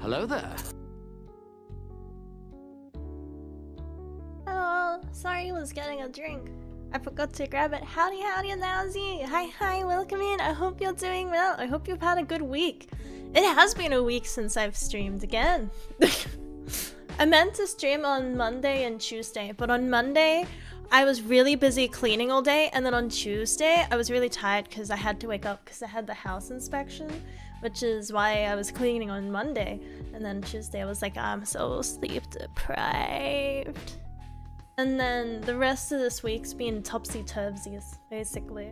Hello there. Oh, sorry, I was getting a drink. I forgot to grab it. Howdy, howdy, Nazi. Hi, welcome in. I hope you're doing well. I hope you've had a good week. It has been a week since I've streamed again. I meant to stream on Monday and Tuesday, but on Monday, I was really busy cleaning all day, and then on Tuesday, I was really tired because I had to wake up because I had the house inspection, which is why I was cleaning on Monday. And then Tuesday, I was like, I'm so sleep deprived. And then the rest of this week's been topsy-turvy, basically.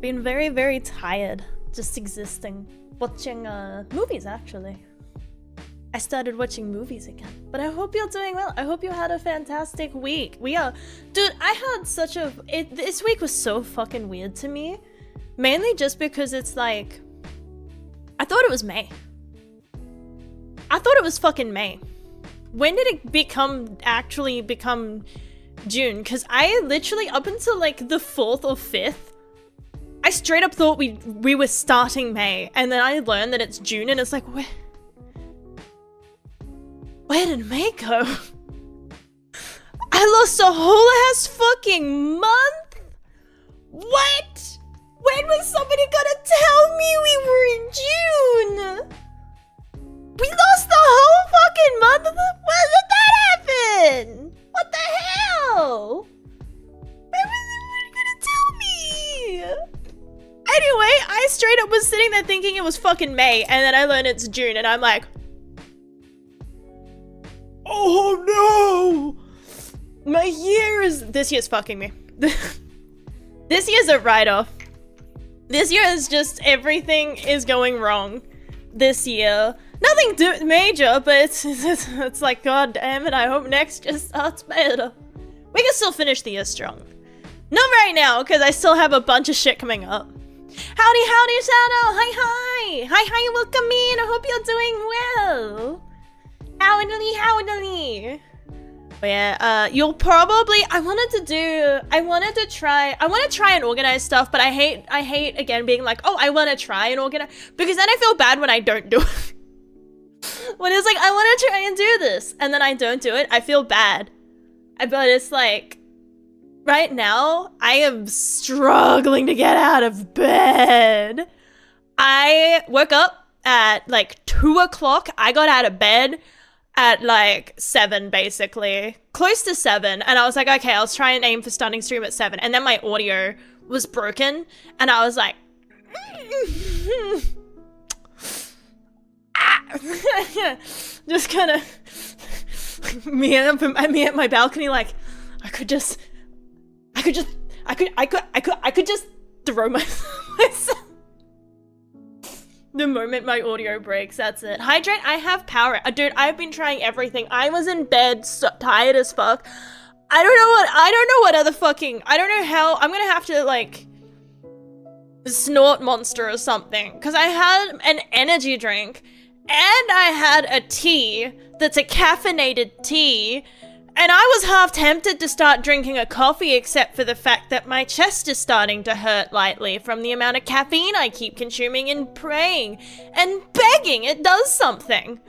Been very, very tired, just existing. Watching movies, actually. I started watching movies again. But I hope you're doing well. I hope you had a fantastic week. Dude, I had such a... This week was so fucking weird to me. Mainly just because it's like... I thought it was May. I thought it was fucking May. When did it actually become June? Because I literally, up until like the 4th or 5th, I straight up thought we were starting May. And then I learned that it's June and it's like, where did May go? I lost a whole ass fucking month? What? When was somebody gonna tell me we were in June? We lost the whole fucking month of the... When did that happen? What the hell? When was somebody gonna tell me? Anyway, I straight up was sitting there thinking it was fucking May, and then I learned it's June, and I'm like... Oh no! My year is... This year's fucking me. This year's a write-off. This year is just... Everything is going wrong. This year. Nothing major, but it's like, god damn it, I hope next year starts better. We can still finish the year strong. Not right now, because I still have a bunch of shit coming up. Howdy, Shadow! Hi, welcome in! I hope you're doing well! Howdy! But yeah, you'll probably... I want to try and organize stuff, but I hate, again, being like, oh, I want to try and organize, because then I feel bad when I don't do it. When it's like, I want to try and do this, and then I don't do it, I feel bad. But it's like, right now, I am struggling to get out of bed. I woke up at like 2 o'clock. I got out of bed at like 7, basically. Close to 7. And I was like, okay, I'll try and aim for starting stream at 7. And then my audio was broken. And I was like... just kind of... me at my balcony, like, I could just throw myself. The moment my audio breaks, that's it. Hydrate, I have power. Dude, I've been trying everything. I was in bed, so tired as fuck. I don't know what other fucking... I don't know how... I'm gonna have to, like... snort Monster or something. Because I had an energy drink. And I had a tea that's a caffeinated tea. And I was half tempted to start drinking a coffee, except for the fact that my chest is starting to hurt lightly from the amount of caffeine I keep consuming and praying and begging it does something.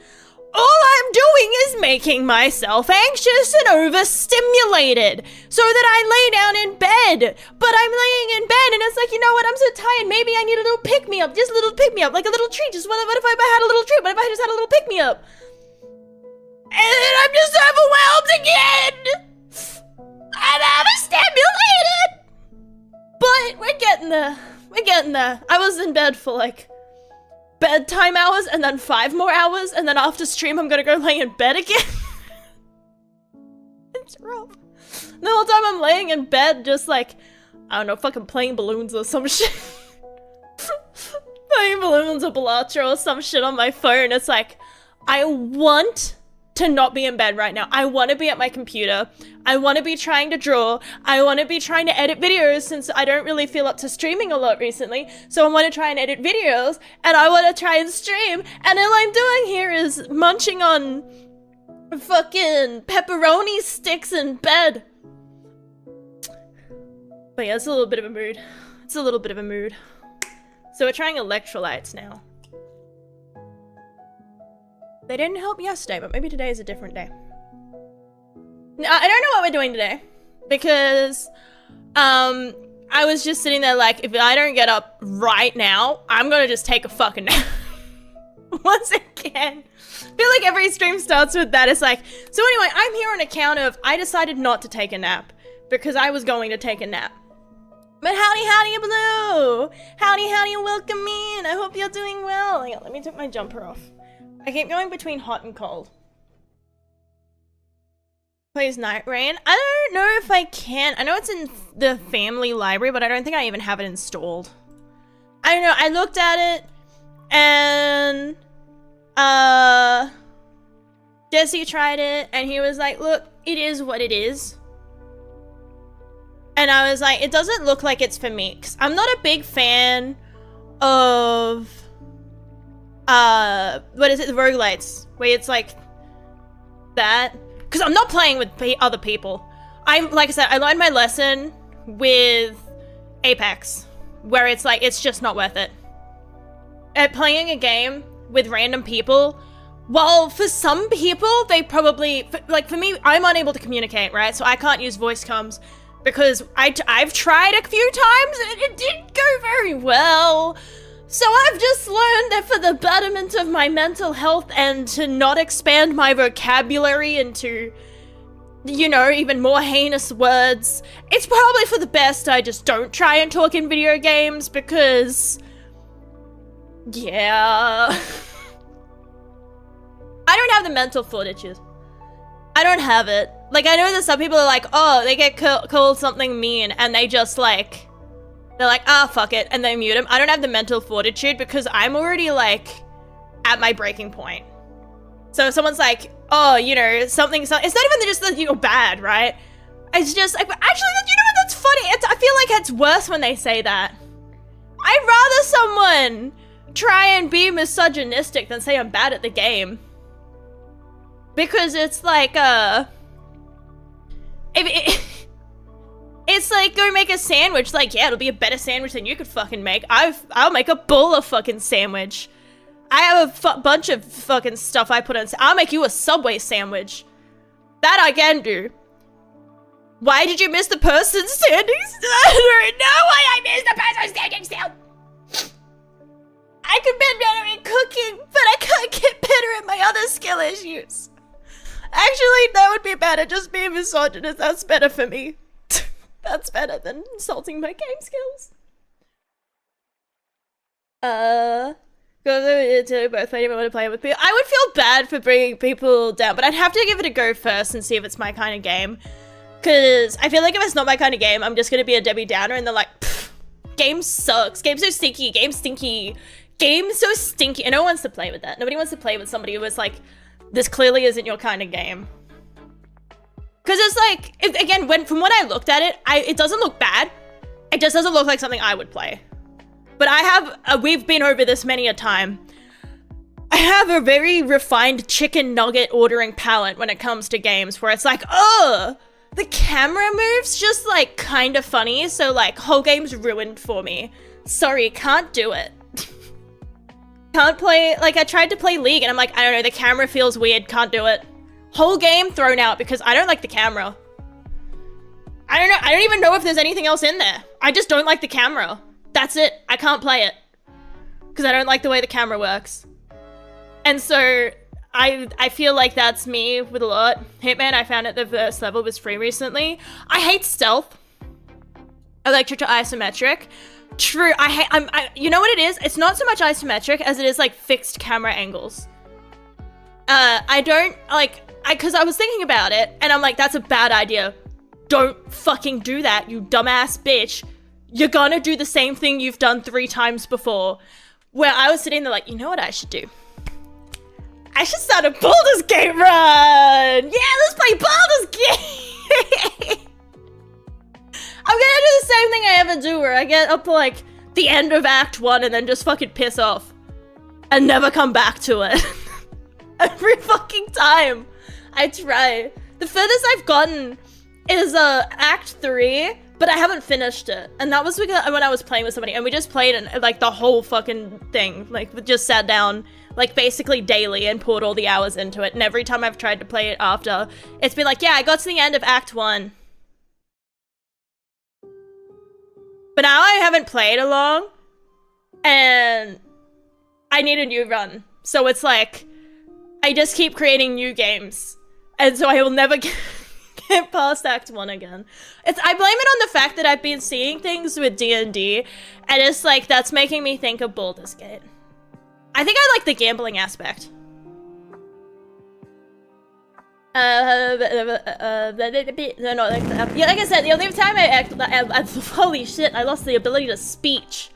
All I'm doing is making myself anxious and overstimulated so that I lay down in bed. But I'm laying in bed and it's like, you know what, I'm so tired, maybe I need a little pick-me-up, just a little pick-me-up, like a little treat. Just what if I had a little treat? What if I just had a little pick-me-up? And then I'm just overwhelmed again! I'm overstimulated! But we're getting there. I was in bed for like bedtime hours and then 5 more hours, and then after stream I'm gonna go lay in bed again. It's rough. The whole time I'm laying in bed just like, I don't know, fucking playing balloons or some shit. Playing balloons or Bellatra or some shit on my phone. It's like, I want to not be in bed right now. I want to be at my computer. I want to be trying to draw. I want to be trying to edit videos since I don't really feel up to streaming a lot recently. So I want to try and edit videos and I want to try and stream. And all I'm doing here is munching on fucking pepperoni sticks in bed. But yeah, it's a little bit of a mood. So we're trying electrolytes now. They didn't help yesterday, but maybe today is a different day. No, I don't know what we're doing today because I was just sitting there like, if I don't get up right now, I'm gonna just take a fucking nap. Once again. I feel like every stream starts with that. It's like, so anyway, I'm here on account of I decided not to take a nap because I was going to take a nap. But howdy, Blue! Howdy, and welcome in! I hope you're doing well. Hang on, let me take my jumper off. I keep going between hot and cold. Plays Night Rain. I don't know if I can. I know it's in the family library, but I don't think I even have it installed. I don't know. I looked at it, and Jesse tried it, and he was like, "Look, it is what it is." And I was like, "It doesn't look like it's for me." 'Cause I'm not a big fan of what is it? The roguelites, where it's like that. Because I'm not playing with other people. Like I said, I learned my lesson with Apex, where it's like, it's just not worth it. At playing a game with random people, well, for some people, they probably, like for me, I'm unable to communicate, right? So I can't use voice comms because I've tried a few times and it didn't go very well. So I've just learned that for the betterment of my mental health and to not expand my vocabulary into, you know, even more heinous words, it's probably for the best I just don't try and talk in video games because, yeah. I don't have the mental fortitude. I don't have it. Like, I know that some people are like, oh, they get called something mean and they just like, they're like, ah, fuck it, and they mute him. I don't have the mental fortitude because I'm already, like, at my breaking point. So if someone's like, oh, you know, something, it's not even just that you're bad, right? It's just, like, actually, you know what, that's funny. I feel like it's worse when they say that. I'd rather someone try and be misogynistic than say I'm bad at the game. Because it's like, it's like, go make a sandwich. Like, yeah, it'll be a better sandwich than you could fucking make. I'll make a bowl of fucking sandwich. I have a bunch of fucking stuff I put on. I'll make you a Subway sandwich. That I can do. Why did you miss the person standing still? I don't know why I missed the person standing still. I could be better at cooking, but I can't get better at my other skill issues. Actually, that would be better. Just being misogynist. That's better for me. That's better than insulting my game skills. Go to both play want to play with people. I would feel bad for bringing people down, but I'd have to give it a go first and see if it's my kind of game. Because I feel like if it's not my kind of game, I'm just going to be a Debbie Downer and they're like, game sucks. Game's so stinky. Game's stinky. Game's so stinky. And no one wants to play with that. Nobody wants to play with somebody who is like, this clearly isn't your kind of game. Because it's like, again, from what I looked at it, it doesn't look bad. It just doesn't look like something I would play. But I have, we've been over this many a time. I have a very refined chicken nugget ordering palette when it comes to games where it's like, oh, the camera moves just like kind of funny. So like whole game's ruined for me. Sorry, can't do it. Can't play, like I tried to play League and I'm like, I don't know, the camera feels weird, can't do it. Whole game thrown out because I don't like the camera. I don't know, I don't even know if there's anything else in there. I just don't like the camera. That's it, I can't play it. Because I don't like the way the camera works. And so, I feel like that's me with a lot. Hitman, I found out the first level was free recently. I hate stealth. Electric to isometric. True, you know what it is? It's not so much isometric as it is like fixed camera angles. I don't, like, because I was thinking about it, and I'm like, that's a bad idea. Don't fucking do that, you dumbass bitch. You're gonna do the same thing you've done 3 times before. Where I was sitting there like, you know what I should do? I should start a Baldur's Gate run! Yeah, let's play Baldur's Gate! I'm gonna do the same thing I ever do, where I get up to like the end of Act 1 and then just fucking piss off. And never come back to it. Every fucking time I try. The furthest I've gotten is Act 3, but I haven't finished it. And that was because when I was playing with somebody, and we just played like the whole fucking thing. Like, we just sat down, like, basically daily and poured all the hours into it. And every time I've tried to play it after, it's been like, yeah, I got to the end of Act 1. But now I haven't played along, and I need a new run. So it's like, I just keep creating new games. And so I will never get past Act 1 again. I blame it on the fact that I've been seeing things with D&D, and it's like, that's making me think of Baldur's Gate. I think I like the gambling aspect. No, yeah, like I said, the only time holy shit, I lost the ability to speech.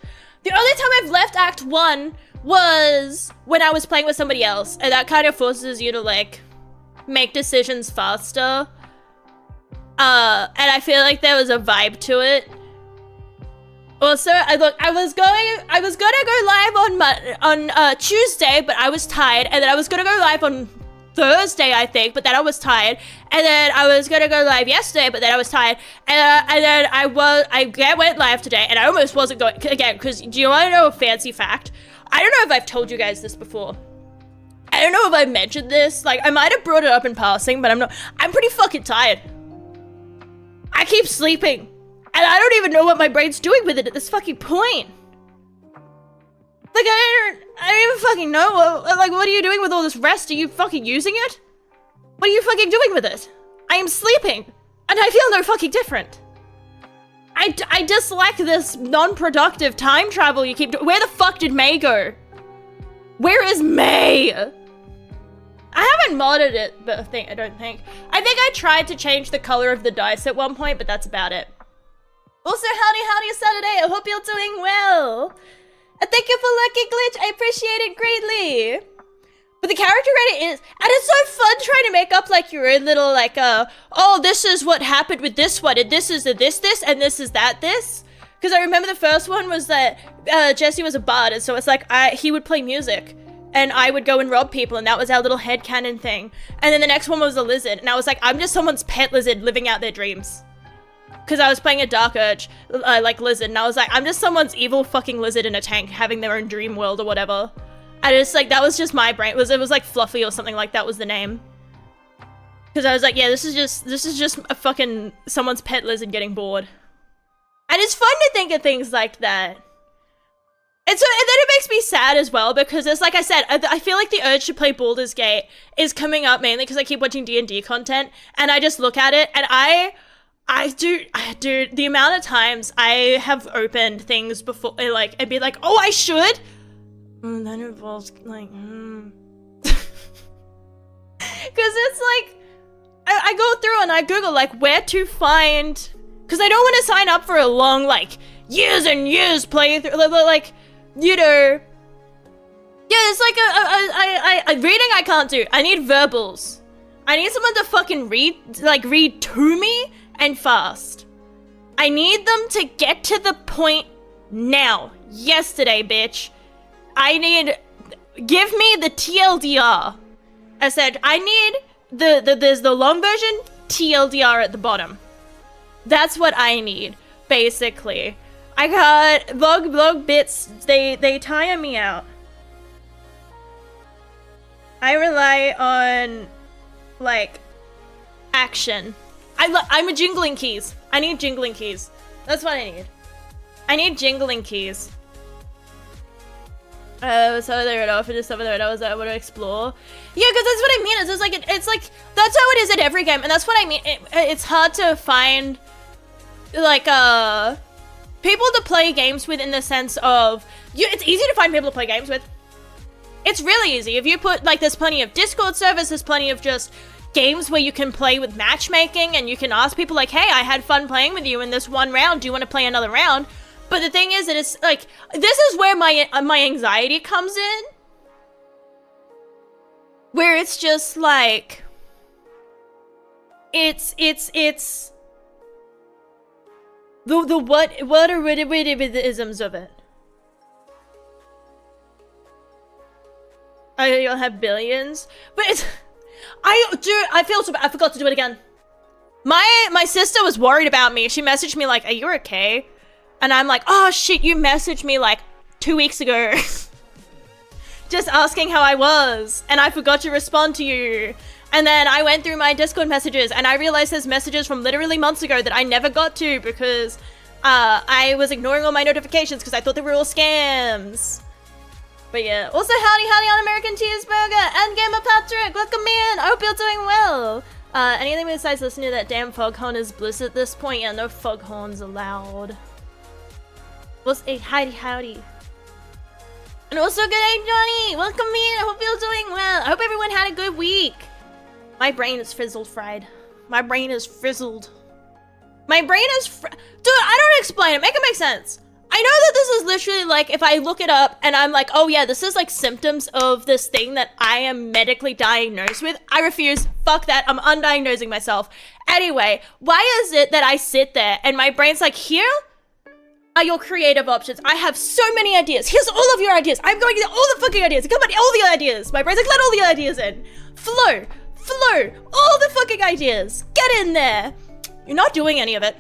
The only time I've left Act 1 was when I was playing with somebody else, and that kind of forces you to, like, make decisions faster. And I feel like there was a vibe to it. Also, I was gonna go live on Tuesday, but I was tired, and then I was gonna go live on Thursday, I think, but then I was tired, and then I was gonna go live yesterday, but then I was tired, and then I went live today, and I almost wasn't going again, because do you want to know a fancy fact? I don't know if I've told you guys this before. I don't know if I mentioned this, like, I might have brought it up in passing, but I'm pretty fucking tired. I keep sleeping, and I don't even know what my brain's doing with it at this fucking point. Like, I don't even fucking know. Like, what are you doing with all this rest? Are you fucking using it? What are you fucking doing with it? I am sleeping, and I feel no fucking different. I dislike this non-productive time travel you keep doing. Where the fuck did May go? Where is May? I haven't modded it, but I don't think. I think I tried to change the color of the dice at one point, but that's about it. Also, howdy Saturday. I hope you're doing well. And thank you for Lucky Glitch, I appreciate it greatly. But the character edit is, and it's so fun trying to make up like your own little like, oh, this is what happened with this one, and this is the this, and this is that, this. Because I remember the first one was that Jesse was a bard, and so it's like, he would play music, and I would go and rob people, and that was our little headcanon thing. And then the next one was a lizard, and I was like, I'm just someone's pet lizard living out their dreams. Because I was playing a Dark Urge, like, lizard, and I was like, I'm just someone's evil fucking lizard in a tank having their own dream world or whatever. And it's like, that was just my brain. It was like Fluffy or something like that was the name. Because I was like, yeah, this is just a fucking someone's pet lizard getting bored. And it's fun to think of things like that. And so, and then it makes me sad as well, because it's like I said, I feel like the urge to play Baldur's Gate is coming up mainly because I keep watching D&D content, and I just look at it, and I do, the amount of times I have opened things before, like, and be like, oh, I should? That involves, like, Because it's like, I go through and I Google, like, where to find, because I don't want to sign up for a long, like, years and years playthrough, like, you know, yeah, it's like a reading I can't do. I need verbals. I need someone to fucking read to me and fast. I need them to get to the point now. Yesterday, bitch. Give me the TLDR. I said, I need there's the long version, TLDR at the bottom. That's what I need, basically. I got vlog bits, they tire me out. I rely on, like, action. I'm a jingling keys. I need jingling keys. That's what I need. I need jingling keys. So there it off, just over there. I was able to explore. Yeah, because that's what I mean. It's just like it's like that's how it is at every game, and that's what I mean. It's hard to find like people to play games with in the sense of it's easy to find people to play games with. It's really easy if you put like there's plenty of Discord servers. There's plenty of just games where you can play with matchmaking, and you can ask people like, "Hey, I had fun playing with you in this one round. Do you want to play another round?" But the thing is that it's like, this is where my anxiety comes in. Where it's just like, it's the what are isms of it? You'll have billions, but it's, I feel so bad. I forgot to do it again. My sister was worried about me. She messaged me like, are you okay? And I'm like, oh shit, you messaged me like 2 weeks ago. Just asking how I was. And I forgot to respond to you. And then I went through my Discord messages and I realized there's messages from literally months ago that I never got to because I was ignoring all my notifications because I thought they were all scams. But yeah. Also, howdy on American Cheeseburger and Gamer Patrick. Welcome in. I hope you're doing well. Anything besides listening to that damn foghorn is bliss at this point. Yeah, no foghorns allowed. What's a howdy. And also good day, Johnny. Welcome in. I hope you're doing well. I hope everyone had a good week. My brain is frizzled fried. My brain is frizzled. My brain is dude, I don't explain it. Make it make sense. I know that this is literally like, if I look it up and I'm like, oh yeah, this is like symptoms of this thing that I am medically diagnosed with. I refuse. Fuck that. I'm undiagnosing myself. Anyway, why is it that I sit there and my brain's like, here are your creative options. I have so many ideas. Here's all of your ideas. I'm going to get all the fucking ideas. Come on, all the ideas. My brain's like, let all the ideas in. Flow, all the fucking ideas. Get in there. You're not doing any of it.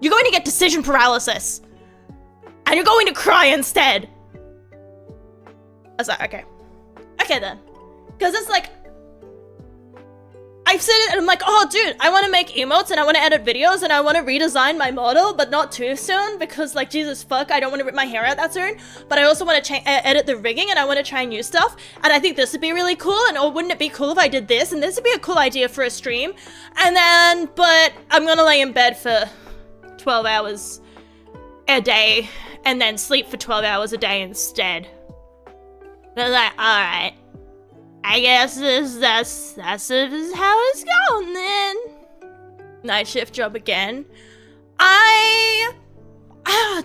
You're going to get decision paralysis. And you're going to cry instead. I was like, okay. Okay then. Because it's like, I've said it and I'm like, oh dude, I want to make emotes and I want to edit videos and I want to redesign my model, but not too soon because like, Jesus fuck, I don't want to rip my hair out that soon. But I also want to edit the rigging and I want to try new stuff. And I think this would be really cool. And oh, wouldn't it be cool if I did this? And this would be a cool idea for a stream. And then, but I'm going to lay in bed for 12 hours a day and then sleep for 12 hours a day instead. And I was like, alright. I guess that's how it's going then. Night shift job again. Dude, I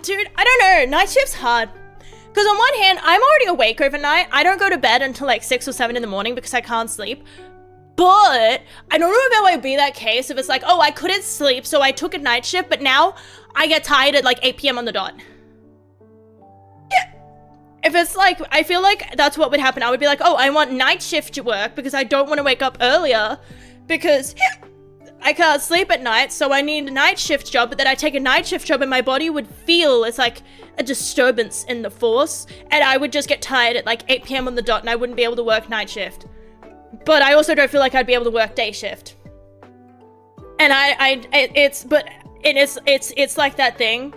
don't know. Night shift's hard. Because on one hand, I'm already awake overnight. I don't go to bed until like 6 or 7 in the morning because I can't sleep. But I don't know if that would be that case if it's like, oh, I couldn't sleep, so I took a night shift, but now I get tired at like 8 p.m. on the dot. Yeah. If it's like, I feel like that's what would happen. I would be like, oh, I want night shift to work because I don't want to wake up earlier because I can't sleep at night, so I need a night shift job, but then I take a night shift job and my body would feel it's like a disturbance in the force, and I would just get tired at like 8 p.m. on the dot and I wouldn't be able to work night shift. But I also don't feel like I'd be able to work day shift. And it's like that thing.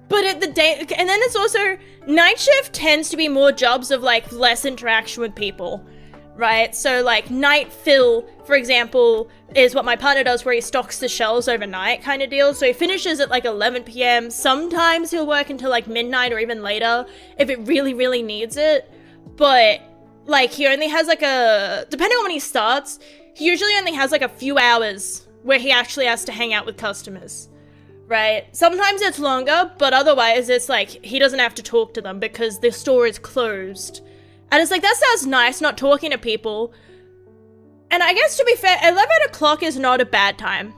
But at the day, and then it's also, night shift tends to be more jobs of like less interaction with people, right? So like night fill, for example, is what my partner does where he stocks the shelves overnight kind of deal. So he finishes at like 11 p.m. Sometimes he'll work until like midnight or even later if it really, really needs it. But like he only has like depending on when he starts, he usually only has like a few hours where he actually has to hang out with customers, right? Sometimes it's longer, but otherwise it's like he doesn't have to talk to them because the store is closed. And it's like, that sounds nice, not talking to people. And I guess to be fair, 11 o'clock is not a bad time.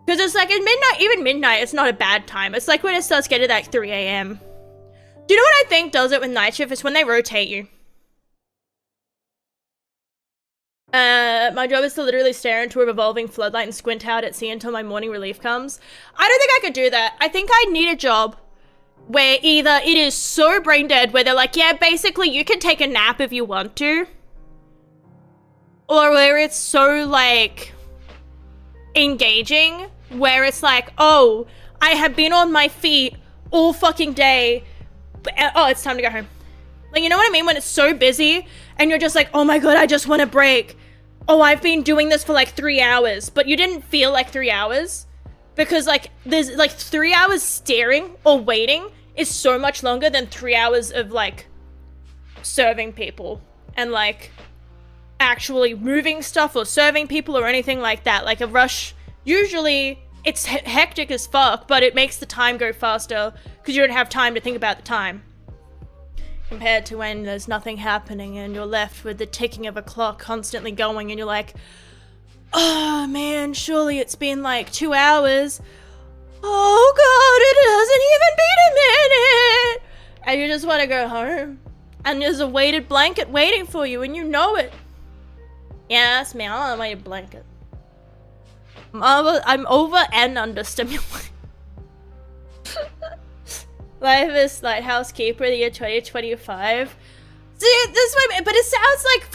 Because it's like at midnight, even midnight, it's not a bad time. It's like when it starts getting like 3 a.m. Do you know what I think does it with night shift? It's when they rotate you. My job is to literally stare into a revolving floodlight and squint out at sea until my morning relief comes. I don't think I could do that. I think I'd need a job where either it is so brain dead where they're like, yeah, basically you can take a nap if you want to. Or where it's so like engaging, where it's like, oh, I have been on my feet all fucking day. Oh, it's time to go home. Like, you know what I mean? When it's so busy and you're just like, oh my God, I just want a break. Oh, I've been doing this for like 3 hours, but you didn't feel like 3 hours because like there's like 3 hours staring or waiting is so much longer than 3 hours of like serving people and like actually moving stuff or serving people or anything like that. Like a rush, usually it's hectic as fuck, but it makes the time go faster because you don't have time to think about the time. Compared to when there's nothing happening and you're left with the ticking of a clock constantly going and you're like, oh man, surely it's been like 2 hours. Oh God, it hasn't even been a minute. And you just want to go home. And there's a weighted blanket waiting for you and you know it. Yeah, that's me. I don't want your blanket. I'm over and understimulated. Life is Lighthouse Keeper, the year 2025. See, this way, but it sounds like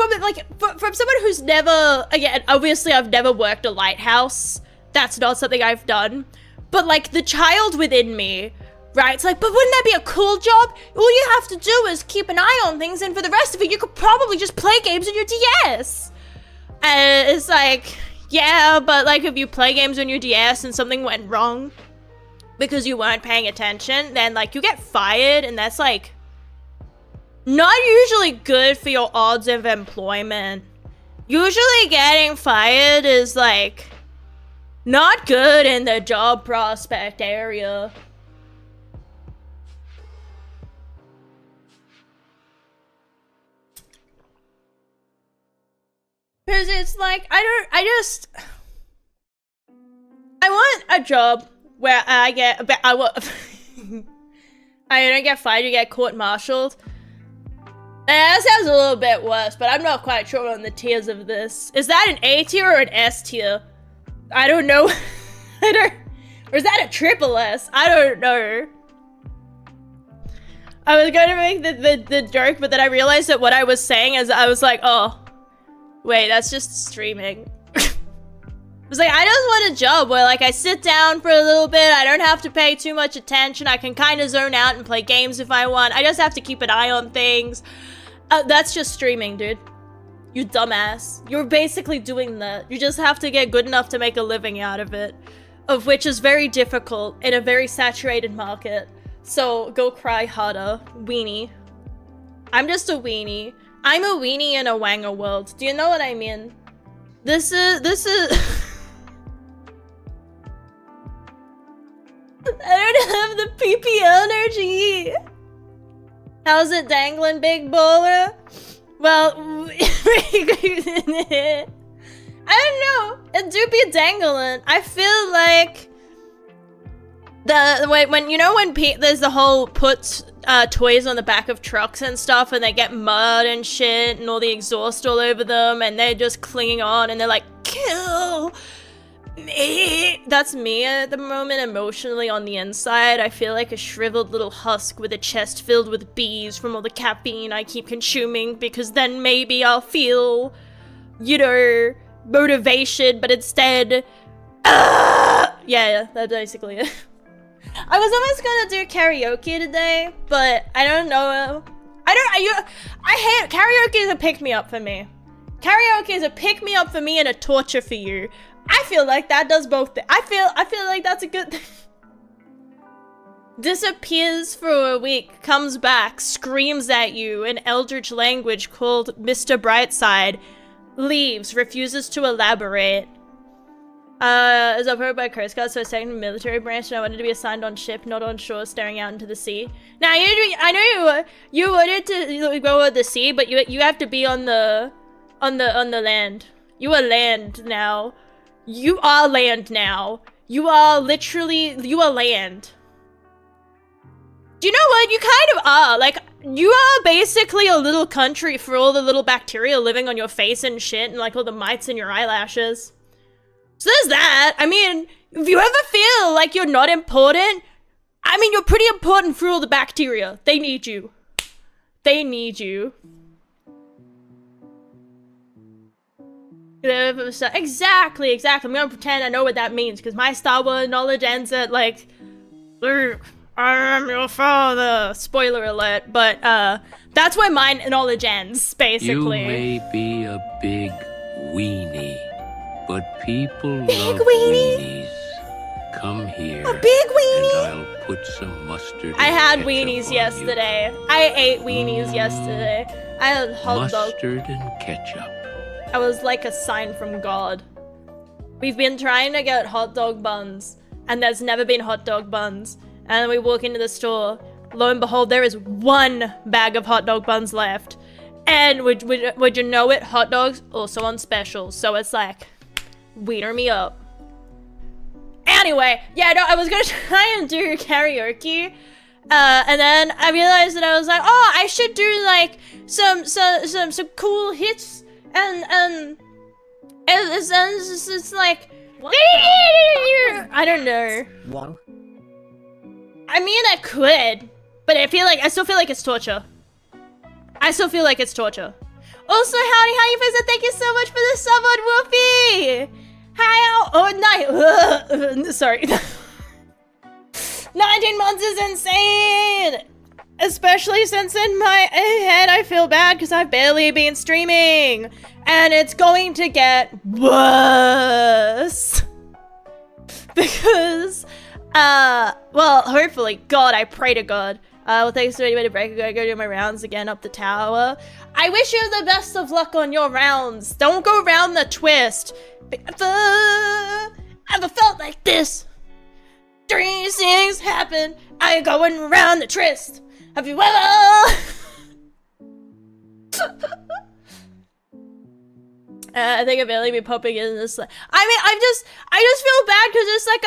from someone who's never, again, obviously I've never worked a lighthouse. That's not something I've done. But like the child within me, right? It's like, but wouldn't that be a cool job? All you have to do is keep an eye on things, and for the rest of it, you could probably just play games on your DS. And it's like, yeah, but like if you play games on your DS and something went wrong because you weren't paying attention, then like you get fired, and that's like not usually good for your odds of employment. Usually getting fired is like not good in the job prospect area. Cause it's like, I want a job where I don't get fired, you get court-martialed. That sounds a little bit worse, but I'm not quite sure on the tiers of this. Is that an A tier or an S tier? I don't know. Or is that a triple S? I don't know. I was going to make the joke, but then I realized that what I was saying is I was like, oh, wait, that's just streaming. I was like, I just want a job where like I sit down for a little bit, I don't have to pay too much attention, I can kind of zone out and play games if I want, I just have to keep an eye on things. That's just streaming, dude. You dumbass. You're basically doing that. You just have to get good enough to make a living out of it. Of which is very difficult in a very saturated market. So, go cry harder. Weenie. I'm just a weenie. I'm a weenie in a wanger world. Do you know what I mean? This is... I don't have the PP energy! How's it dangling, big baller? Well, I don't know. It do be dangling. I feel like when there's the whole put toys on the back of trucks and stuff, and they get mud and shit and all the exhaust all over them, and they're just clinging on, and they're like, kill me. That's me at the moment, emotionally on the inside. I feel like a shriveled little husk with a chest filled with bees from all the caffeine I keep consuming, because then maybe I'll feel, you know, motivation, but instead, yeah, that's basically it. I was almost gonna do karaoke today, but I don't know. I hate karaoke. Is a pick-me-up for me. Karaoke is a pick-me-up for me and a torture for you. I feel like that does both. I feel like that's a good thing. Disappears for a week, comes back, screams at you in eldritch language called Mr. Brightside, leaves, refuses to elaborate. Is operated by Coast Guard, so second military branch, and I wanted to be assigned on ship, not on shore, staring out into the sea. Now, I know you wanted to go on the sea, but you have to be on the land. You are land now. You are land now. You are land. Do you know what? You kind of are. Like, you are basically a little country for all the little bacteria living on your face and shit, and like all the mites in your eyelashes. So there's that. I mean, if you ever feel like you're not important, I mean, you're pretty important for all the bacteria. They need you. They need you. Exactly. I'm gonna pretend I know what that means, because my Star Wars knowledge ends at, like, Luke, I am your father. Spoiler alert. But, that's where my knowledge ends, basically. You may be a big weenie, but people big love weenie? weenies. Come here. A big weenie? And I'll put some mustard I had and weenies ketchup on yesterday. you. I ate weenies yesterday. I had hot dog. Mustard and ketchup. I was like a sign from God. We've been trying to get hot dog buns, and there's never been hot dog buns. And then we walk into the store, lo and behold, there is one bag of hot dog buns left. And would you know it, hot dogs also on special. So it's like, wiener me up. Anyway, yeah, no, I was gonna try and do karaoke. And then I realized that I was like, oh, I should do like some cool hits and It's like... I don't know. Wow. I mean, I could, but I still feel like it's torture. Also, howdy, Fizzer, thank you so much for the sub on Whoopi! Hi, oh, night. Sorry. 19 months is insane! Especially since in my head I feel bad because I've barely been streaming. And it's going to get worse. Because, well, hopefully, God, I pray to God. Well, thanks to anybody to break. I gotta go do my rounds again up the tower. I wish you the best of luck on your rounds. Don't go around the twist. Ever felt like this? 3 things happen. I ain't going around the twist. Have you ever? I think I've barely been popping in this. I mean, I just feel bad because it's like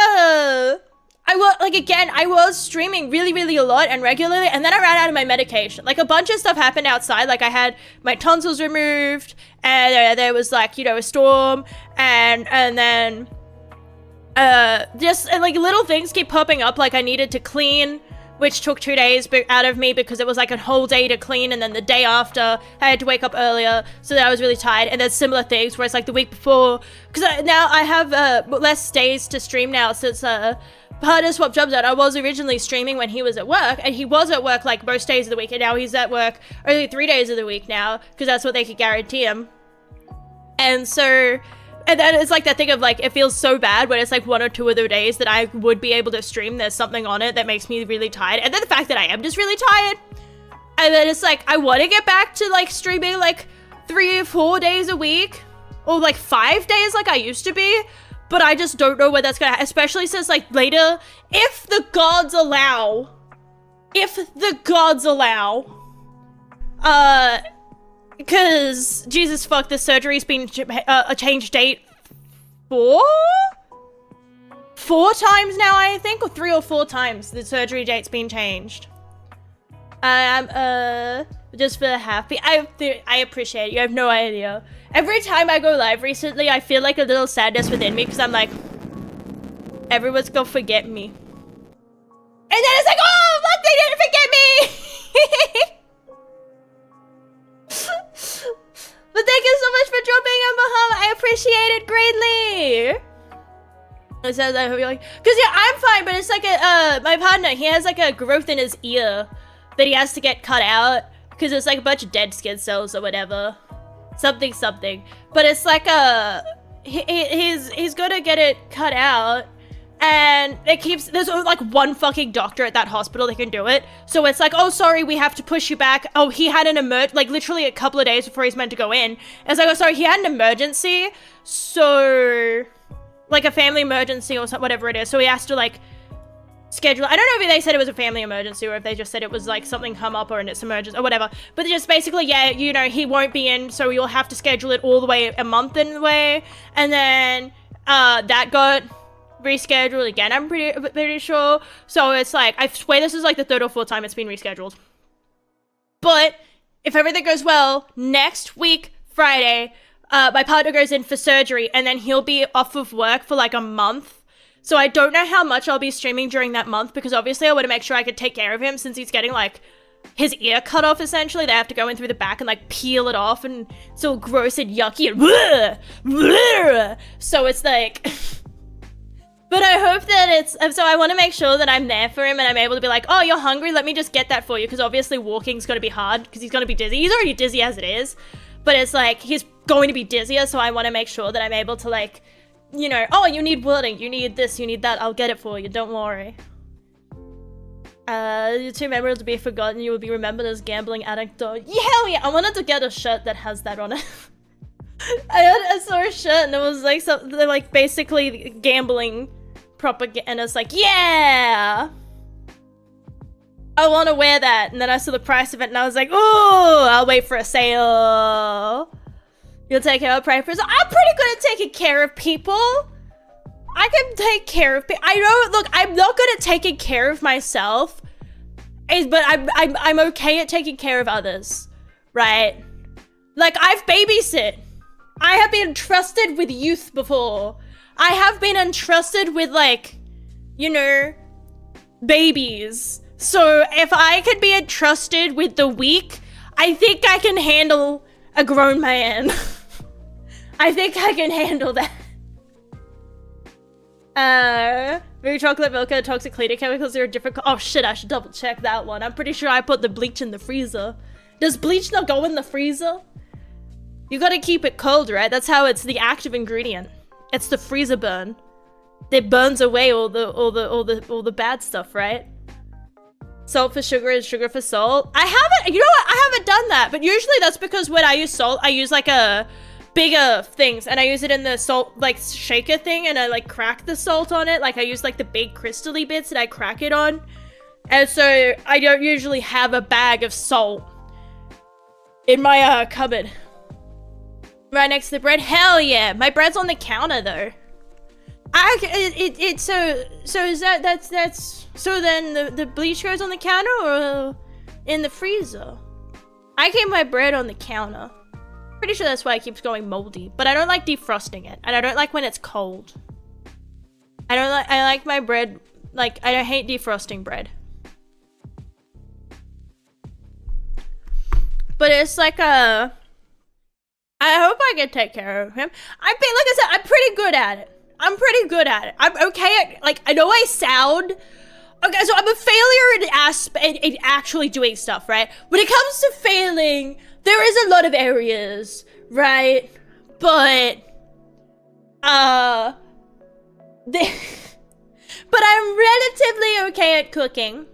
I was streaming really a lot and regularly, and then I ran out of my medication. Like a bunch of stuff happened outside. Like I had my tonsils removed, and there was like, you know, a storm, and then just like little things keep popping up. Like I needed to clean, which took 2 days out of me because it was like a whole day to clean, and then the day after I had to wake up earlier, so that I was really tired. And there's similar things where it's like the week before, because now I have less days to stream now since Partner swapped jobs out. I was originally streaming when he was at work, and he was at work like most days of the week, and now he's at work only 3 days of the week now because that's what they could guarantee him. And so, and then it's like that thing of like, it feels so bad when it's like 1 or 2 of the days that I would be able to stream, there's something on it that makes me really tired. And then the fact that I am just really tired. And then it's like, I want to get back to like streaming like 3 or 4 days a week, or like 5 days like I used to be. But I just don't know when that's gonna happen, especially since like later, if the gods allow, because Jesus fuck, the surgery's been a changed date 4 times now, I think, or 3 or 4 times the surgery date's been changed. Just for happy, I appreciate it. You have no idea. Every time I go live recently, I feel like a little sadness within me because I'm like, everyone's gonna forget me. And then it's like, oh, look, they didn't forget me! But thank you so much for dropping in, Bahama. I appreciate it greatly. It says, I hope you're like, because yeah, I'm fine, but it's like my partner, he has like a growth in his ear that he has to get cut out because it's like a bunch of dead skin cells or whatever. Something. But it's like he's gonna get it cut out, and there's like one fucking doctor at that hospital that can do it. So it's like, oh, sorry, we have to push you back. Oh, he had an like literally a couple of days before he's meant to go in. It's like, oh, sorry, he had an emergency. So like a family emergency or whatever it is. So he has to like schedule. I don't know if they said it was a family emergency or if they just said it was like something come up or in its emergency or whatever. But just basically, yeah, you know, he won't be in, so you'll have to schedule it all the way a month in the way. And then that got rescheduled again, I'm pretty sure. So it's like, I swear this is like the 3rd or 4th time it's been rescheduled. But if everything goes well, next week, Friday, my partner goes in for surgery, and then he'll be off of work for like a month. So I don't know how much I'll be streaming during that month, because obviously I want to make sure I could take care of him since he's getting like his ear cut off essentially. They have to go in through the back and like peel it off, and it's all gross and yucky and so it's like but I hope that it's, so I want to make sure that I'm there for him and I'm able to be like, oh, you're hungry, let me just get that for you, because obviously walking's going to be hard because he's going to be dizzy. He's already dizzy as it is, but it's like he's going to be dizzier, so I want to make sure that I'm able to like, you know, oh, you need wooding, you need this, you need that, I'll get it for you, don't worry. You're too memorable to be forgotten, you will be remembered as gambling anecdote. Yeah, hell yeah, I wanted to get a shirt that has that on it. I saw a shirt and it was like something like basically gambling propaganda, and it's like, yeah! I want to wear that, and then I saw the price of it and I was like, oh, I'll wait for a sale. You'll take care of private. I'm pretty good at taking care of people. I can take care of people. I know. Look, I'm not good at taking care of myself, but I'm okay at taking care of others, right? Like I've babysit. I have been entrusted with youth before. I have been entrusted with, like, you know, babies. So if I could be entrusted with the weak, I think I can handle a grown man. I think I can handle that. Very chocolate milk and toxic cleaning chemicals are different. Oh shit, I should double check that one. I'm pretty sure I put the bleach in the freezer. Does bleach not go in the freezer? You gotta keep it cold, right? That's how it's the active ingredient. It's the freezer burn. It burns away all the bad stuff, right? Salt for sugar is sugar for salt. I haven't, you know what? I haven't done that, but usually that's because when I use salt, I use like a bigger things, and I use it in the salt like shaker thing, and I like crack the salt on it. Like I use like the big crystally bits and I crack it on. And so I don't usually have a bag of salt in my cupboard. Right next to the bread. Hell yeah, my bread's on the counter though. So is that's so then the bleach goes on the counter or in the freezer? I keep my bread on the counter. Pretty sure that's why it keeps going moldy, but I don't like defrosting it, and I don't like when it's cold. I like my bread, like, I hate defrosting bread. But it's like I hope I can take care of him. Like I said, I'm pretty good at it. I'm okay at, like, I know I sound, okay, so I'm a failure in actually doing stuff, right? When it comes to failing, there is a lot of areas, right? But, but I'm relatively okay at cooking.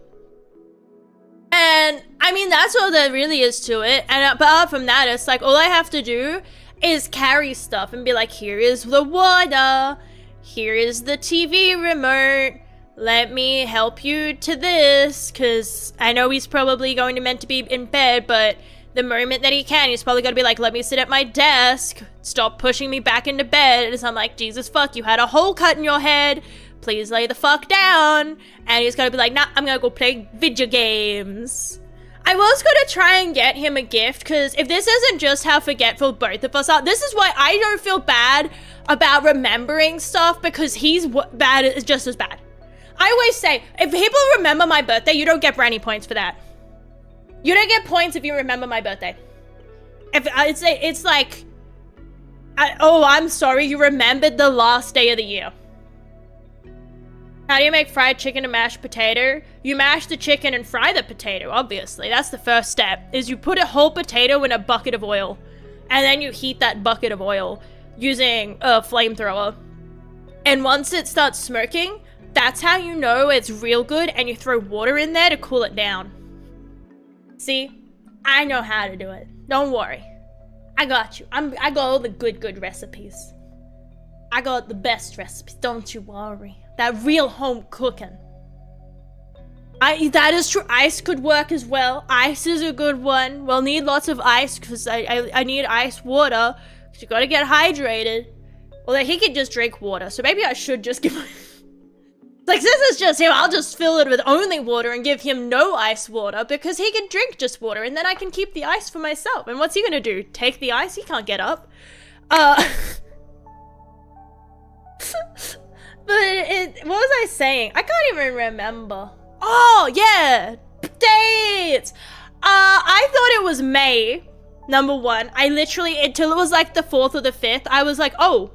And, I mean, that's all there really is to it. And apart from that, it's like, all I have to do is carry stuff and be like, here is the water, here is the TV remote, let me help you to this, because I know he's probably going to meant to be in bed, but the moment that he can, he's probably going to be like, let me sit at my desk, stop pushing me back into bed. And so I'm like, Jesus fuck, you had a hole cut in your head, please lay the fuck down. And he's gonna be like, nah, I'm gonna go play video games. I was gonna try and get him a gift, because if this isn't just how forgetful both of us are, this is why I don't feel bad about remembering stuff, because he's bad is just as bad. I always say, if people remember my birthday, you don't get brownie points for that. You don't get points if you remember my birthday. If it's like, oh, I'm sorry, you remembered the last day of the year. How do you make fried chicken and mashed potato? You mash the chicken and fry the potato, obviously. That's the first step, is you put a whole potato in a bucket of oil. And then you heat that bucket of oil using a flamethrower. And once it starts smoking, that's how you know it's real good, and you throw water in there to cool it down. See? I know how to do it. Don't worry. I got you. I got all the good recipes. I got the best recipes, don't you worry. That real home cooking. That is true. Ice could work as well. Ice is a good one. We'll need lots of ice, because I need ice water, because you gotta get hydrated. Although he could just drink water, so maybe I should just give him... Like, this is just him, I'll just fill it with only water and give him no ice water, because he can drink just water, and then I can keep the ice for myself. And what's he gonna do? Take the ice? He can't get up. But what was I saying? I can't even remember. Oh, yeah! Dates! I thought it was May, number one. I literally, until it was like the 4th or the 5th, I was like, oh,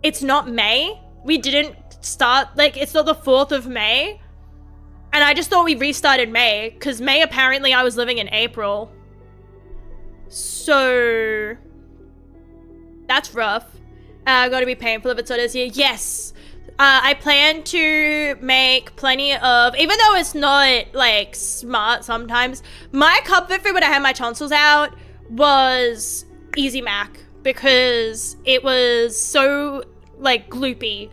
it's not May? We didn't start, like, it's not the 4th of May? And I just thought we restarted May, because May, apparently, I was living in April. So, that's rough. Gotta be painful if it's not this year. Yes! I plan to make plenty of, even though it's not, like, smart sometimes, my comfort food when I had my tonsils out was Easy Mac, because it was so, like, gloopy,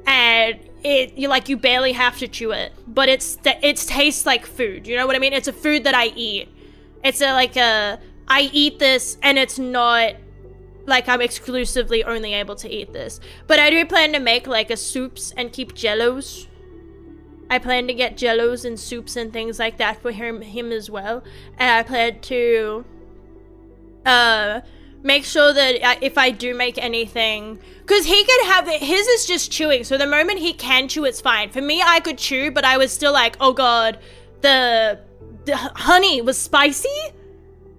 and you barely have to chew it, but it tastes like food, you know what I mean? It's a food that I eat. It's I eat this, and it's not like I'm exclusively only able to eat this. But I do plan to make like a soups and keep jellos. I plan to get jellos and soups and things like that for him as well. And I plan to make sure that if I do make anything, because he could have it, his is just chewing, so the moment he can chew, it's fine. For me, I could chew, but I was still like, oh god, the honey was spicy?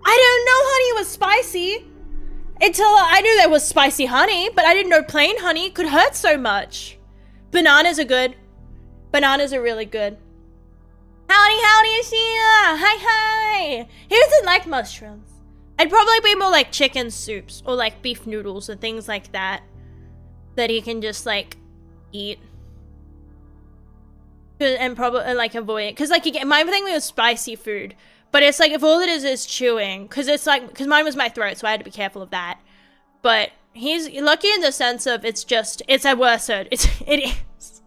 I didn't know honey was spicy until I knew there was spicy honey, but I didn't know plain honey could hurt so much. Bananas are good. Bananas are really good. Howdy, Ashina! Hi! He doesn't like mushrooms. I'd probably be more like chicken soups or like beef noodles or things like that he can just like eat and probably like avoid it. Because like my thing was spicy food, but it's like if all it is chewing, because it's like, because mine was my throat, so I had to be careful of that. But he's lucky in the sense of it's a worse it is.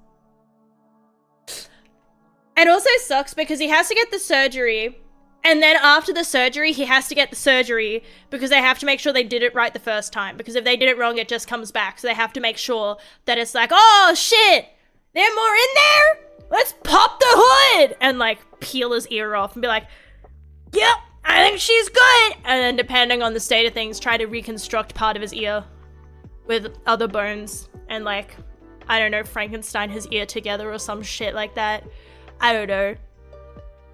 It also sucks because he has to get the surgery. And then after the surgery, he has to get the surgery because they have to make sure they did it right the first time. Because if they did it wrong, it just comes back. So they have to make sure that it's like, oh shit, there's more in there? Let's pop the hood! And like peel his ear off and be like, yep, I think she's good. And then depending on the state of things, try to reconstruct part of his ear with other bones. And like, I don't know, Frankenstein his ear together or some shit like that. I don't know.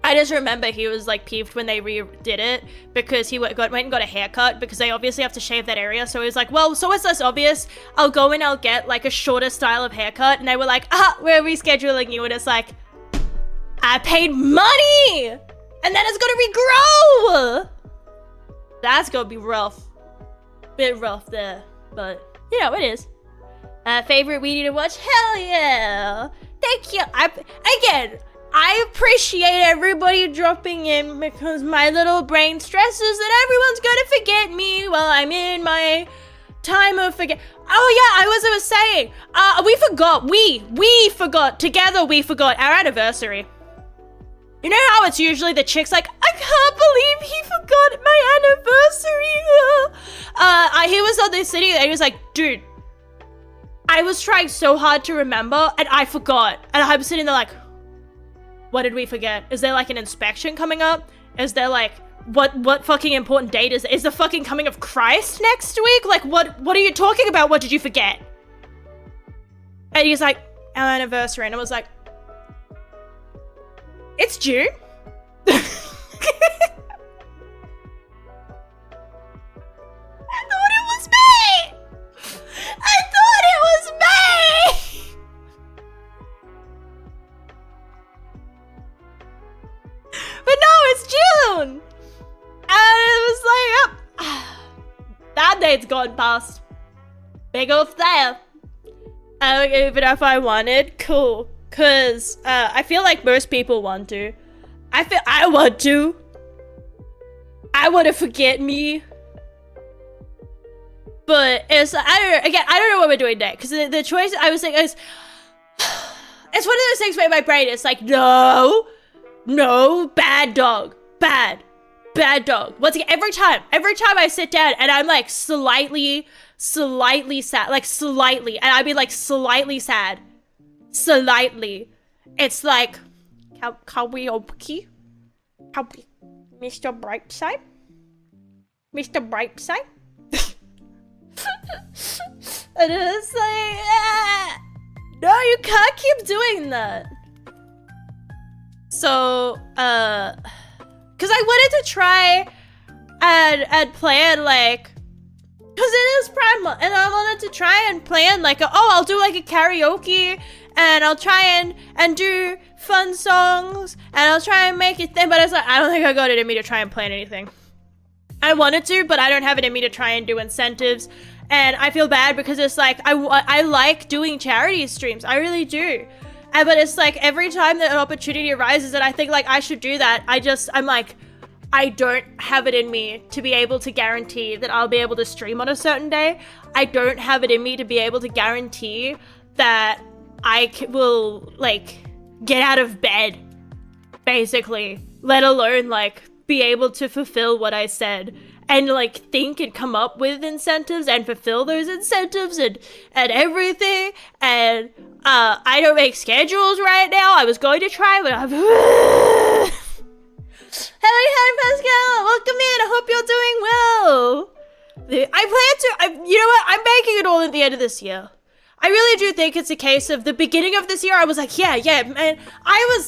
I just remember he was like peeved when they redid it because he went and got a haircut because they obviously have to shave that area. So he was like, well, so it's less obvious. I'll go and I'll get like a shorter style of haircut. And they were like, we're rescheduling you. And it's like, I paid money and then it's gonna regrow. That's gonna be rough. Bit rough there, but you know, it is. Favorite weenie to watch? Hell yeah. Thank you. I appreciate everybody dropping in because my little brain stresses that everyone's gonna forget me while I'm in my time of forget. Oh yeah, I was saying, we forgot, together we forgot our anniversary. You know how it's usually the chick's like, I can't believe he forgot my anniversary. He was on this city and he was like, dude, I was trying so hard to remember and I forgot. And I'm sitting there like, what did we forget? Is there like an inspection coming up? Is there like, what fucking important date is the fucking coming of Christ next week? Like, what are you talking about? What did you forget? And he's like, our anniversary. And I was like, it's June? I thought it was May! I thought it was May! But no, it's June! And it was like, that date's gone past. Big off there. Even if I wanted, cool. Cause I feel like most people want to. I want to. I want to forget me. But it's, I don't know what we're doing next. Cause the choice I was thinking is, it's one of those things where my brain is like, no, bad dog, bad dog. Once again, every time I sit down and I'm like slightly sad, like slightly, and I'd be like slightly sad, slightly. It's like, karaoke, Mr. Brightside, Mr. Brightside. And it's like, no, you can't keep doing that. So, cause I wanted to try and plan like, cause it is Pride Month, and I wanted to try and plan like, I'll do like a karaoke, and I'll try and do fun songs, and I'll try and make it thing, but it's like, I don't think I got it in me to try and plan anything. I wanted to, but I don't have it in me to try and do incentives, and I feel bad because it's like, I like doing charity streams, I really do. But it's like every time that an opportunity arises and I think like I should do that, I'm like, I don't have it in me to be able to guarantee that I'll be able to stream on a certain day. I don't have it in me to be able to guarantee that I will like get out of bed, basically, let alone like be able to fulfill what I said and like think and come up with incentives and fulfill those incentives and everything. And I don't make schedules right now. I was going to try, but I'm Hello, hi Pascal, welcome in. I hope you're doing well. You know what? I'm making it all at the end of this year. I really do think it's a case of the beginning of this year, I was like, yeah, man. I was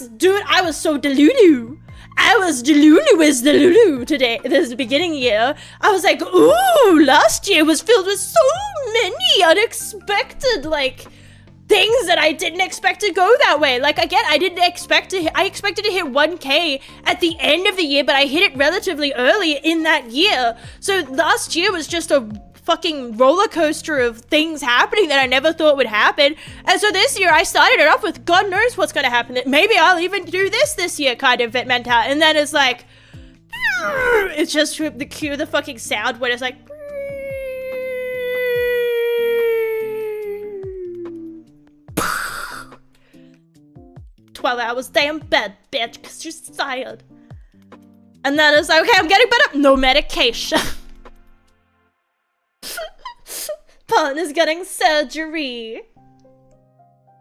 so delulu. I was delulu as delulu today, this beginning year. I was like, ooh, last year was filled with so many unexpected, like, things that I didn't expect to go that way. Like, again, I expected to hit 1K at the end of the year, but I hit it relatively early in that year. So last year was just a fucking roller coaster of things happening that I never thought would happen. And so this year I started it off with God knows what's gonna happen. Maybe I'll even do this year kind of mentality. And then it's like, it's just the fucking sound when it's like, 12 hours, stay in bed, bitch, because you're tired. And then it's like, okay, I'm getting better. No medication. Partner's getting surgery.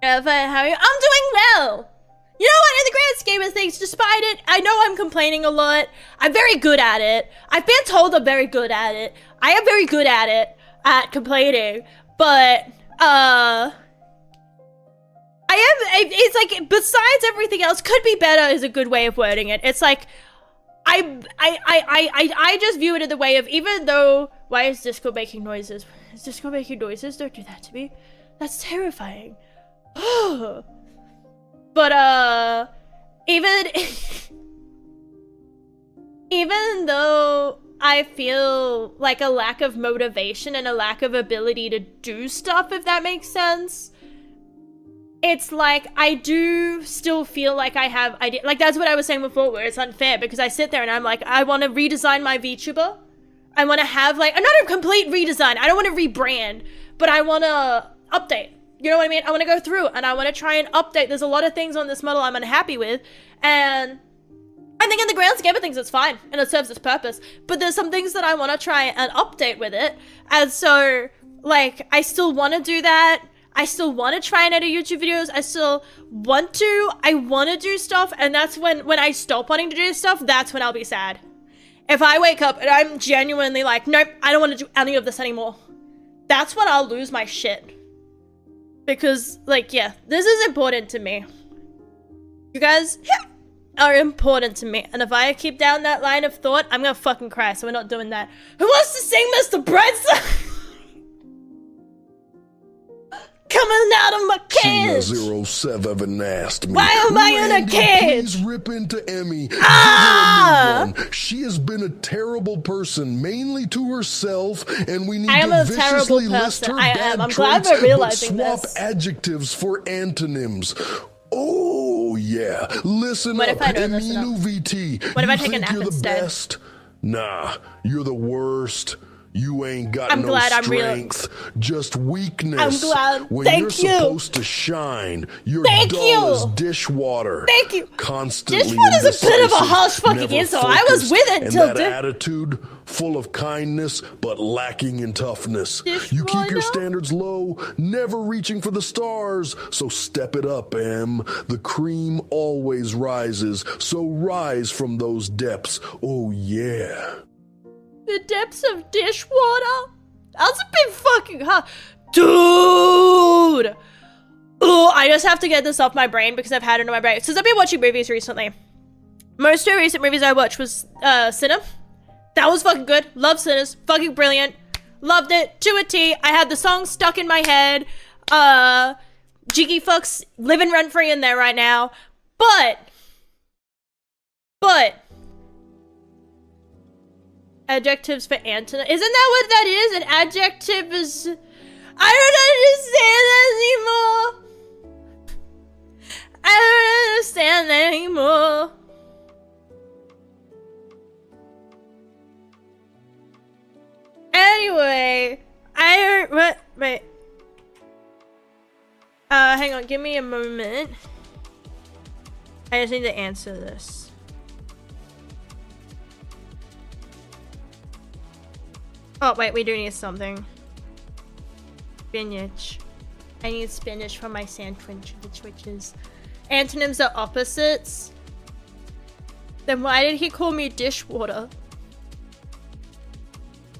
How are you? I'm doing well. You know what? In the grand scheme of things, despite it, I know I'm complaining a lot. I'm very good at it. I've been told I'm very good at it. I am very good at it, at complaining. But, it's like, besides everything else, could be better is a good way of wording it. It's like, I just view it in the way of, even though, why is Discord making noises? Is Discord making noises? Don't do that to me. That's terrifying. But, even though I feel like a lack of motivation and a lack of ability to do stuff, if that makes sense, it's like, I do still feel like I have ideas. Like, that's what I was saying before, where it's unfair, because I sit there and I'm like, I want to redesign my VTuber. I want to have, like, not a complete redesign. I don't want to rebrand, but I want to update. You know what I mean? I want to go through and I want to try and update. There's a lot of things on this model I'm unhappy with, and I think in the grand scheme of things, it's fine and it serves its purpose. But there's some things that I want to try and update with it, and so, like, I still want to do that. I still want to try and edit YouTube videos. I want to do stuff, and that's when I stop wanting to do stuff, that's when I'll be sad. If I wake up and I'm genuinely like, nope, I don't want to do any of this anymore, that's when I'll lose my shit. Because, like, yeah, this is important to me. You guys are important to me, and if I keep down that line of thought, I'm gonna fucking cry, so we're not doing that. Who wants to sing Mr. Brightside? Coming out of my cage. 07 asked me, why am I in a cage? Please rip into Emmy. Ah! She has been a terrible person, mainly to herself, and we need I am to a terrible viciously list her person. I bad am. I'm traits, glad we're realizing but swap this. adjectives for antonyms. Oh yeah, listen What up, if I don't listen Eminu up? VT. What if you I take a think nap you're the instead? best? Nah, you're the worst. You ain't got I'm no glad I'm real. strength, just weakness. I'm glad. When Thank you're you. supposed to shine, you're Thank dull you. as dishwater. Thank you. Constantly Dishwater's a bit of a indecisive, harsh fucking never insult. I was focused, with it and till that attitude, full of kindness but lacking in toughness. You keep your Dishwater? standards low, never reaching for the stars. So step it up, Em. The cream always rises, so rise from those depths. Oh yeah. The depths of dishwater? That's a bit fucking hard. Dude! Oh, I just have to get this off my brain because I've had it on my brain. Since I've been watching movies recently. Most two recent movies I watched was Sinner. That was fucking good. Love Sinners. Fucking brilliant. Loved it to a T. I had the song stuck in my head. Jiggy fucks living rent free in there right now. But adjectives for antonym. Isn't that what that is? An adjective is... I don't understand anymore. I don't understand anymore. Anyway, wait. Hang on, give me a moment. I just need to answer this. Oh, wait, we do need something. Spinach. I need spinach for my sandwich, which is... Antonyms are opposites. Then why did he call me dishwater?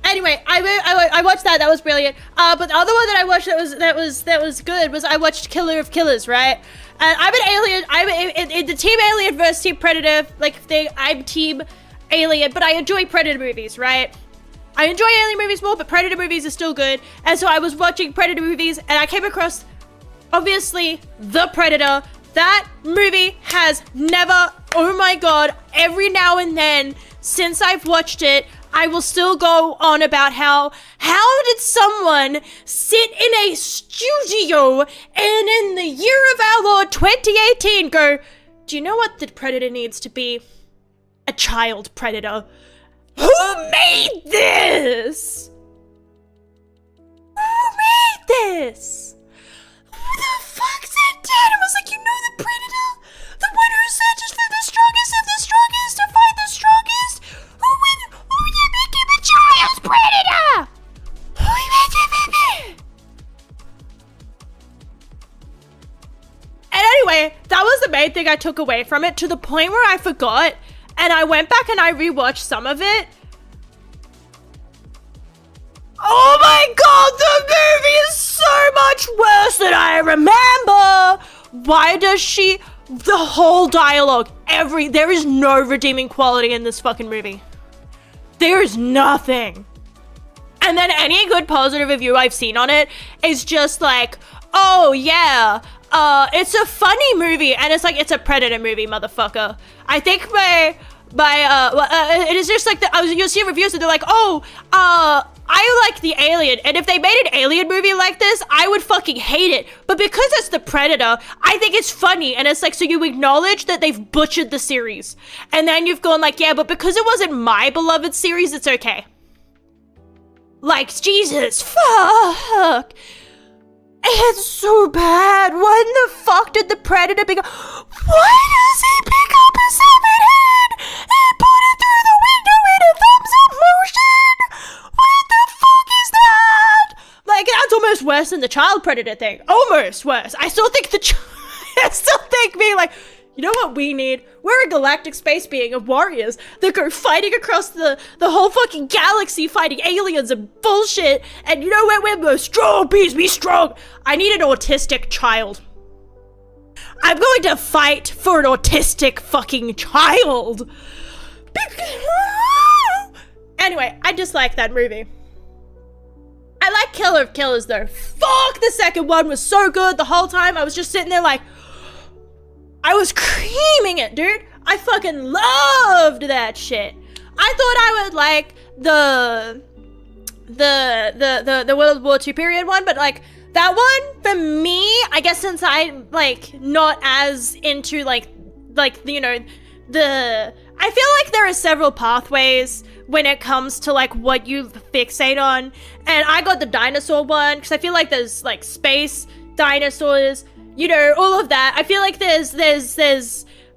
Anyway, I watched that. That was brilliant. But the other one that I watched that was good was I watched Killer of Killers, right? And I'm an Alien. I'm in the Team Alien versus Team Predator like thing. I'm Team Alien, but I enjoy Predator movies, right? I enjoy Alien movies more, but Predator movies are still good. And so I was watching Predator movies, and I came across, obviously, The Predator. That movie has never, oh my god, every now and then since I've watched it, I will still go on about how did someone sit in a studio and in the year of our Lord 2018 go, do you know what the Predator needs to be? A child Predator. Who made this? Who made this? Who the fuck sat down and was like, you know the Predator? The one who searches for the strongest of the strongest to find the strongest? Who would you make him a child Predator? Who made him? And anyway, that was the main thing I took away from it, to the point where I forgot. And I went back and I rewatched some of it. Oh my god, the movie is so much worse than I remember! Why does she... The whole dialogue, there is no redeeming quality in this fucking movie. There is nothing. And then any good positive review I've seen on it is just like, oh yeah, it's a funny movie, and it's like, it's a Predator movie, motherfucker. I think it is just like, you'll see reviews and they're like, oh, I like the Alien, and if they made an Alien movie like this, I would fucking hate it. But because it's the Predator, I think it's funny, and it's like, so you acknowledge that they've butchered the series. And then you've gone like, yeah, but because it wasn't my beloved series, it's okay. Like, Jesus, fuck. It's so bad. When the fuck did the Predator pick up? Why does he pick up a severed head and put it through the window in a thumbs up motion? What the fuck is that? Like, that's almost worse than the child Predator thing. Almost worse. I still think being like, you know what we need? We're a galactic space being of warriors that go fighting across the whole fucking galaxy, fighting aliens and bullshit. And you know what? We're the strong bees, be strong. I need an autistic child. I'm going to fight for an autistic fucking child. Anyway, I dislike that movie. I like Killer of Killers though. Fuck, the second one was so good the whole time. I was just sitting there like, I was creaming it, dude. I fucking loved that shit. I thought I would like the World War II period one, but like that one for me, I guess since I'm like not as into like you know I feel like there are several pathways when it comes to like what you fixate on, and I got the dinosaur one because I feel like there's like space dinosaurs, you know, all of that. I feel like there's,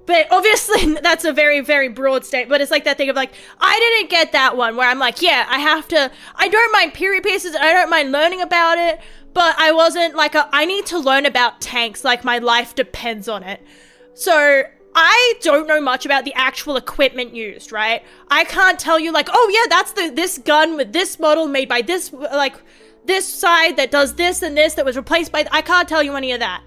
but obviously that's a very, very broad state, but it's like that thing of like, I didn't get that one where I'm like, yeah, I don't mind period pieces, I don't mind learning about it, but I wasn't like, I need to learn about tanks, like my life depends on it. So I don't know much about the actual equipment used, right? I can't tell you like, oh yeah, that's this gun with this model made by this, like, this side that does this and this that was replaced by, I can't tell you any of that.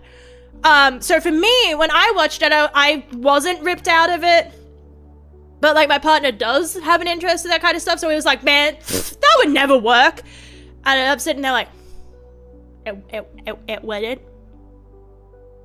So for me, when I watched it, I wasn't ripped out of it, but like my partner does have an interest in that kind of stuff, so he was like, man, that would never work. And I'm sitting there like, it wouldn't.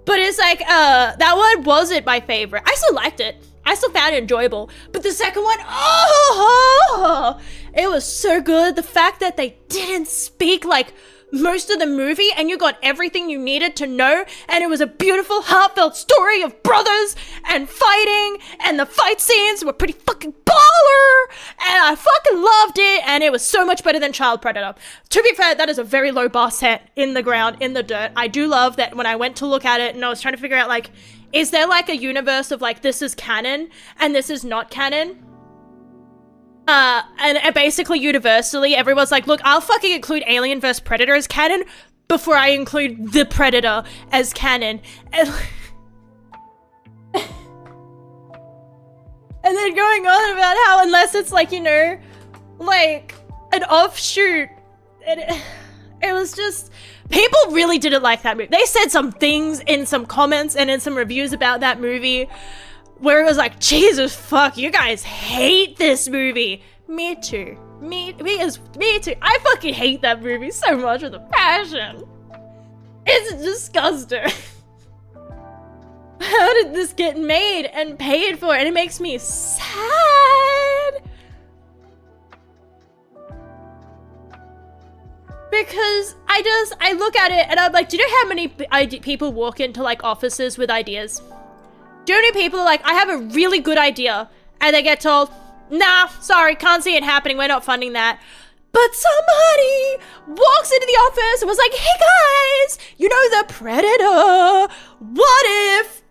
But it's like, that one wasn't my favorite. I still liked it. I still found it enjoyable. But the second one, oh, it was so good. The fact that they didn't speak like most of the movie and you got everything you needed to know, and it was a beautiful, heartfelt story of brothers and fighting, and the fight scenes were pretty fucking baller, and I fucking loved it, and it was so much better than Child Predator. To be fair, that is a very low bar set in the ground, in the dirt. I do love that when I went to look at it and I was trying to figure out like, is there like a universe of like, this is canon and this is not canon? And basically universally, everyone's like, look, I'll fucking include Alien vs. Predator as canon before I include The Predator as canon. And then going on about how unless it's like, you know, like an offshoot. It was just, people really didn't like that movie. They said some things in some comments and in some reviews about that movie where it was like, Jesus fuck, you guys hate this movie. Me too. Me too. I fucking hate that movie so much with a passion. It's disgusting. How did this get made and paid for? And it makes me sad. Because I look at it and I'm like, do you know how many people walk into like offices with ideas? Do you know how many people are like, I have a really good idea, and they get told, nah, sorry, can't see it happening, we're not funding that. But somebody walks into the office and was like, hey guys, you know the Predator, what if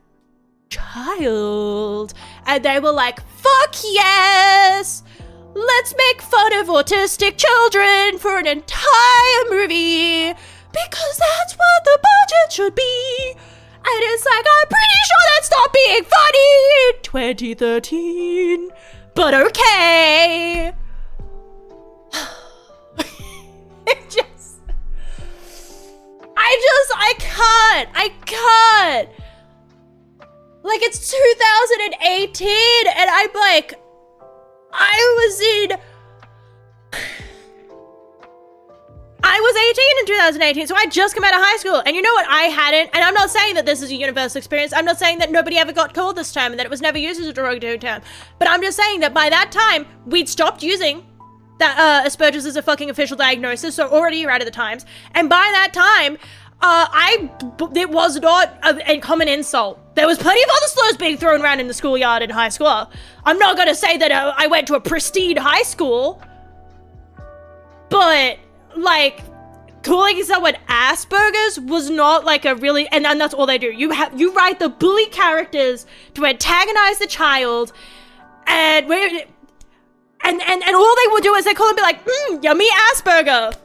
child? And they were like, fuck yes, let's make fun of autistic children for an entire movie, because that's what the budget should be. And it's like, I'm pretty sure that stopped being funny in 2013, but okay. I can't. Like, it's 2018 and I'm like, I was 18 in 2018, so I just come out of high school. And you know what I hadn't? And I'm not saying that this is a universal experience. I'm not saying that nobody ever got called this term and that it was never used as a derogatory term. But I'm just saying that by that time, we'd stopped using that Asperger's as a fucking official diagnosis, so already you're out of the times. And by that time, it was not a common insult. There was plenty of other slurs being thrown around in the schoolyard in high school. I'm not gonna say that I went to a pristine high school, but like, calling someone Asperger's was not like a really, and that's all they do. You write the bully characters to antagonize the child, and all they will do is they call and be like, yummy Asperger.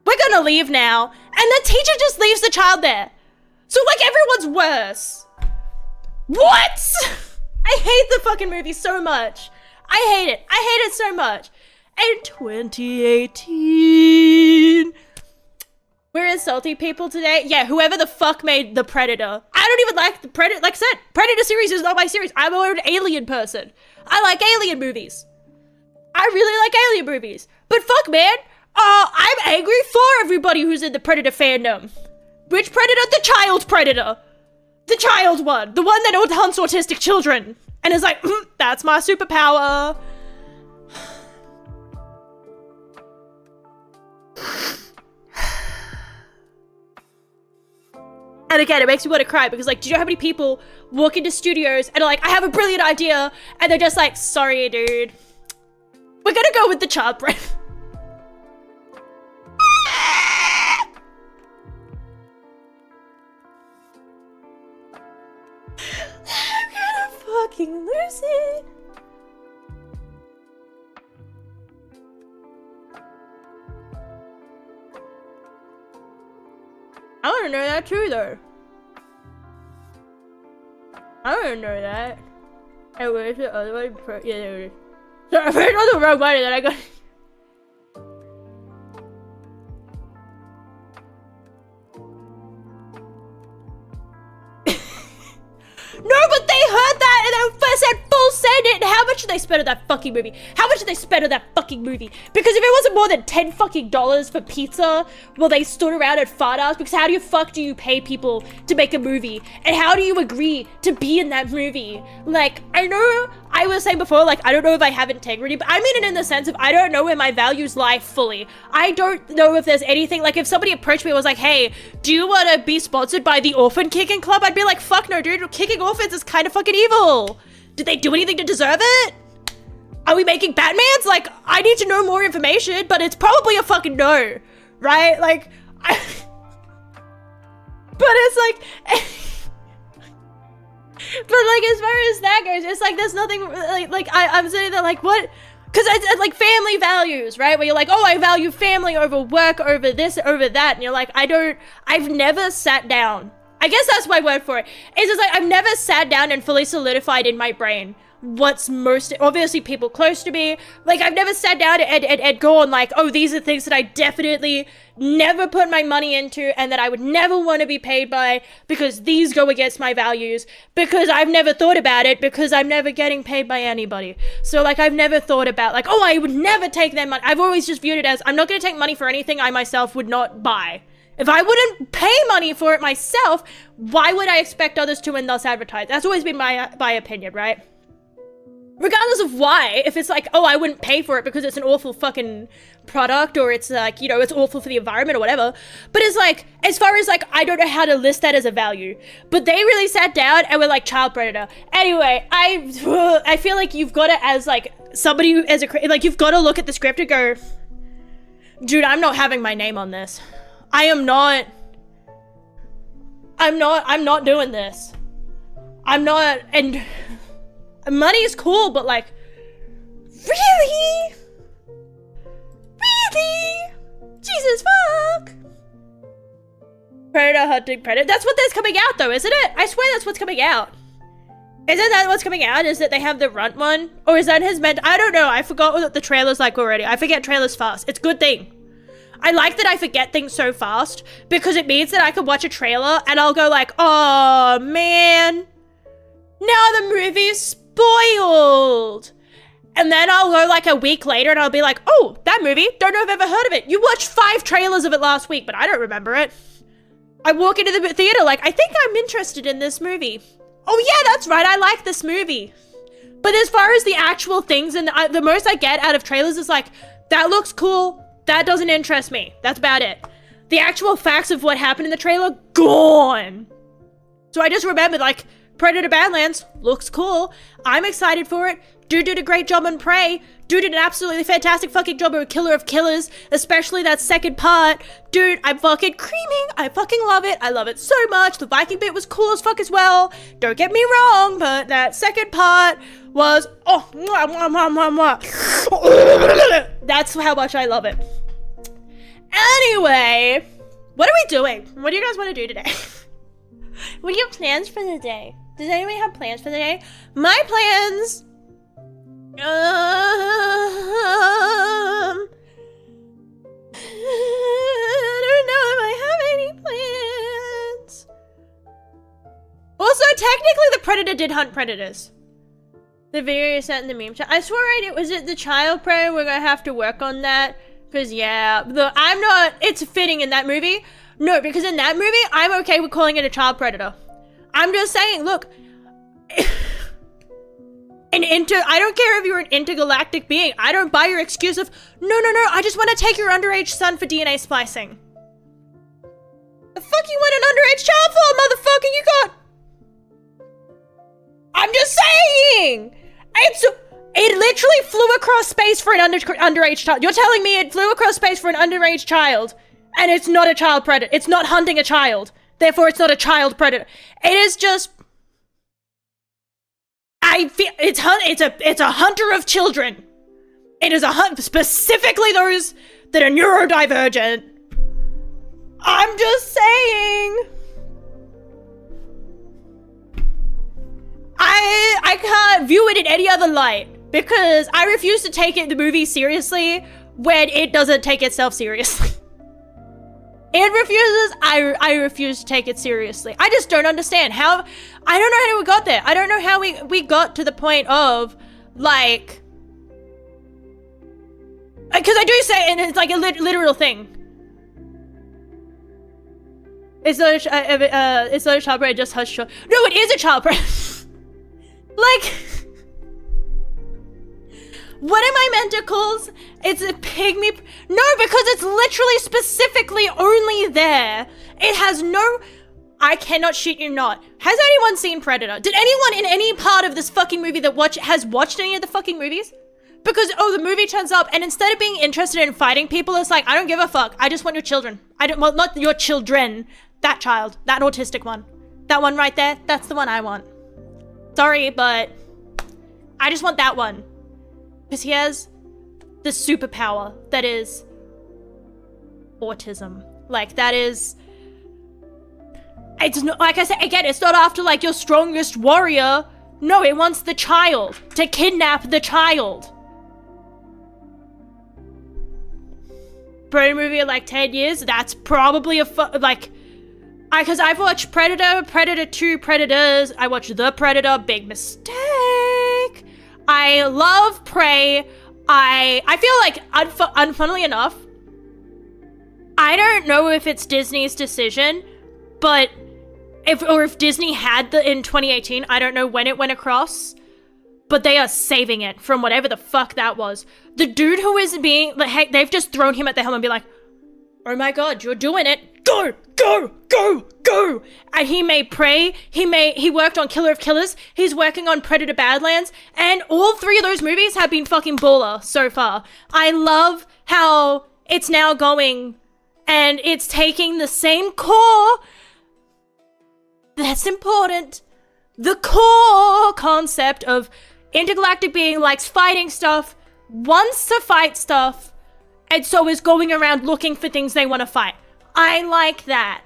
We're gonna leave now. And the teacher just leaves the child there. So like, everyone's worse. What? I hate the fucking movie so much. I hate it so much. And 2018. We're insulting people today. Yeah, whoever the fuck made The Predator. I don't even like The Predator. Like I said, Predator series is not my series. I'm more an Alien person. I like Alien movies. I really like Alien movies. But fuck, man. I'm angry for everybody who's in the Predator fandom. Which Predator? The child Predator. The child one. The one that hunts autistic children. And is like, that's my superpower. And again, it makes me want to cry because, like, do you know how many people walk into studios and are like, I have a brilliant idea, and they're just like, sorry, dude. We're gonna go with the child breath. I'm gonna fucking lose it. I want to know that too, though. I want to know that. And where's the other one? Yeah, there it is. So I put on the wrong one and then I got... No, but they heard that and they said full send it. And how much did they spend on that fucking movie? How much did they spend on that fucking movie? Because if it wasn't more than $10 fucking for pizza, well, they stood around and fart ass. Because how do you pay people to make a movie? And how do you agree to be in that movie? Like, I know I was saying before, like, I don't know if I have integrity, but I mean it in the sense of I don't know where my values lie fully. I don't know if there's anything, like, if somebody approached me and was like, hey, do you want to be sponsored by the Orphan Kicking Club? I'd be like, fuck no, dude, kicking orphans is kind of fucking evil. Did they do anything to deserve it? Are we making Batmans? Like, I need to know more information, but it's probably a fucking no, right? Like, but it's like, but like, as far as that goes, it's like, there's nothing, like I'm sitting there like, what? Because it's like family values, right? Where you're like, oh, I value family over work, over this, over that. And you're like, I've never sat down. I guess that's my word for it. It's just like, I've never sat down and fully solidified in my brain, what's most, obviously people close to me. Like, I've never sat down and gone like, oh, these are things that I definitely never put my money into and that I would never want to be paid by because these go against my values, because I've never thought about it, because I'm never getting paid by anybody. So, like, I've never thought about, like, oh, I would never take their money. I've always just viewed it as, I'm not going to take money for anything I myself would not buy. If I wouldn't pay money for it myself, why would I expect others to and thus advertise? That's always been my opinion, right? Regardless of why, if it's like, oh, I wouldn't pay for it because it's an awful fucking product, or it's like, you know, it's awful for the environment or whatever. But it's like, as far as like, I don't know how to list that as a value. But they really sat down and were like, child predator. Anyway, I feel like you've got it as like, somebody who, as a, like, you've got to look at the script and go, dude, I'm not having my name on this. I'm not doing this. I'm not, and money is cool, but like, really? Really? Jesus fuck. Predator hunting Predator. That's what that's coming out though, isn't it? I swear that's what's coming out. Isn't that what's coming out? Is that they have the runt one? Or is that his meant? I don't know. I forgot what the trailer's like already. I forget trailers fast. It's a good thing. I like that I forget things so fast because it means that I could watch a trailer and I'll go like, oh man, now the movie's spoiled. And then I'll go like a week later and I'll be like, oh, that movie, don't know if I've ever heard of it. You watched 5 trailers of it last week, but I don't remember it. I walk into the theater like, I think I'm interested in this movie. Oh yeah, that's right, I like this movie. But as far as the actual things, and the most I get out of trailers is like, that looks cool. That doesn't interest me. That's about it. The actual facts of what happened in the trailer, gone. So I just remembered, like, Predator Badlands looks cool. I'm excited for it. Dude did a great job on Prey. Dude did an absolutely fantastic fucking job of Killer of Killers, especially that second part. Dude, I'm fucking creaming. I fucking love it. I love it so much. The Viking bit was cool as fuck as well. Don't get me wrong, but that second part was, oh, mwah, mwah, mwah, mwah, mwah. That's how much I love it. Anyway, what are we doing? What do you guys want to do today? What are your plans for the day? Does anybody have plans for the day? My plans... I don't know if I have any plans. Also, technically the Predator did hunt predators. The video you sent in the meme chat. I swear was it the child prey? We're gonna have to work on that. Cause yeah, it's fitting in that movie. No, because in that movie, I'm okay with calling it a child predator. I'm just saying, look, I don't care if you're an intergalactic being. I don't buy your excuse of, no, I just want to take your underage son for DNA splicing. The fuck you want an underage child for, motherfucker? You got... I'm just saying! It literally flew across space for an underage child. You're telling me it flew across space for an underage child, and it's not a child predator. It's not hunting a child. Therefore, it's not a child predator. It is just... I feel it's a hunter of children. It is a hunt, specifically those that are neurodivergent. I'm just saying. I can't view it in any other light because I refuse to take the movie seriously when it doesn't take itself seriously. It refuses, I refuse to take it seriously. I just don't understand how, I don't know how we got there. I don't know how we got to the point of, like, because I do say, and it's like a literal thing. It's not a child predator, just hush. No, it is a child predator. Like, what are my mentacles? It's a pygmy. No, because it's literally specifically only there. It has no... I cannot shit you not. Has anyone seen Predator? Did anyone in any part of this fucking movie that has watched any of the fucking movies? Because, oh, the movie turns up and instead of being interested in fighting people, it's like, I don't give a fuck. I just want your children. Well, not your children. That child. That autistic one. That one right there. That's the one I want. Sorry, but I just want that one. Because he has the superpower that is autism. Like, that is... It's not, like I said, again, it's not after, like, your strongest warrior No, it wants the child to kidnap the child. Predator movie in like 10 years, that's probably because I've watched Predator, Predator 2, Predators, I watched The Predator, big mistake. I love Prey. I feel like, unfunnily enough, I don't know if it's Disney's decision, but if Disney had in 2018, I don't know when it went across, but they are saving it from whatever the fuck that was. The dude who is being, like, they've just thrown him at the helm and be like, oh my god, you're doing it. Go, go, go, go. And he made Prey. He worked on Killer of Killers. He's working on Predator Badlands. And all 3 of those movies have been fucking baller so far. I love how it's now going and it's taking the same core. That's important. The core concept of intergalactic being likes fighting stuff, wants to fight stuff, and so is going around looking for things they want to fight. I like that.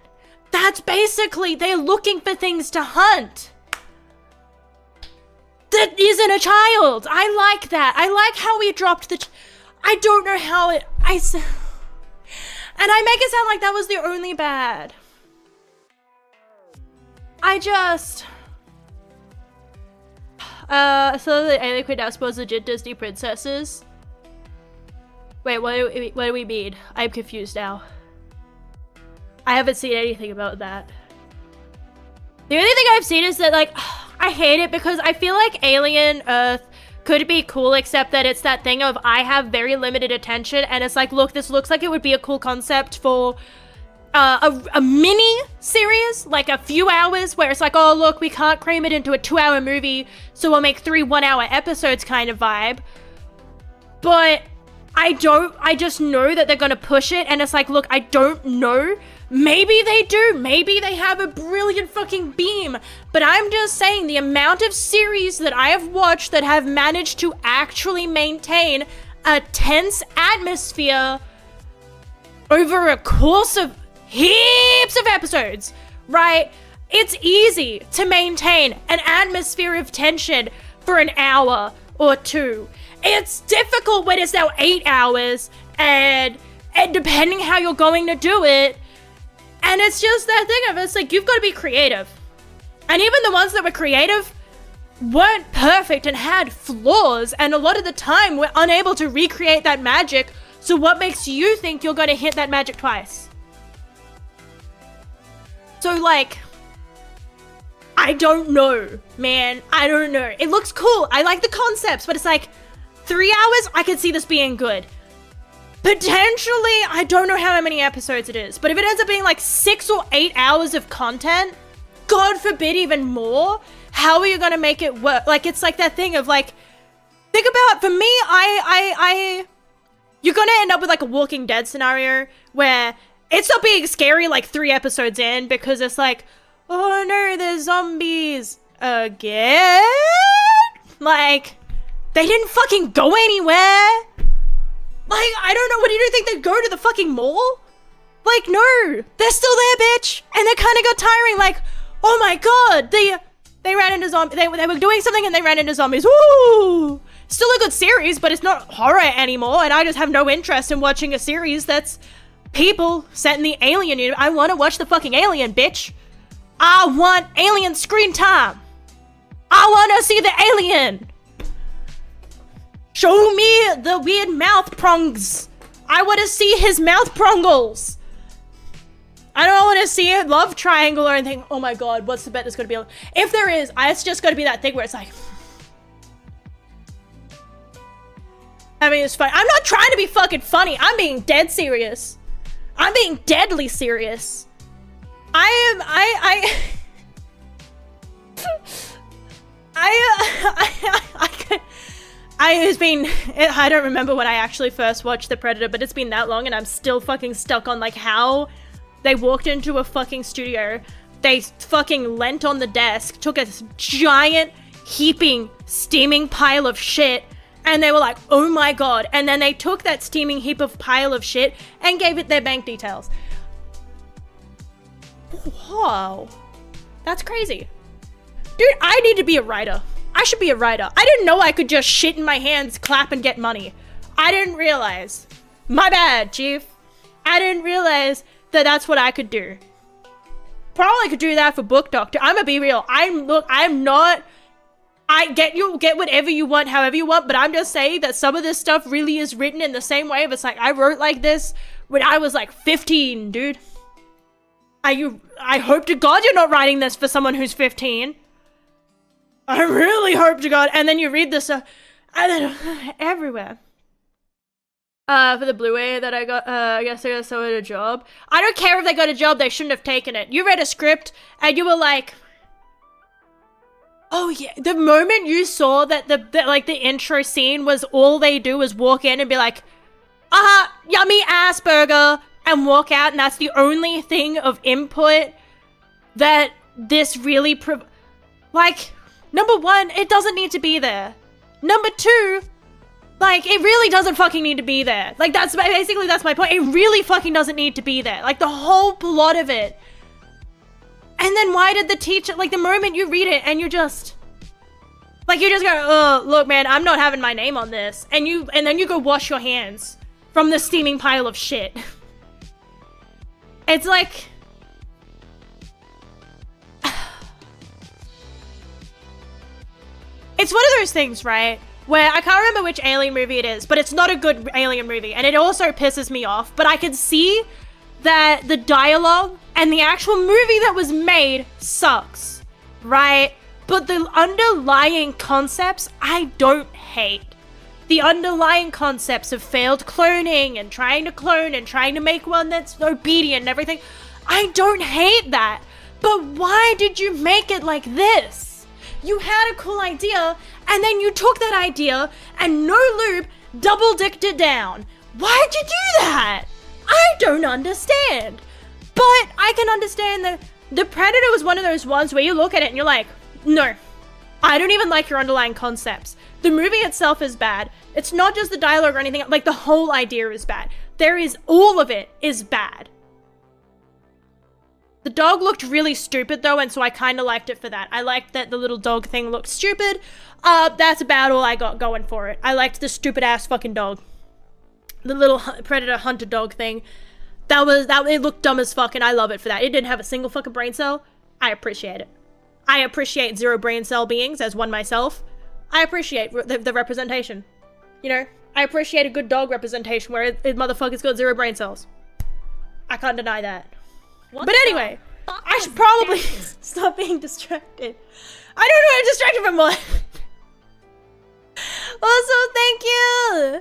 That's basically, they're looking for things to hunt. That isn't a child. I like that. I like how we dropped I don't know how it, and I make it sound like that was the only bad. So the alien queen now suppose legit Disney princesses. Wait, what do we mean? I'm confused now. I haven't seen anything about that. The only thing I've seen is that, like, I hate it because I feel like Alien Earth could be cool, except that it's that thing of I have very limited attention, and it's like, look, this looks like it would be a cool concept for a mini series, like a few hours, where it's like, oh look, we can't cram it into a 2-hour movie, so we'll make 3 1-hour episodes kind of vibe. But I just know that they're gonna push it, and it's like, look, I don't know. Maybe they do. Maybe they have a brilliant fucking beam. But I'm just saying, the amount of series that I have watched that have managed to actually maintain a tense atmosphere over a course of heaps of episodes, right? It's easy to maintain an atmosphere of tension for an hour or 2. It's difficult when it's now 8 hours, and depending how you're going to do it, and it's just that thing of, it's like, you've got to be creative. And even the ones that were creative weren't perfect and had flaws, and a lot of the time we're unable to recreate that magic. So what makes you think you're going to hit that magic twice? So, like, I don't know, man. I don't know. It looks cool. I like the concepts, but it's like, 3 hours, I could see this being good. Potentially, I don't know how many episodes it is, but if it ends up being like 6 or 8 hours of content, God forbid even more, how are you gonna make it work? Like, it's like that thing of like, think about, for me, you're gonna end up with like a Walking Dead scenario where it's not being scary like 3 episodes in, because it's like, oh no, there's zombies again? Like, they didn't fucking go anywhere. Like, I don't know, what do you think, they'd go to the fucking mall? Like, no, they're still there, bitch. And they kind of got tiring, like, oh my god, they ran into zombies, they were doing something and they ran into zombies, woo! Still a good series, but it's not horror anymore, and I just have no interest in watching a series that's people set in the Alien universe. I want to watch the fucking Alien, bitch. I want Alien screen time. I want to see the Alien. Show me the weird mouth prongs. I want to see his mouth prongles. I don't want to see a love triangle or anything. Oh my god, what's the bet that's going to be? If there is, it's just going to be that thing where it's like, I mean, it's fine. I'm not trying to be fucking funny. I'm being dead serious. I'm being deadly serious. I don't remember when I actually first watched The Predator, but it's been that long and I'm still fucking stuck on like how they walked into a fucking studio, they fucking leant on the desk, took a giant heaping steaming pile of shit, and they were like, oh my god, and then they took that steaming heap of pile of shit and gave it their bank details. Wow, that's crazy. Dude, I need to be a writer. I should be a writer. I didn't know I could just shit in my hands, clap, and get money. I didn't realize. My bad, chief. I didn't realize that that's what I could do. Probably could do that for Book Doctor. I'm gonna be real. I'm not... I get whatever you want, however you want, but I'm just saying that some of this stuff really is written in the same way. It's like, I wrote like this when I was like 15, dude. I hope to God you're not writing this for someone who's 15. I really hope to God. And then you read this everywhere. For the Blu-ray that I got, I guess I got someone a job. I don't care if they got a job, they shouldn't have taken it. You read a script and you were like, oh yeah, the moment you saw that the intro scene was all they do was walk in and be like, yummy ass burger, and walk out, and that's the only thing of input that this really like, number one, it doesn't need to be there. Number two, like, it really doesn't fucking need to be there. Like, that's my point. It really fucking doesn't need to be there. Like, the whole plot of it. And then why did the teacher, like, the moment you read it and you just, like, you just go, oh, look, man, I'm not having my name on this. And then you go wash your hands from the steaming pile of shit. It's like, it's one of those things, right? Where I can't remember which Alien movie it is, but it's not a good Alien movie, and it also pisses me off. But I can see that the dialogue and the actual movie that was made sucks, right? But the underlying concepts, I don't hate. The underlying concepts of failed cloning and trying to clone and trying to make one that's obedient and everything, I don't hate that. But why did you make it like this? You had a cool idea, and then you took that idea and no lube double-dicked it down. Why'd you do that? I don't understand. But I can understand that The Predator was one of those ones where you look at it and you're like, no, I don't even like your underlying concepts. The movie itself is bad. It's not just the dialogue or anything, like the whole idea is bad. All of it is bad. The dog looked really stupid though, and so I kind of liked it for that. I liked that the little dog thing looked stupid. That's about all I got going for it. I liked the stupid ass fucking dog. The little Predator hunter dog thing. It looked dumb as fuck, and I love it for that. It didn't have a single fucking brain cell. I appreciate it. I appreciate zero brain cell beings as one myself. I appreciate the representation. You know, I appreciate a good dog representation where it motherfucker's got zero brain cells. I can't deny that. But anyway, I should probably stop being distracted. I don't know, I'm distracted from what. Also, thank you.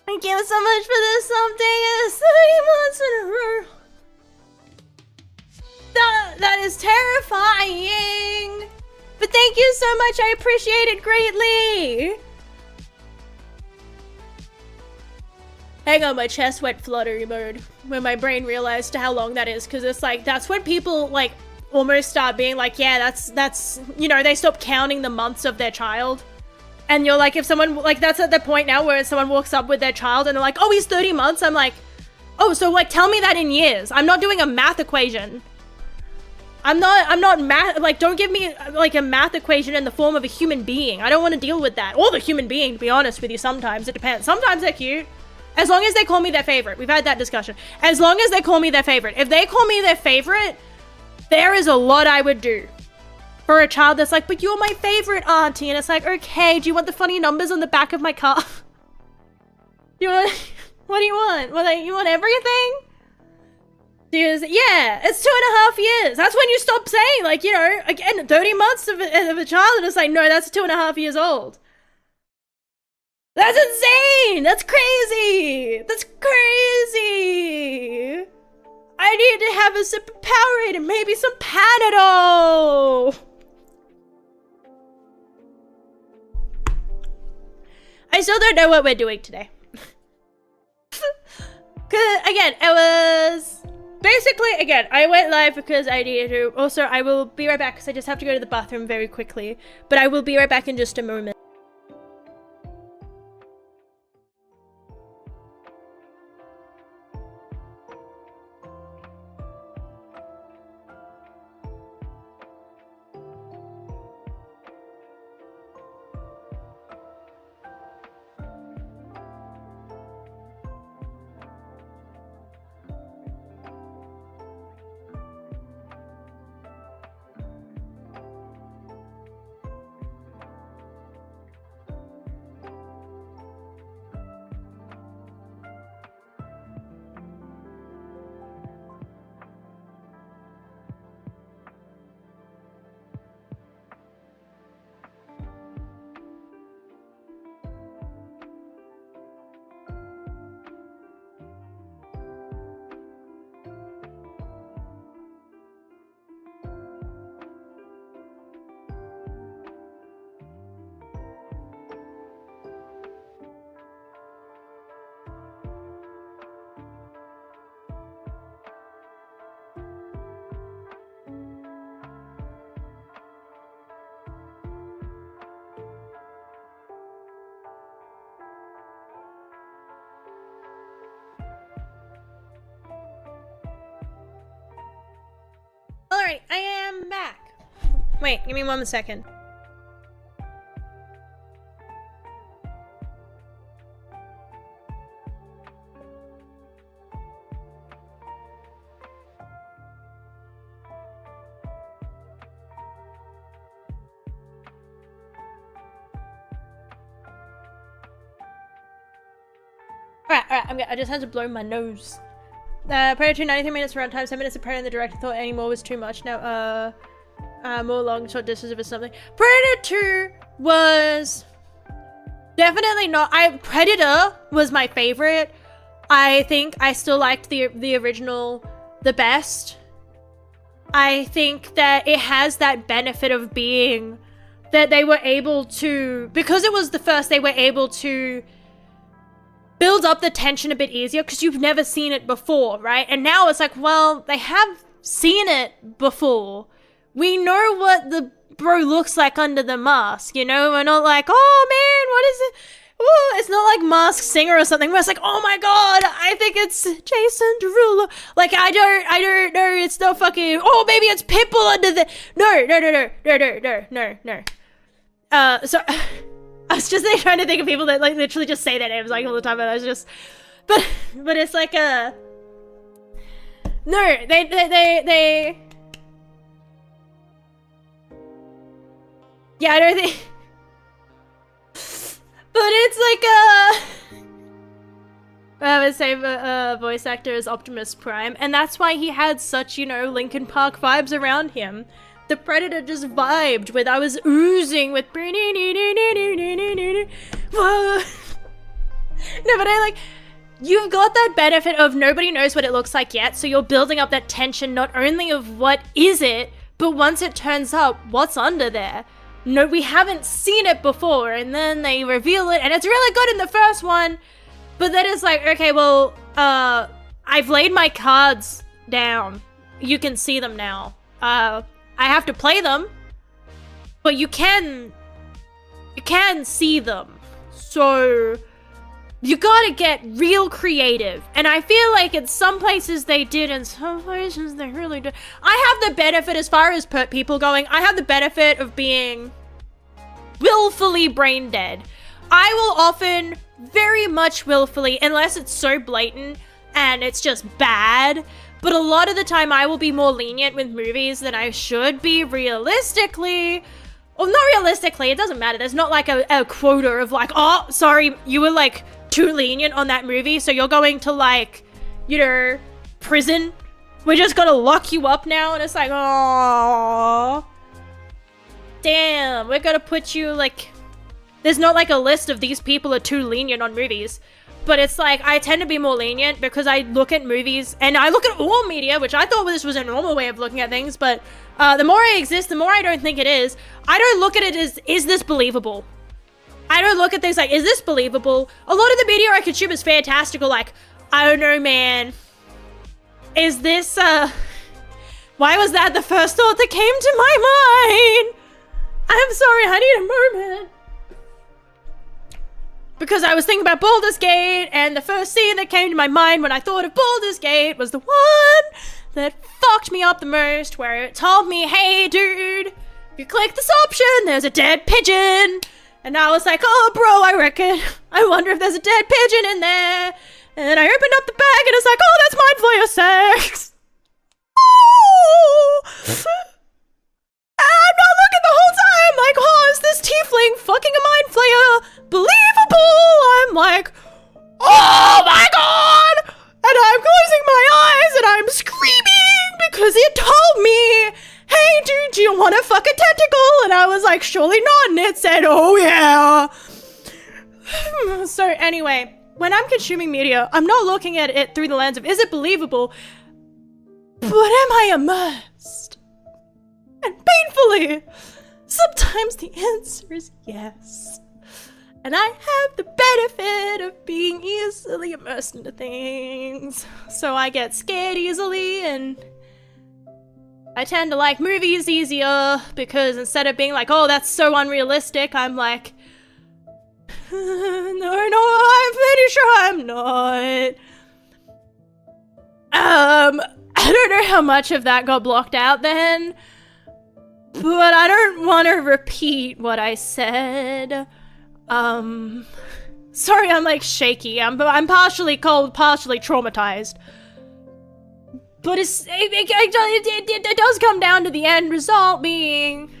Thank you so much for this something. It's 30 months in a row. That is terrifying. But thank you so much. I appreciate it greatly. Hang on, my chest went fluttery mode when my brain realized how long that is, because it's like, that's when people like almost start being like, yeah, that's, you know, they stop counting the months of their child. And you're like, if someone, like, that's at the point now where someone walks up with their child and they're like, oh, he's 30 months. I'm like, oh, so like, tell me that in years. I'm not doing a math equation. I'm not math, like, don't give me like a math equation in the form of a human being. I don't want to deal with that. Or the human being, to be honest with you, sometimes. It depends. Sometimes they're cute. As long as they call me their favorite. We've had that discussion. As long as they call me their favorite. If they call me their favorite, there is a lot I would do. For a child that's like, but you're my favorite, auntie. And it's like, okay, do you want the funny numbers on the back of my car? What do you want? You want everything? Yeah, it's 2.5 years. That's when you stop saying, like, you know, again, 30 months of a child, and it's like, no, that's 2.5 years old. That's insane! That's crazy! That's crazy! I need to have a sip of Powerade and maybe some Panadol! I still don't know what we're doing today. Cause, again, it was... Basically, again, I went live because I needed to. Also, I will be right back because I just have to go to the bathroom very quickly. But I will be right back in just a moment. Alright, I am back. Wait, give me 1 second. Alright, I just had to blow my nose. Predator 2, 93 minutes runtime, 7 minutes of Predator, and the director thought any more was too much. Now, more long, short distance or something. Predator 2 was definitely not. Predator was my favorite. I think I still liked the original the best. I think that it has that benefit of being that they were able to, because it was the first, they were able to build up the tension a bit easier because you've never seen it before, right? And now it's like, well, they have seen it before. We know what the bro looks like under the mask, you know? We're not like, oh man, what is it? Ooh, it's not like Masked Singer or something where it's like, oh my god, I think it's Jason Derulo. Like, I don't know, it's not fucking, oh, maybe it's Pitbull under the, no. So, I was just like, trying to think of people that like literally just say their names like all the time, and I was just, but it's like no, they, yeah, I don't think, but it's like the same voice actor as Optimus Prime, and that's why he had such, you know, Linkin Park vibes around him. The Predator just vibed with, I was oozing with no, but I like, you've got that benefit of nobody knows what it looks like yet, so you're building up that tension not only of what is it, but once it turns up, what's under there? No, we haven't seen it before, and then they reveal it, and it's really good in the first one, but then it's like, okay, well, I've laid my cards down. You can see them now. I have to play them, but you can see them. So you gotta get real creative. And I feel like in some places they did, in some places they really did. I have the benefit, as far as people going, I have the benefit of being willfully brain dead. I will often, very much willfully, unless it's so blatant and it's just bad, but a lot of the time I will be more lenient with movies than I should be realistically. Or not realistically, it doesn't matter. There's not like a quota of like, oh, sorry, you were like too lenient on that movie, so you're going to like, you know, prison. We're just gonna lock you up now. And it's like, oh, damn, we're gonna put you like, there's not like a list of these people are too lenient on movies. But it's like, I tend to be more lenient because I look at movies, and I look at all media, which I thought this was a normal way of looking at things, but the more I exist, the more I don't think it is. I don't look at it as, is this believable? I don't look at things like, is this believable? A lot of the media I consume is fantastical, like, I don't know, man. Is this, why was that the first thought that came to my mind? I'm sorry, I need a moment. Because I was thinking about Baldur's Gate, and the first scene that came to my mind when I thought of Baldur's Gate was the one that fucked me up the most, where it told me, hey dude, if you click this option, there's a dead pigeon. And I was like, oh bro, I wonder if there's a dead pigeon in there. And I opened up the bag, and it's like, oh, that's mine for your sex. Oh! I'm not looking the whole time, like, oh, is this tiefling fucking a mind flayer believable? I'm like, oh my god! And I'm closing my eyes and I'm screaming because it told me, hey dude, do you want to fuck a tentacle? And I was like, surely not. And it said, oh yeah. So anyway, when I'm consuming media, I'm not looking at it through the lens of, is it believable? But am I immersed? And painfully, sometimes the answer is yes. And I have the benefit of being easily immersed into things. So I get scared easily, and I tend to like movies easier because instead of being like, oh, that's so unrealistic, I'm like, no, I'm pretty sure I'm not. I don't know how much of that got blocked out then, but I don't want to repeat what I said. Sorry, I'm like shaky. I'm partially cold, partially traumatized. But it does come down to the end result being...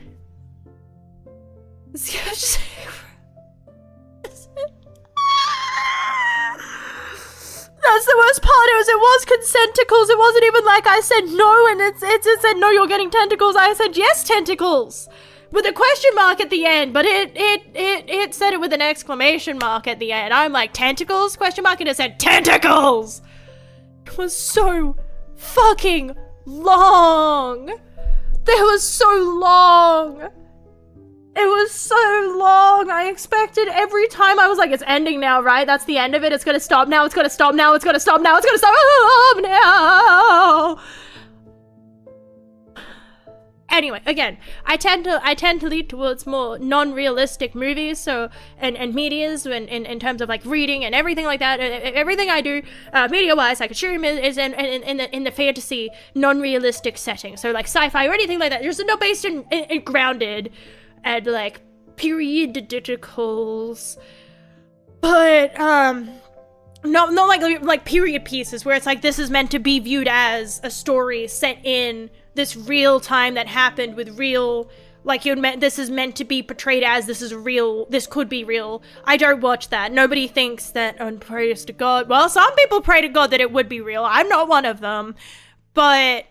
That's the worst part. It was consenticles. It wasn't even like I said no and it said no, you're getting tentacles. I said yes, tentacles. With a question mark at the end, but it said it with an exclamation mark at the end. I'm like, tentacles? Question mark, and it said tentacles! It was so fucking long. It was so long. It was so long. I expected every time I was like, it's ending now, right? That's the end of it. It's gonna stop now. It's gonna stop now. It's gonna stop now. It's gonna stop now. Anyway, again, I tend to lead towards more non-realistic movies, so and medias in terms of like reading and everything like that. Everything I do media-wise, like stream is in the fantasy non-realistic setting. So like sci-fi or anything like that. There's no based in grounded and like periodicals, but not like period pieces where it's like this is meant to be viewed as a story set in this real time that happened with real, like this is meant to be portrayed as this is real, this could be real. I don't watch that. Nobody thinks that, oh, praise to God. Well, some people pray to God that it would be real. I'm not one of them. But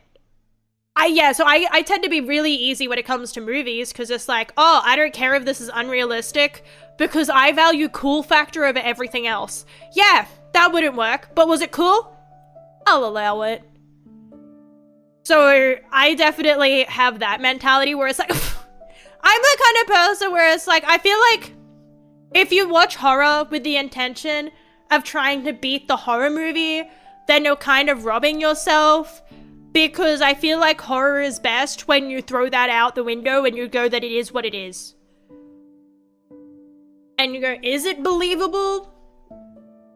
I tend to be really easy when it comes to movies because it's like, oh, I don't care if this is unrealistic because I value cool factor over everything else. Yeah, that wouldn't work. But was it cool? I'll allow it. So I definitely have that mentality where it's like, I'm the kind of person where it's like, I feel like if you watch horror with the intention of trying to beat the horror movie, then you're kind of robbing yourself, because I feel like horror is best when you throw that out the window and you go that it is what it is. And you go, is it believable?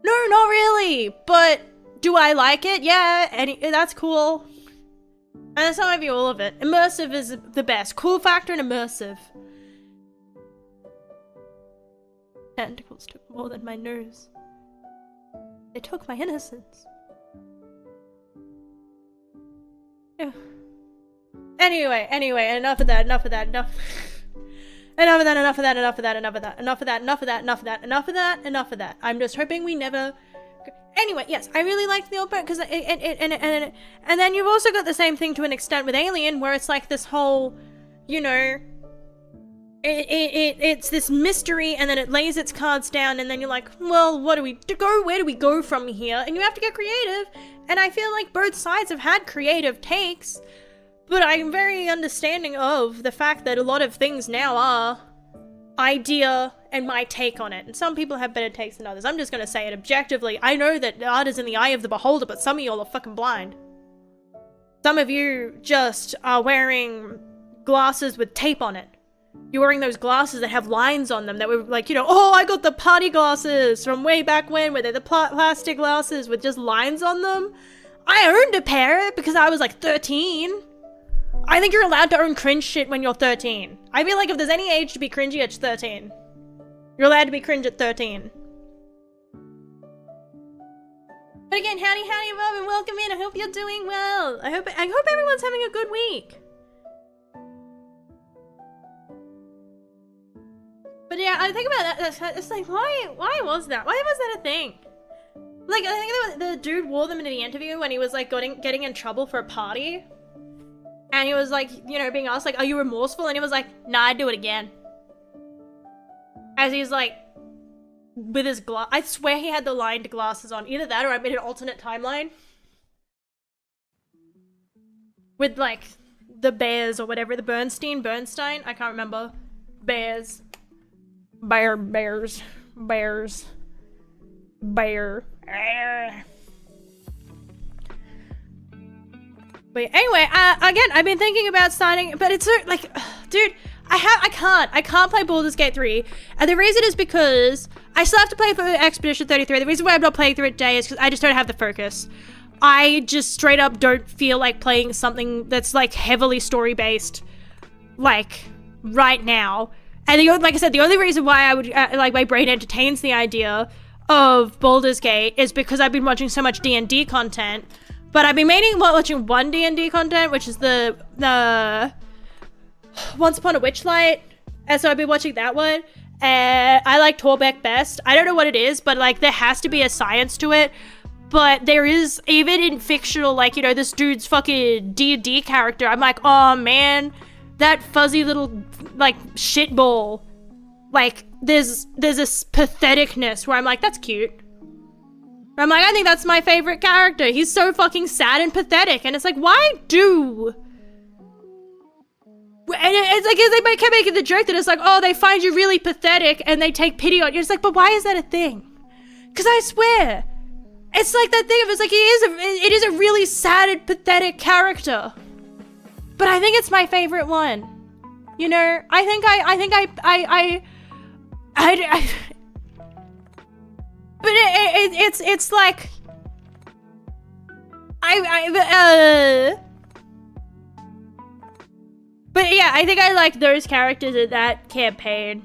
No, not really, but do I like it? Yeah, that's cool. And that's how I view all of it. Immersive is the best. Cool factor and immersive. Tentacles took more than my nose. They took my innocence. Yeah. Anyway, enough of that. I'm just hoping we never... Anyway, yes, I really liked the old book because and then you've also got the same thing to an extent with Alien, where it's like this whole, you know, it's this mystery, and then it lays its cards down, and then you're like, well, where do we go from here? And you have to get creative, and I feel like both sides have had creative takes, but I'm very understanding of the fact that a lot of things now are idea and my take on it, and some people have better takes than others. I'm just gonna say it objectively. I know that art is in the eye of the beholder, but some of y'all are fucking blind. Some of you just are wearing glasses with tape on it. You're wearing those glasses that have lines on them that were like, you know, oh, I got the party glasses from way back when, where they're the plastic glasses with just lines on them. I earned a pair because I was like 13. I think you're allowed to own cringe shit when you're 13. I feel like if there's any age to be cringy, it's 13. You're allowed to be cringe at 13. But again, howdy, Bob, and welcome in. I hope you're doing well. I hope everyone's having a good week. But yeah, I think about that. It's like, why was that? Why was that a thing? Like, I think the dude wore them in the interview when he was like getting in trouble for a party. And he was like, you know, being asked, like, are you remorseful? And he was like, nah, I'd do it again. As he's like, with his I swear he had the lined glasses on. Either that or I made an alternate timeline. With, like, the bears or whatever. The Bernstein? I can't remember. Bears. Bears. But anyway, again, I've been thinking about starting, but it's like, dude, I can't play Baldur's Gate 3, and the reason is because I still have to play for Expedition 33. The reason why I'm not playing through it today is because I just don't have the focus. I just straight up don't feel like playing something that's like heavily story based, like right now. And like I said, the only reason why I would like my brain entertains the idea of Baldur's Gate is because I've been watching so much D&D content. But I've been mainly watching one D&D content, which is the Once Upon a Witchlight. And so I've been watching that one. And I like Torbeck best. I don't know what it is, but like there has to be a science to it. But there is, even in fictional, like, you know, this dude's fucking D&D character, I'm like, oh man, that fuzzy little, like, shitball. Like, there's this patheticness where I'm like, that's cute. I'm like, I think that's my favorite character. He's so fucking sad and pathetic. And it's like, why do? And it's like, they kept making the joke that it's like, oh, they find you really pathetic and they take pity on you. It's like, but why is that a thing? Because I swear, it's like that thing of, it's like, it is a really sad and pathetic character. But I think it's my favorite one. You know, I think but it's like, but yeah, I think I like those characters in that campaign.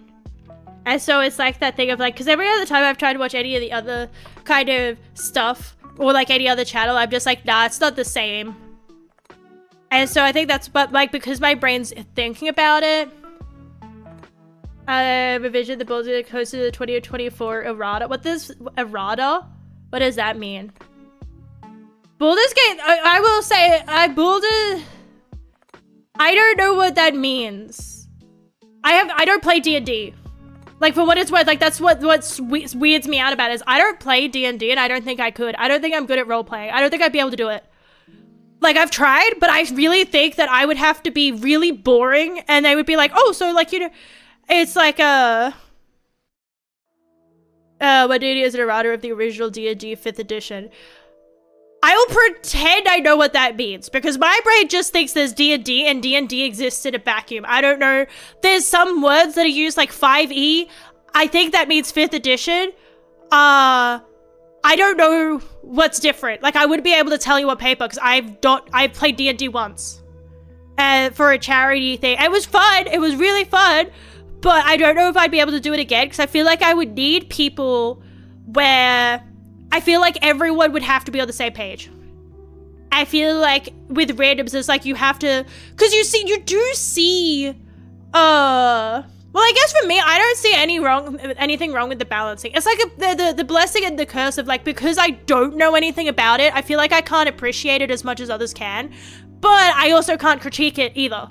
And so it's like that thing of like, because every other time I've tried to watch any of the other kind of stuff, or like any other channel, I'm just like, nah, it's not the same. And so I think that's, but like, because my brain's thinking about it, revision the Baldur's Gate hosted the 2024 errata. What does errata? What does that mean? Baldur's Gate, I will say, I don't know what that means. I don't play D&D. Like, for what it's worth, like, that's what weirds me out about it, is I don't play D&D and I don't think I could. I don't think I'm good at role-playing. I don't think I'd be able to do it. Like, I've tried, but I really think that I would have to be really boring and they would be like, oh, so, like, you know, it's like, what D&D is an errata of the original D&D 5th edition. I will pretend I know what that means, because my brain just thinks there's D&D and D&D exists in a vacuum. I don't know. There's some words that are used, like 5e. I think that means 5th edition. I don't know what's different. Like, I wouldn't be able to tell you on paper, because I've played D&D once. For a charity thing. It was fun. It was really fun. But I don't know if I'd be able to do it again, because I feel like I would need people where I feel like everyone would have to be on the same page. I feel like with randoms, it's like you have to, because you do see, well, I guess for me, I don't see anything wrong with the balancing. It's like the blessing and the curse of, like, because I don't know anything about it, I feel like I can't appreciate it as much as others can, but I also can't critique it either.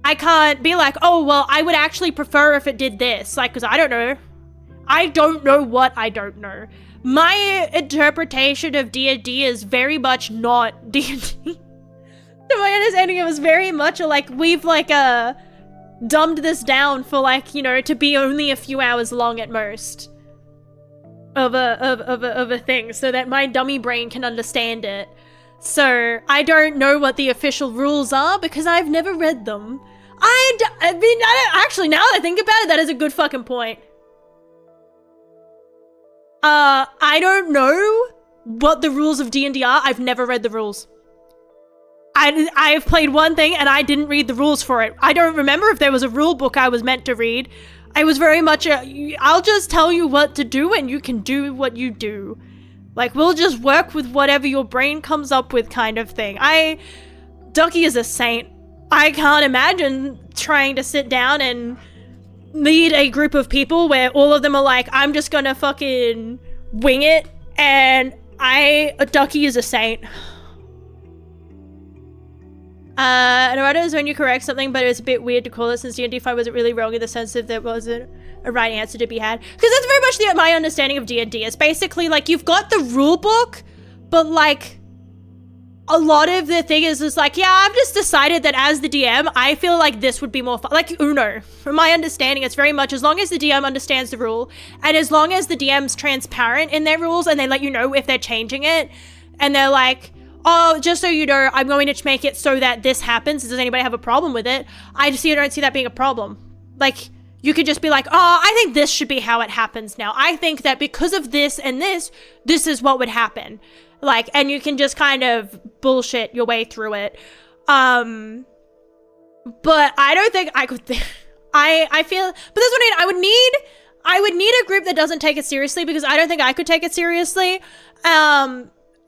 I can't be like, oh, well, I would actually prefer if it did this. Like, because I don't know. I don't know what I don't know. My interpretation of D&D is very much not D&D. To my understanding, it was very much like, we've, like, dumbed this down for, like, you know, to be only a few hours long at most. Of a thing, so that my dummy brain can understand it. So, I don't know what the official rules are, because I've never read them. I mean, actually, now that I think about it, that is a good fucking point. I don't know what the rules of D&D are. I've never read the rules. I've played one thing, and I didn't read the rules for it. I don't remember if there was a rule book I was meant to read. I was very much I'll just tell you what to do, and you can do what you do. Like, we'll just work with whatever your brain comes up with kind of thing. Ducky is a saint. I can't imagine trying to sit down and lead a group of people where all of them are like, I'm just gonna fucking wing it, and Ducky is a saint. An errata is when you correct something, but it's a bit weird to call it, since D&D 5 wasn't really wrong in the sense that there wasn't a right answer to be had. Because that's very much my understanding of D&D. It's basically like, you've got the rule book, but like, a lot of the thing is like, yeah, I've just decided that as the DM, I feel like this would be more fun. Like Uno, from my understanding, it's very much as long as the DM understands the rule, and as long as the DM's transparent in their rules, and they let you know if they're changing it, and they're like, oh, just so you know, I'm going to make it so that this happens. Does anybody have a problem with it? I don't see that being a problem. Like, you could just be like, oh, I think this should be how it happens now. I think that because of this and this is what would happen. Like, and you can just kind of bullshit your way through it. But I don't think I could, I feel, but that's what I mean. I would need a group that doesn't take it seriously, because I don't think I could take it seriously.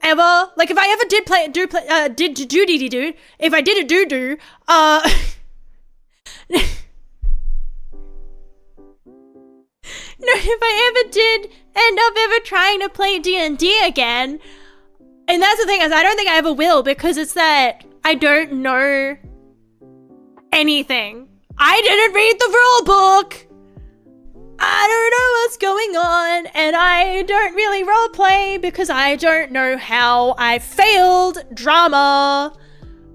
Ever. Like, if I ever did if I did a do-do, no, if I ever did end up ever trying to play D&D again, and that's the thing, is I don't think I ever will, because it's that I don't know anything. I didn't read the rule book. I don't know what's going on, and I don't really roleplay because I don't know how. I failed drama.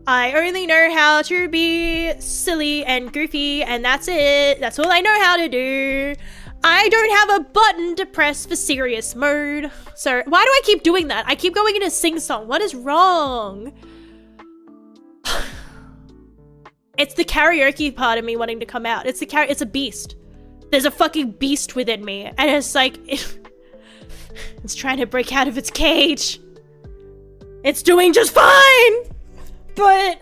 I only know how to be silly and goofy, and that's it. That's all I know how to do. I don't have a button to press for serious mode. So why do I keep doing that? I keep going into sing-song. What is wrong? It's the karaoke part of me wanting to come out. It's a beast. There's a fucking beast within me, and it's like, it's trying to break out of its cage. It's doing just fine! But,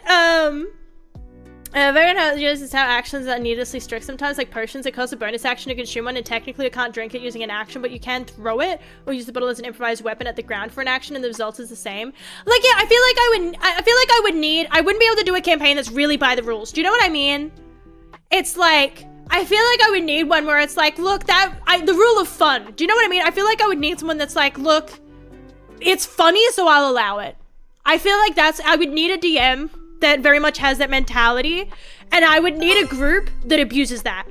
very how is how actions are needlessly strict sometimes, like potions that cost a bonus action to consume one, and technically you can't drink it using an action, but you can throw it, or use the bottle as an improvised weapon at the ground for an action, and the result is the same. Like, yeah, I wouldn't be able to do a campaign that's really by the rules. Do you know what I mean? It's like, I feel like I would need one where it's like, look, the rule of fun. Do you know what I mean? I feel like I would need someone that's like, look, it's funny, so I'll allow it. I feel like I would need a DM that very much has that mentality, and I would need a group that abuses that.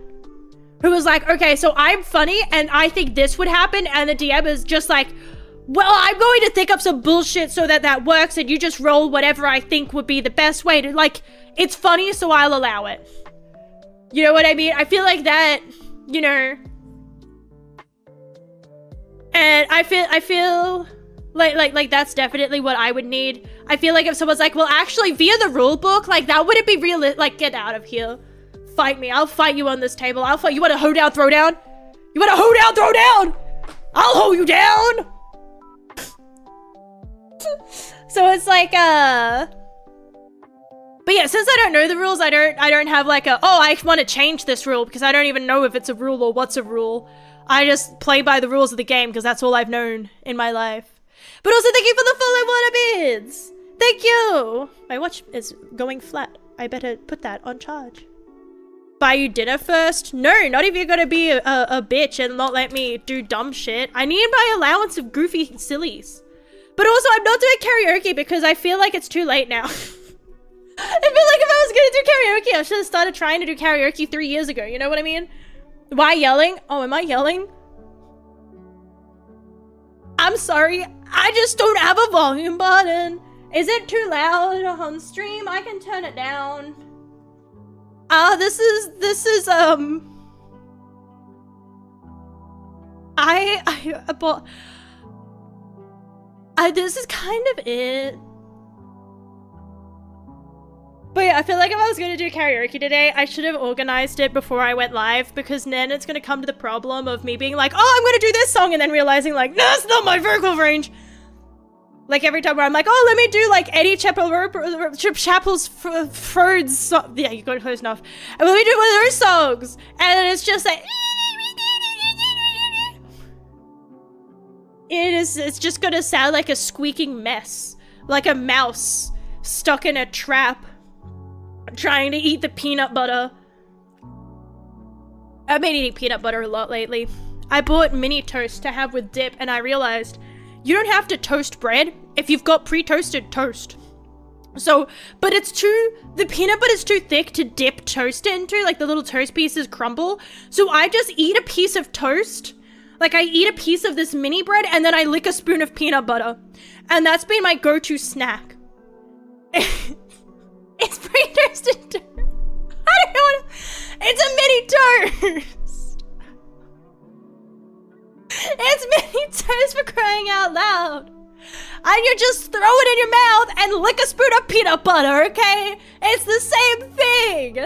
Who was like, okay, so I'm funny, and I think this would happen, and the DM is just like, well, I'm going to think up some bullshit so that works, and you just roll whatever I think would be the best way to, like, it's funny, so I'll allow it. You know what I mean? I feel like that, you know, and I feel like that's definitely what I would need. I feel like if someone's like, well, actually, via the rule book, like, that wouldn't be real. Like, get out of here. Fight me. I'll fight you on this table. I'll fight. You want a hoedown, throwdown? You want a hoedown, throwdown? I'll hoe you down. So it's like, but yeah, since I don't know the rules, I don't have like I want to change this rule, because I don't even know if it's a rule or what's a rule. I just play by the rules of the game, because that's all I've known in my life. But also, thank you for the follow water bids! Thank you! My watch is going flat. I better put that on charge. Buy you dinner first? No, not if you're gonna be a bitch and not let me do dumb shit. I need my allowance of goofy sillies. But also, I'm not doing karaoke because I feel like it's too late now. I feel like if I was gonna do karaoke, I should have started trying to do karaoke 3 years ago, you know what I mean? Why yelling? Oh, am I yelling? I'm sorry, I just don't have a volume button. Is it too loud on stream? I can turn it down. This is this is kind of it. But yeah, I feel like if I was going to do karaoke today, I should have organized it before I went live, because then it's going to come to the problem of me being like, oh, I'm going to do this song, and then realizing like, no, it's not my vocal range. Like every time where I'm like, oh, let me do like Eddie Chapel's Frode's song. Yeah, you got close enough. And let me do one of those songs. And then it's just like, it's just going to sound like a squeaking mess. Like a mouse stuck in a trap, trying to eat the peanut butter. I've been eating peanut butter a lot lately. I bought mini toast to have with dip, and I realized you don't have to toast bread if you've got pre-toasted toast. So, but the peanut butter is too thick to dip toast into, like the little toast pieces crumble. So I just eat a piece of toast. Like I eat a piece of this mini bread, and then I lick a spoon of peanut butter. And that's been my go-to snack. It's pre-toasted toast. I don't know what it's a mini toast. It's mini toast, for crying out loud. And you just throw it in your mouth and lick a spoon of peanut butter, okay? It's the same thing.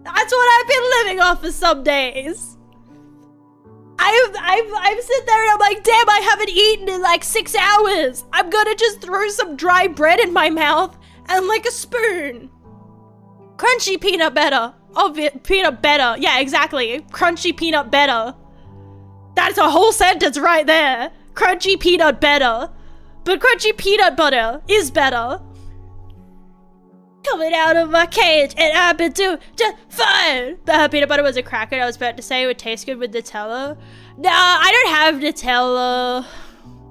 That's what I've been living off for some days. I'm sitting there and I'm like, damn, I haven't eaten in like 6 hours. I'm gonna just throw some dry bread in my mouth and like a spoon. Crunchy peanut butter. Oh, peanut butter. Yeah, exactly. Crunchy peanut butter. That's a whole sentence right there. Crunchy peanut butter. But crunchy peanut butter is better. Coming out of my cage and I've been doing just fine. Peanut butter was a cracker. I was about to say it would taste good with Nutella. Nah, I don't have Nutella.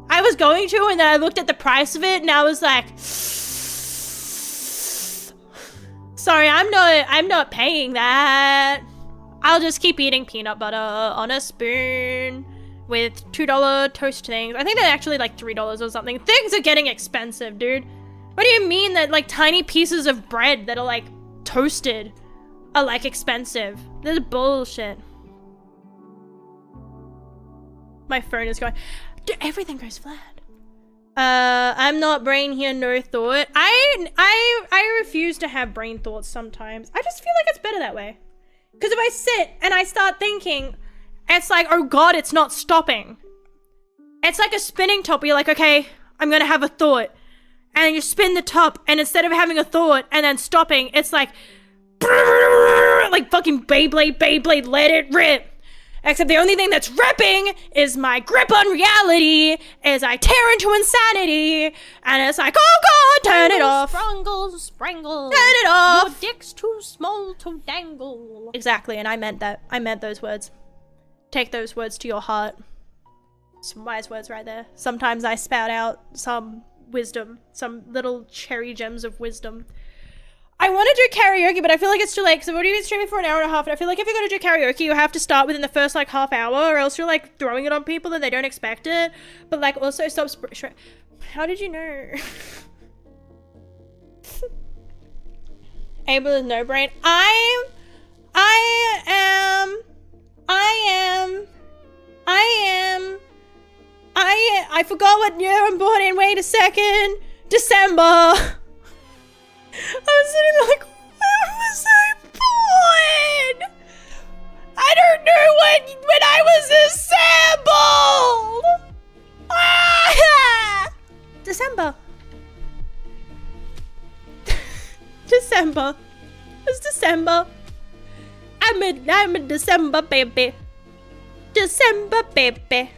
I was going to, and then I looked at the price of it and I was like, sorry, I'm not paying that. I'll just keep eating peanut butter on a spoon with $2 toast things. I think they're actually like $3 or something. Things are getting expensive, dude. What do you mean that like tiny pieces of bread that are like toasted are like expensive? This is bullshit. My phone is going, dude, everything goes flat. I'm not brain here, no thought. I refuse to have brain thoughts sometimes. I just feel like it's better that way. Because if I sit and I start thinking, it's like, oh god, it's not stopping. It's like a spinning top where you're like, okay, I'm gonna have a thought. And you spin the top, and instead of having a thought and then stopping, it's like fucking Beyblade, let it rip. Except the only thing that's ripping is my grip on reality as I tear into insanity. And it's like, oh god, turn it off. Sprangle. Turn it off. Your dick's too small to dangle. Exactly, and I meant that. I meant those words. Take those words to your heart. Some wise words right there. Sometimes I spout out some wisdom, some little cherry gems of wisdom. I want to do karaoke, but I feel like it's too late because I've already been streaming for an hour and a half, and I feel like if you're going to do karaoke, you have to start within the first like half hour, or else you're like throwing it on people and they don't expect it. But like also stop. How did you know? Abel is no brain. I forgot what year I'm born in. Wait a second. December. I was sitting there like, when was I born? I don't know when I was assembled. Ah! December. December. It's December. I'm in December, baby. December, baby.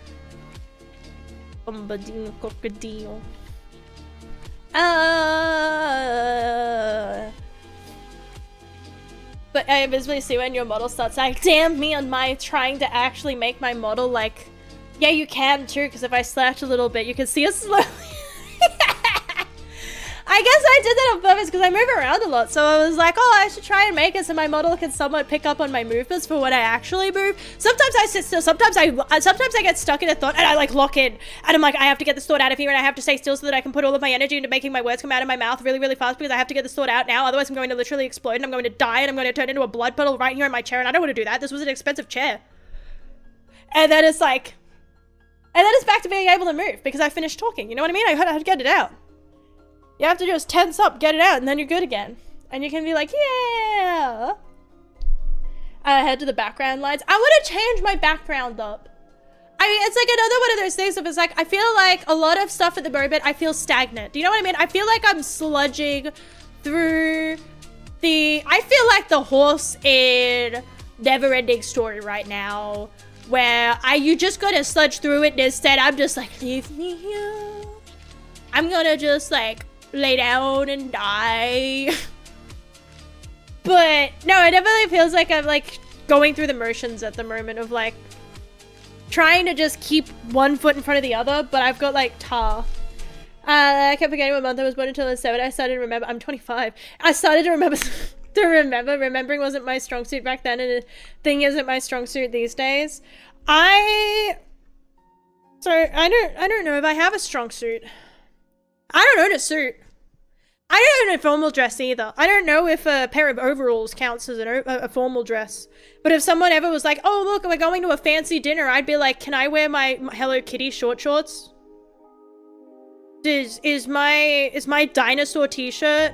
Bombadino crocodile. But I visibly see when your model starts like, damn me on my trying to actually make my model like, yeah, you can too, because if I slouch a little bit, you can see us slowly. I guess I did that on purpose because I move around a lot, so I was like, oh, I should try and make it so my model can somewhat pick up on my movements for when I actually move. Sometimes I sit still, sometimes I get stuck in a thought and I like lock in, and I'm like, I have to get this thought out of here and I have to stay still so that I can put all of my energy into making my words come out of my mouth really, really fast because I have to get this thought out now, otherwise I'm going to literally explode and I'm going to die and I'm going to turn into a blood puddle right here in my chair, and I don't want to do that. This was an expensive chair. And then it's like, and then it's back to being able to move because I finished talking, you know what I mean? I had to get it out. You have to just tense up, get it out, and then you're good again. And you can be like, yeah. Head to the background lines. I want to change my background up. I mean, it's like another one of those things of it's like, I feel like a lot of stuff at the moment, I feel stagnant. Do you know what I mean? I feel like I'm sludging through I feel like the horse in Neverending Story right now, where you just gotta sludge through it, and instead I'm just like, leave me here. I'm gonna just like, lay down and die. But no, it definitely feels like I'm like going through the motions at the moment of like trying to just keep one foot in front of the other, but I've got like tar. I kept forgetting what month I was born until I was 7. I started to remember. I'm 25. I started to remember remembering wasn't my strong suit back then, and the thing isn't my strong suit these days. I don't know if I have a strong suit. I don't own a suit. I don't own a formal dress either. I don't know if a pair of overalls counts as a formal dress. But if someone ever was like, oh look, we're going to a fancy dinner, I'd be like, can I wear my Hello Kitty short shorts? Is my dinosaur t-shirt?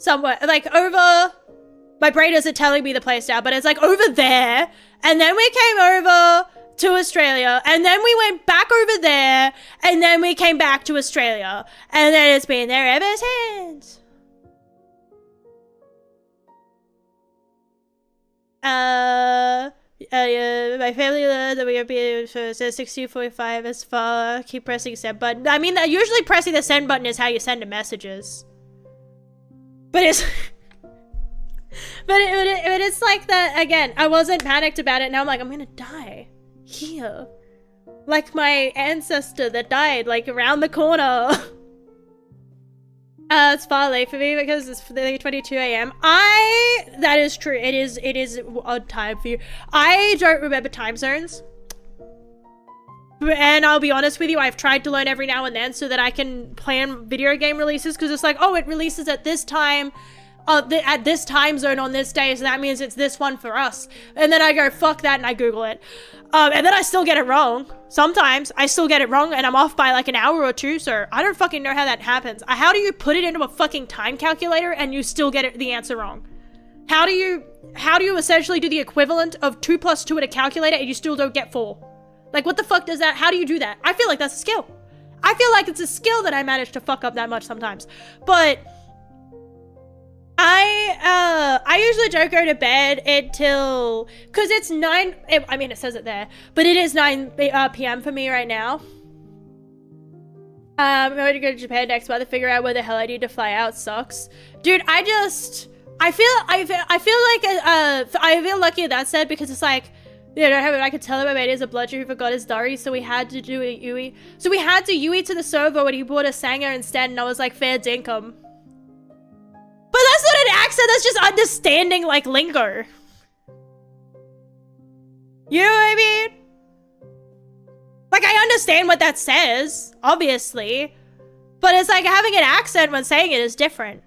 somewhere, like over, my brain isn't telling me the place now, but it's like over there. And then we came over to Australia, and then we went back over there, and then we came back to Australia. And then it's been there ever since. My family learned that we are being 1645 as far. Keep pressing send button. I mean, usually pressing the send button is how you send the messages. But it's... but it's like that, again, I wasn't panicked about it. Now I'm like, I'm gonna die here. Like my ancestor that died, like, around the corner. It's far late for me because it's 22 a.m. That is true. It is odd time for you. I don't remember time zones. And I'll be honest with you, I've tried to learn every now and then so that I can plan video game releases, because it's like, oh, it releases at this time, at this time zone on this day, so that means it's this one for us. And then I go, fuck that, and I Google it. And then I still get it wrong. Sometimes I still get it wrong and I'm off by like an hour or two, so I don't fucking know how that happens. How do you put it into a fucking time calculator and you still get the answer wrong? How do you essentially do the equivalent of 2 + 2 at a calculator and you still don't get 4? Like, what the fuck does that, how do you do that? I feel like that's a skill. I feel like it's a skill that I manage to fuck up that much sometimes. But I usually don't go to bed until, because it's 9, I mean, it says it there, but it is 9 p.m. for me right now. I'm going to go to Japan next month to figure out where the hell I need to fly out. Sucks. Dude, I feel lucky in that said, because it's like, you know, I could tell him my mate is a bludger who forgot his diary, so we had to do a Yui. So we had to Yui to the server when he bought a Sanger instead, and I was like, fair dinkum. But that's not an accent, that's just understanding, like, lingo. You know what I mean? Like, I understand what that says, obviously. But it's like having an accent when saying it is different.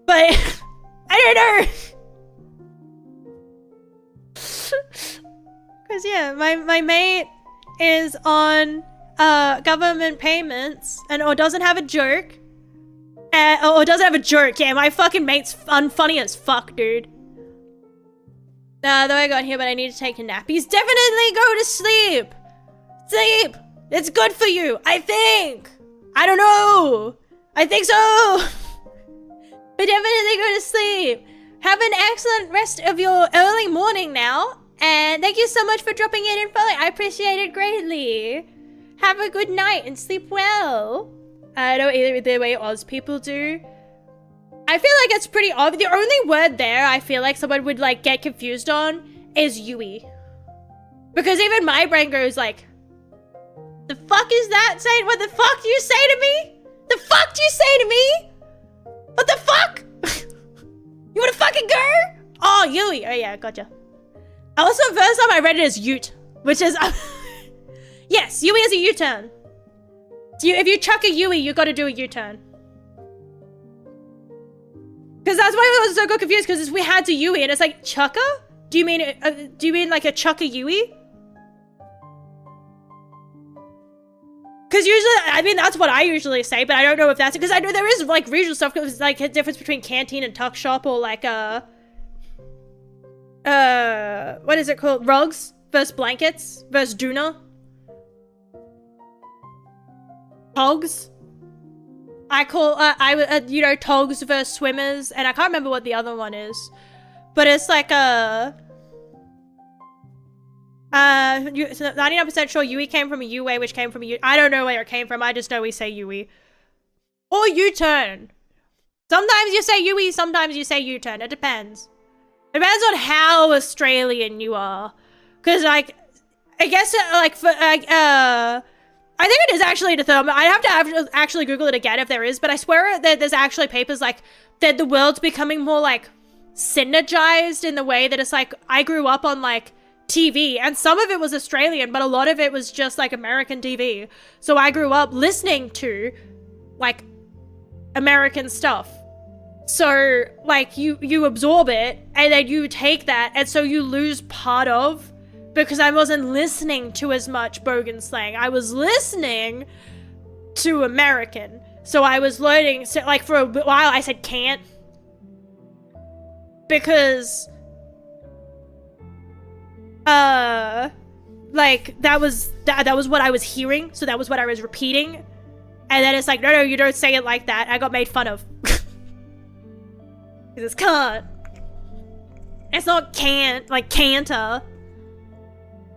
But, I don't know. Because, yeah, my mate is on government payments or doesn't have a jerk. Or doesn't have a jerk. Yeah, my fucking mate's unfunny as fuck, dude. Though I got here, but I need to take a nap. He's definitely go to sleep. Sleep. It's good for you, I think. I don't know. I think so. But definitely go to sleep. Have an excellent rest of your early morning now. And thank you so much for dropping in and following. I appreciate it greatly. Have a good night and sleep well. I know either the way Oz people do. I feel like it's pretty obvious. The only word there I feel like someone would like get confused on is Yui. Because even my brain goes like, the fuck is that saying? What the fuck do you say to me? The fuck do you say to me? What the fuck? You wanna fucking go? Oh, Yui. Oh yeah, gotcha. Also, first time I read it as Ute, which is yes, Yui is a U-turn. If you chuck a Yui, you gotta do a U-turn. Because that's why I was so confused, because we had to Yui, and it's like, chucka? Do you mean like a chucka Yui? Because usually, I mean, that's what I usually say, but I don't know if that's, because I know there is like regional stuff, because like a difference between canteen and tuck shop, or like what is it called? Rugs versus blankets versus Duna. Togs. I call, you know, togs versus swimmers, and I can't remember what the other one is. But it's like a... 99% sure Yui came from a Yue, which came from a I don't know where it came from, I just know we say Yui. Or U-turn. Sometimes you say Yui, sometimes you say U-turn, it depends. It depends on how Australian you are. Because, like, I guess, like, for, like, I think it is actually the therm. I have to actually Google it again if there is, but I swear that there's actually papers like that the world's becoming more like synergized in the way that it's like I grew up on like TV, and some of it was Australian, but a lot of it was just like American TV. So I grew up listening to like American stuff. So like you absorb it and then you take that, and so you lose part of. Because I wasn't listening to as much Bogan slang. I was listening to American. So I was learning, so like for a while I said can't. Because, like that was what I was hearing. So that was what I was repeating. And then it's like, no, you don't say it like that. I got made fun of. Because it's can't. It's not can't, like canter.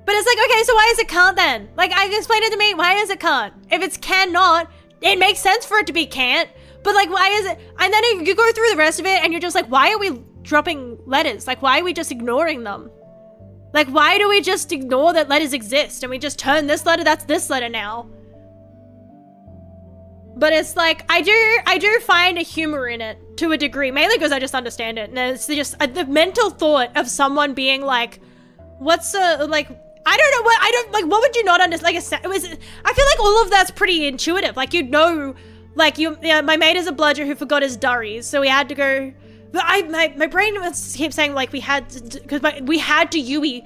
But it's like, okay, so why is it can't then? Like, explain it to me, why is it can't? If it's cannot, it makes sense for it to be can't. But like, why is it? And then you go through the rest of it and you're just like, why are we dropping letters? Like, why are we just ignoring them? Like, why do we just ignore that letters exist? And we just turn this letter, that's this letter now. But it's like, I do find a humor in it to a degree, mainly because I just understand it. And it's just the mental thought of someone being like, what's like, I don't know what would you not understand? Like, I feel like all of that's pretty intuitive. Like, you know, like my mate is a bludger who forgot his durries. So we had to go, but my brain keeps saying like we had to Yui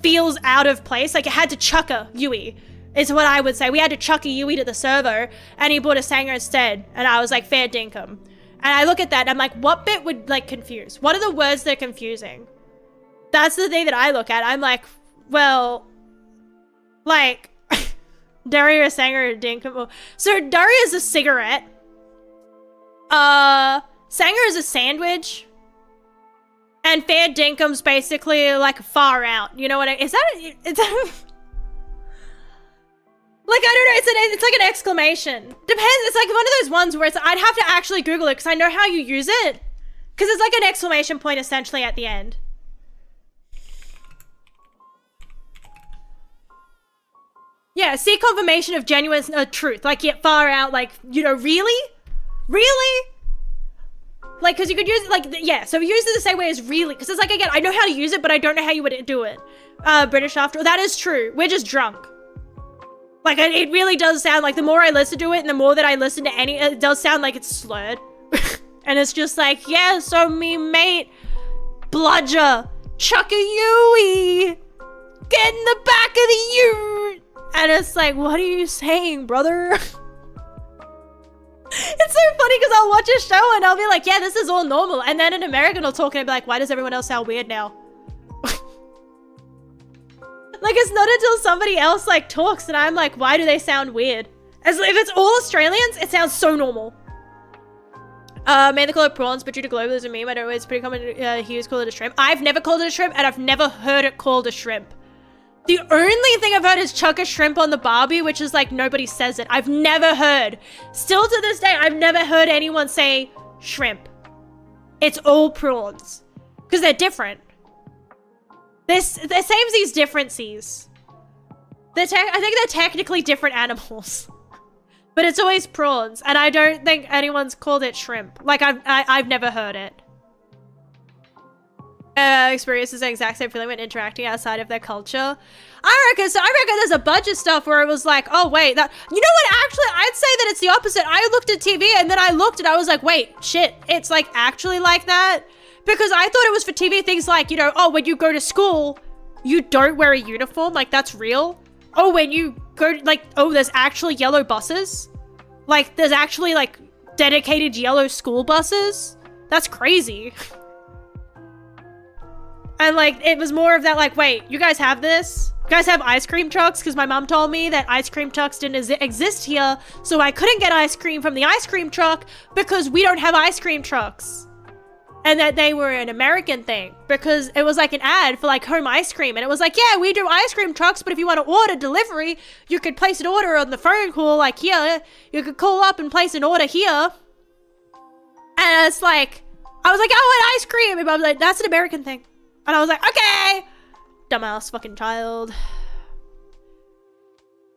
feels out of place. Like it had to chuck a Yui. Is what I would say. We had to chuck a Yui to the server, and he bought a Sanger instead. And I was like, fair dinkum. And I look at that, and I'm like, what bit would, like, confuse? What are the words that are confusing? That's the thing that I look at. I'm like, well, like, Daria Sanger dinkum. So Daria is a cigarette. Sanger is a sandwich. And fair dinkum's basically like far out. You know what is that? Like, I don't know, it's like an exclamation. Depends, it's like one of those ones where I'd have to actually Google it because I know how you use it. Because it's like an exclamation point essentially at the end. Yeah, see confirmation of genuine truth. Like, yeah, far out, like, you know, really? Really? Like, because you could use it, like, yeah, so use it the same way as really. Because it's like, again, I know how to use it, but I don't know how you would do it. British after all. That is true. We're just drunk. Like, it really does sound like the more I listen to it and the more that I listen to it does sound like it's slurred. And it's just like, yeah, so me mate, bludger, chuck a Yui, get in the back of the ute. And it's like, what are you saying, brother? It's so funny because I'll watch a show and I'll be like, yeah, this is all normal. And then an American will talk and I'll be like, why does everyone else sound weird now? Like, it's not until somebody else, like, talks and I'm like, why do they sound weird? As if it's all Australians, it sounds so normal. May they call it prawns, but due to globalism meme, I don't know, it's pretty common to hear call it a shrimp. I've never called it a shrimp, and I've never heard it called a shrimp. The only thing I've heard is chuck a shrimp on the Barbie, which is like, nobody says it. I've never heard. Still to this day, I've never heard anyone say shrimp. It's all prawns. Because they're different. They're samesies differencies. I think they're technically different animals. But it's always prawns, and I don't think anyone's called it shrimp. Like, I've never heard it. Experiences the exact same feeling when interacting outside of their culture. I reckon there's a bunch of stuff where it was like, oh wait, that, you know what, actually, I'd say that it's the opposite. I looked at TV, and then I looked and I was like, wait, shit, it's like actually like that? Because I thought it was for TV things like, you know, oh, when you go to school, you don't wear a uniform. Like, that's real. Oh, when you go, like, oh, there's actually yellow buses. Like, there's actually, like, dedicated yellow school buses. That's crazy. And, like, it was more of that, like, wait, you guys have this? You guys have ice cream trucks? Because my mom told me that ice cream trucks didn't exist here, so I couldn't get ice cream from the ice cream truck because we don't have ice cream trucks. And that they were an American thing because it was like an ad for like home ice cream. And it was like, yeah, we do ice cream trucks, but if you want to order delivery, you could place an order on the phone call. Like here, you could call up and place an order here. And it's like, I was like, I want ice cream. And I was like, that's an American thing. And I was like, okay. Dumbass fucking child.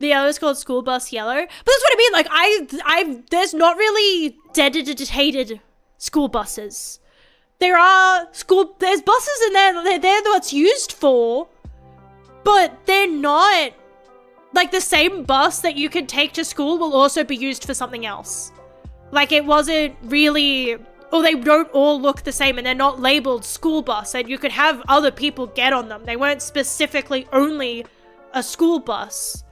The yellow is called school bus yellow. But that's what I mean. Like there's not really dedicated school buses. There's buses in there, they're what's used for, but they're not, like, the same bus that you could take to school will also be used for something else. Like, it wasn't really, or they don't all look the same and they're not labeled school bus, and you could have other people get on them. They weren't specifically only a school bus.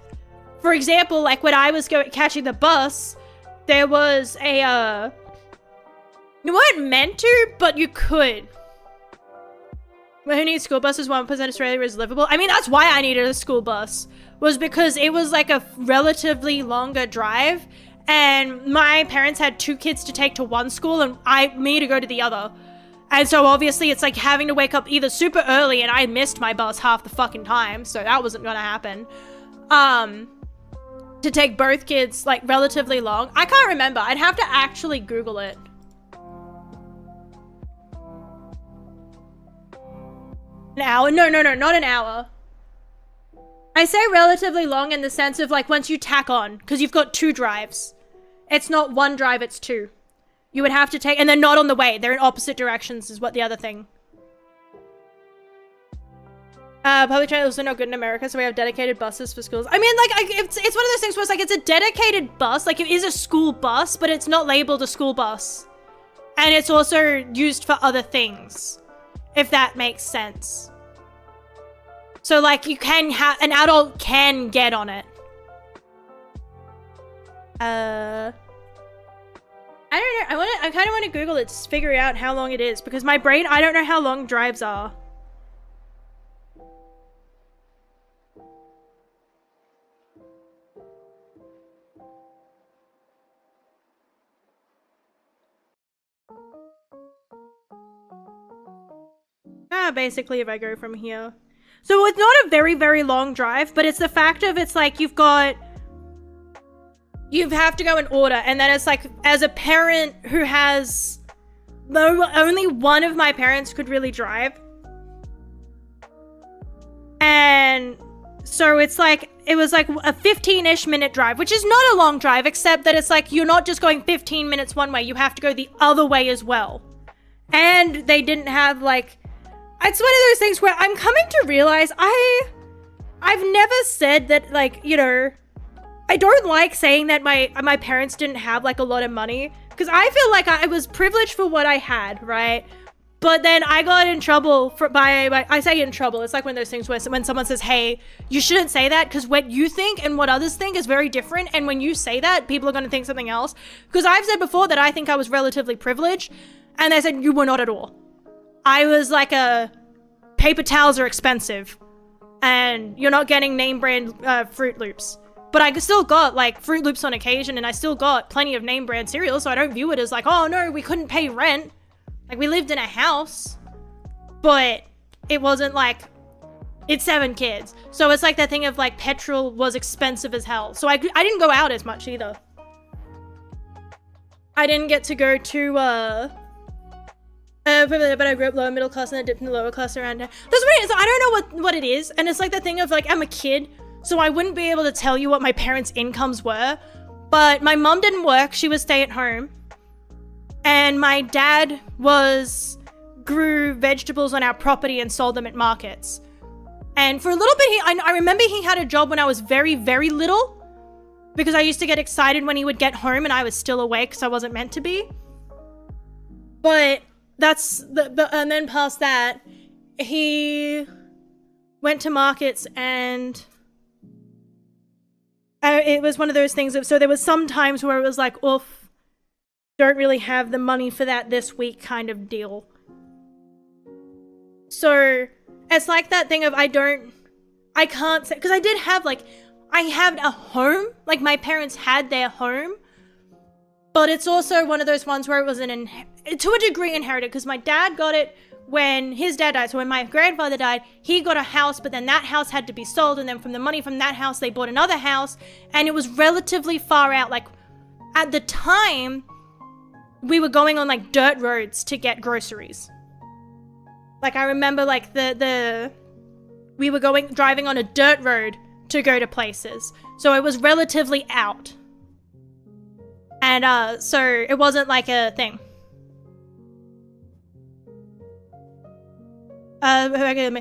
For example, like, when I was catching the bus, there was a, you weren't meant to, but you could. Who needs school buses? 1% Australia is livable. I mean, that's why I needed a school bus, was because it was like a relatively longer drive, and my parents had 2 kids to take to one school and me to go to the other. And so obviously it's like having to wake up either super early, and I missed my bus half the fucking time, so that wasn't gonna happen. To take both kids like relatively long. I can't remember. I'd have to actually Google it. An hour? No, not an hour. I say relatively long in the sense of like once you tack on, because you've got 2 drives. It's not 1 drive, it's 2. You would have to take, and they're not on the way. They're in opposite directions is what the other thing. Public transit is also not good in America, so we have dedicated buses for schools. I mean, like, it's one of those things where it's like, it's a dedicated bus. Like, it is a school bus, but it's not labeled a school bus. And it's also used for other things, if that makes sense. So, like, you can have, an adult can get on it. I don't know, I kind of want to Google it to figure out how long it is, because my brain, I don't know how long drives are. Basically, if I go from here. So it's not a very, very long drive, but it's the fact of it's like you have to go in order, and then it's like, as a parent who has, only one of my parents could really drive. And so it's like, it was like a 15-ish minute drive, which is not a long drive, except that it's like, you're not just going 15 minutes one way, you have to go the other way as well. And they didn't have like, it's one of those things where I'm coming to realize I've never said that, like, you know, I don't like saying that my parents didn't have like a lot of money, because I feel like I was privileged for what I had, right? But then I got in trouble I say in trouble, it's like one of those things where when someone says, hey, you shouldn't say that, because what you think and what others think is very different, and when you say that, people are going to think something else. Because I've said before that I think I was relatively privileged, and they said you were not at all. I was like paper towels are expensive, and you're not getting name brand Fruit Loops. But I still got like Fruit Loops on occasion, and I still got plenty of name brand cereal, so I don't view it as like, oh no, we couldn't pay rent. Like, we lived in a house, but it wasn't like, it's 7 kids. So it's like that thing of like, petrol was expensive as hell. So I didn't go out as much either. I didn't get to go to, but I grew up lower middle class and I dipped in the lower class around there. That's what it is. I don't know what it is. And it's like the thing of like, I'm a kid, so I wouldn't be able to tell you what my parents' incomes were. But my mom didn't work. She was stay at home. And my dad grew vegetables on our property and sold them at markets. And for a little bit, I remember he had a job when I was very, very little, because I used to get excited when he would get home and I was still awake because I wasn't meant to be. But and then past that, he went to markets, and it was one of those things so there was some times where it was like, oof, don't really have the money for that this week kind of deal. So it's like that thing of I can't say, because I did have I had a home, like my parents had their home, but it's also one of those ones where it was to a degree inherited, because my dad got it when his dad died. So when my grandfather died, he got a house, but then that house had to be sold, and then from the money from that house, they bought another house, and it was relatively far out. Like, at the time, we were going on like dirt roads to get groceries. Like, I remember like we were driving on a dirt road to go to places. So it was relatively out. And so it wasn't like a thing. Yeah, that's what I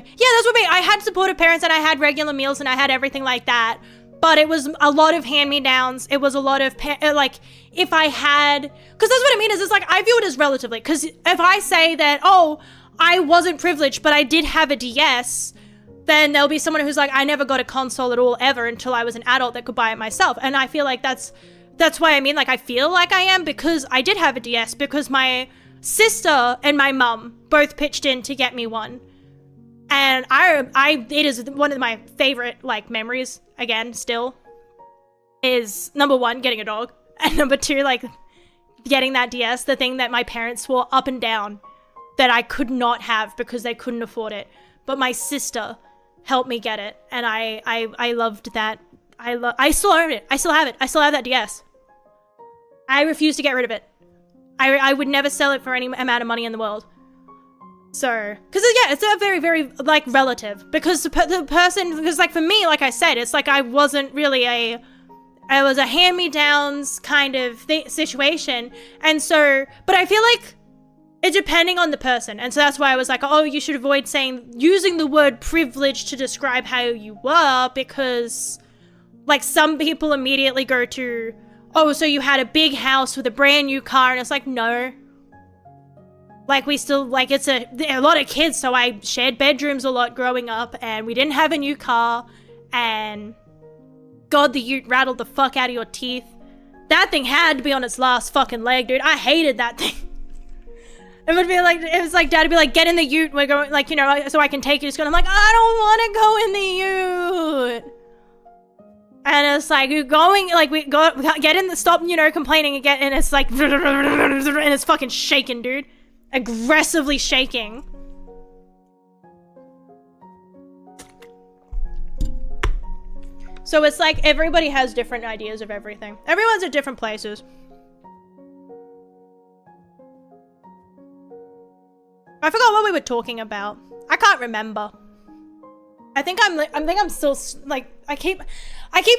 mean. I had supportive parents, and I had regular meals, and I had everything like that. But it was a lot of hand-me-downs. It was a lot of, if I had, because that's what I mean, is it's like, I view it as relatively, because if I say that, oh, I wasn't privileged, but I did have a DS, then there'll be someone who's like, I never got a console at all ever until I was an adult that could buy it myself. And I feel like that's that's why I mean, like, I feel like I am, because I did have a DS, because my sister and my mum both pitched in to get me one. And it is one of my favorite, like, memories, again, still, is, number one, getting a dog, and number two, like, getting that DS, the thing that my parents swore up and down that I could not have because they couldn't afford it. But my sister helped me get it, and I loved that. I still own it. I still have it. I still have that DS. I refuse to get rid of it. I would never sell it for any amount of money in the world. So, because yeah, it's a very, very, like, relative. Because the person, because, like, for me, like I said, it's like I wasn't really I was a hand-me-downs kind of situation. And so, but I feel like it's depending on the person. And so that's why I was like, oh, you should avoid using the word privilege to describe how you were, because, like, some people immediately go to, oh, so you had a big house with a brand new car, and it's like, no. Like, we still, like, it's a lot of kids, so I shared bedrooms a lot growing up, and we didn't have a new car, and God, the ute rattled the fuck out of your teeth. That thing had to be on its last fucking leg, dude. I hated that thing. It was like, Dad would be like, get in the ute, we're going, like, you know, so I can take you to school. I'm like, I don't want to go in the ute. And it's like, you're going, like, get in the, stop, you know, complaining again, and it's like, and it's fucking shaking, dude. Aggressively shaking. So it's like, everybody has different ideas of everything. Everyone's at different places. I forgot what we were talking about. I can't remember. I think I'm still, like, I keep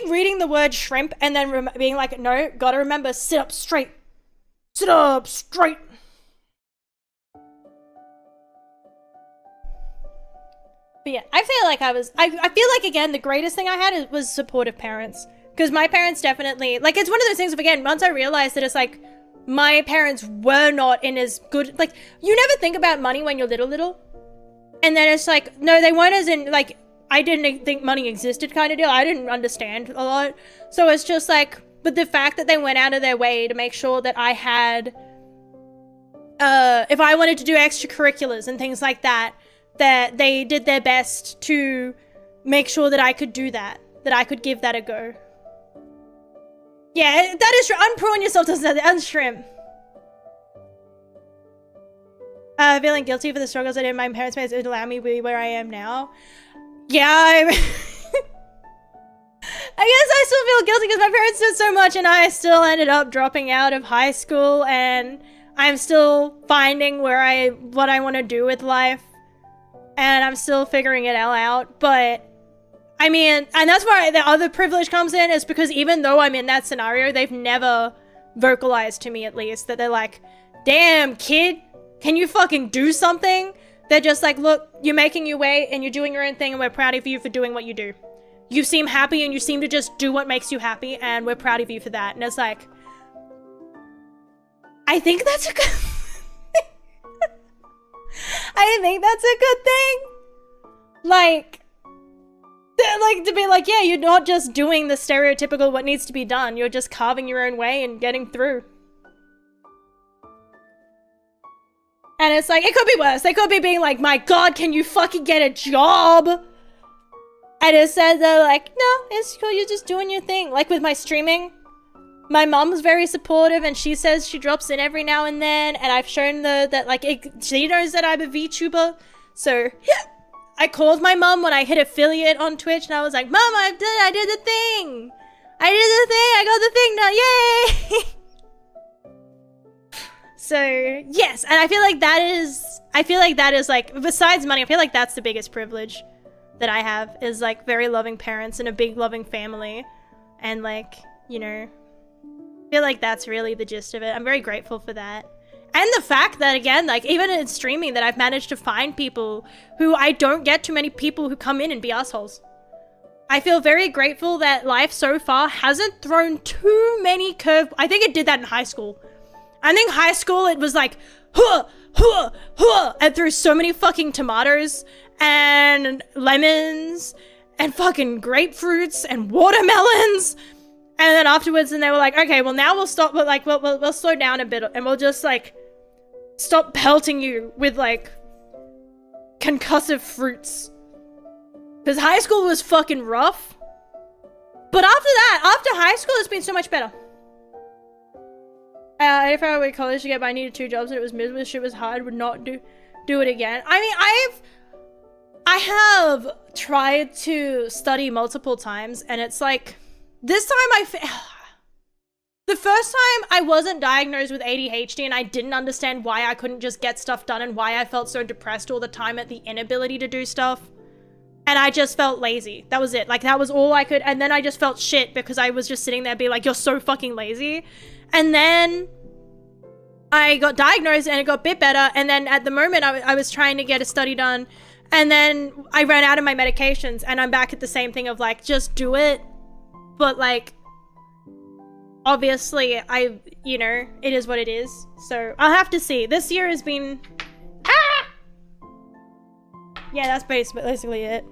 reading the word shrimp and then being like, no, gotta remember, sit up straight. Sit up straight. But yeah, I feel like I feel like, again, the greatest thing I had was supportive parents. Because my parents definitely, like, it's one of those things of, again, once I realized that it's like, my parents were not in as good, like, you never think about money when you're little. And then it's like, no, they weren't as in, like, I didn't think money existed kind of deal. I didn't understand a lot. So it's just like, but the fact that they went out of their way to make sure that I had, if I wanted to do extracurriculars and things like that, that they did their best to make sure that I could do that I could give that a go. Yeah, that is true. Unprune yourself to unshrimp. Feeling guilty for the struggles I did in my parents' made it allow me to be where I am now. Yeah, I guess I still feel guilty because my parents did so much and I still ended up dropping out of high school, and I'm still finding what I want to do with life. And I'm still figuring it all out, but I mean, and that's where the other privilege comes in, is because even though I'm in that scenario, they've never vocalized to me, at least, that they're like, damn, kid, can you fucking do something? They're just like, look, you're making your way and you're doing your own thing, and we're proud of you for doing what you do. You seem happy and you seem to just do what makes you happy, and we're proud of you for that. And it's like, I think that's a good I think that's a good thing. Like, to be like, yeah, you're not just doing the stereotypical what needs to be done. You're just carving your own way and getting through. And it's like, it could be worse. They could be being like, my God, can you fucking get a job? And instead they're like, no, it's cool. You're just doing your thing. Like with my streaming, my mom's very supportive, and she says she drops in every now and then, and I've shown she knows that I'm a VTuber, so yeah. I called my mom when I hit affiliate on Twitch, and I was like, Mom, I did the thing! I got the thing, yay! So, yes, and I feel like that is like, besides money, I feel like that's the biggest privilege that I have, is like very loving parents and a big loving family, and like, you know, I feel like that's really the gist of it. I'm very grateful for that. And the fact that, again, like, even in streaming, that I've managed to find people who I don't get too many people who come in and be assholes. I feel very grateful that life so far hasn't thrown too many I think it did that in high school. I think high school, it was like, huh, huh, huh, and threw so many fucking tomatoes and lemons and fucking grapefruits and watermelons And then afterwards, and they were like, okay, well now we'll stop, but like, we'll slow down a bit and we'll just like stop pelting you with like concussive fruits. Because high school was fucking rough. But after that, after high school, it's been so much better. If I were at college to get by, I needed 2 jobs and it was miserable, shit was hard, would not do it again. I mean, I have tried to study multiple times and it's like, this time the first time I wasn't diagnosed with ADHD and I didn't understand why I couldn't just get stuff done and why I felt so depressed all the time at the inability to do stuff. And I just felt lazy. That was it. Like, that was all I could. And then I just felt shit because I was just sitting there being like, you're so fucking lazy. And then I got diagnosed and it got a bit better. And then at the moment I was trying to get a study done. And then I ran out of my medications and I'm back at the same thing of like, just do it. But like, obviously it is what it is. So I'll have to see. This year has been, yeah, that's basically it.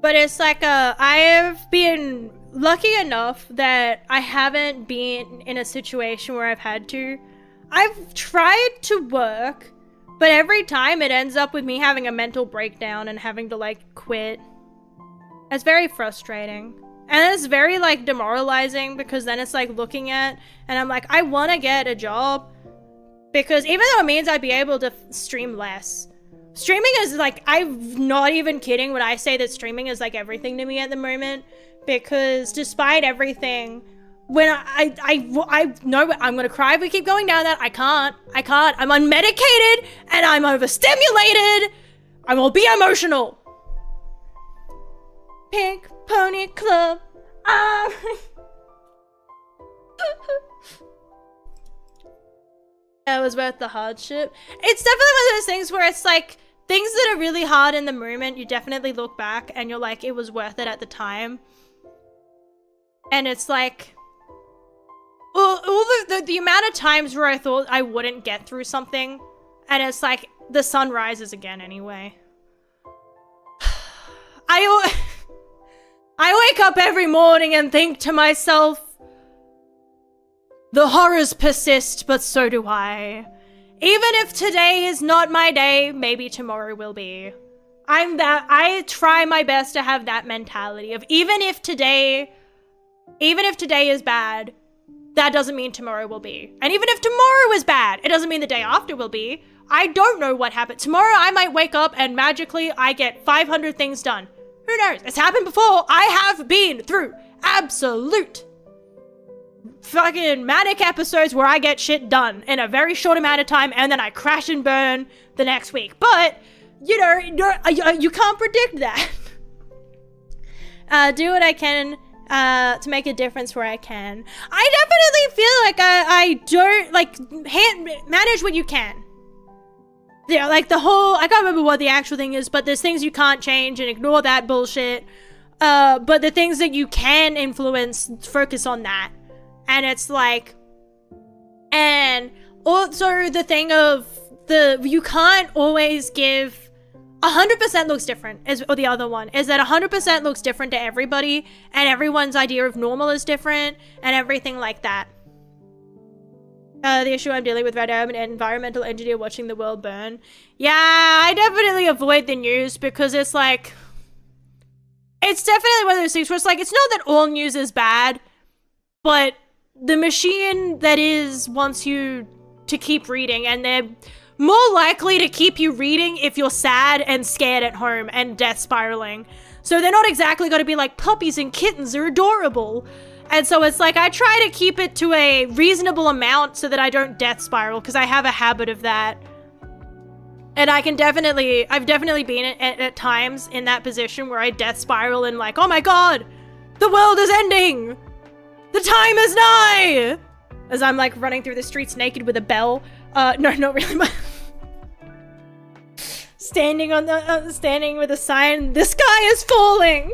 But it's like, I've been lucky enough that I haven't been in a situation where I've had to. I've tried to work, but every time it ends up with me having a mental breakdown and having to like quit. It's very frustrating. And it's very like demoralizing because then it's like looking at, and I'm like, I want to get a job because even though it means I'd be able to stream less. Streaming is like, I'm not even kidding when I say that streaming is like everything to me at the moment, because despite everything, when I know I'm gonna cry if we keep going down that. I can't. I'm unmedicated and I'm overstimulated. I will be emotional. Pink Pony Club. It was worth the hardship. It's definitely one of those things where it's like, things that are really hard in the moment, you definitely look back and you're like, it was worth it at the time. And it's like, all the amount of times where I thought I wouldn't get through something, and it's like, the sun rises again anyway. I wake up every morning and think to myself, the horrors persist, but so do I. Even if today is not my day, maybe tomorrow will be. I try my best to have that mentality of even if today is bad, that doesn't mean tomorrow will be. And even if tomorrow is bad, it doesn't mean the day after will be. I don't know what happened. Tomorrow I might wake up and magically I get 500 things done. Who knows? It's happened before. I have been through absolute fucking manic episodes where I get shit done in a very short amount of time and then I crash and burn the next week. But, you know, you can't predict that. Do what I can to make a difference where I can. I definitely feel like I don't, like, manage what you can. Yeah, like the whole, I can't remember what the actual thing is, but there's things you can't change and ignore that bullshit. But the things that you can influence, focus on that. And it's like, and also the thing of you can't always give 100% looks different, or the other one is that 100% looks different to everybody, and everyone's idea of normal is different, and everything like that. The issue I'm dealing with right now, I'm an environmental engineer watching the world burn. Yeah, I definitely avoid the news because it's like, it's definitely one of those things where it's like, it's not that all news is bad, but the machine that is wants you to keep reading, and they're more likely to keep you reading if you're sad and scared at home and death spiraling. So they're not exactly going to be like, puppies and kittens are adorable. And so it's like, I try to keep it to a reasonable amount so that I don't death spiral, because I have a habit of that. And I've definitely been at times in that position where I death spiral and like, oh my god, the world is ending! The time is nigh! As I'm like running through the streets naked with a bell. No, not really, but standing with a sign, the sky is falling!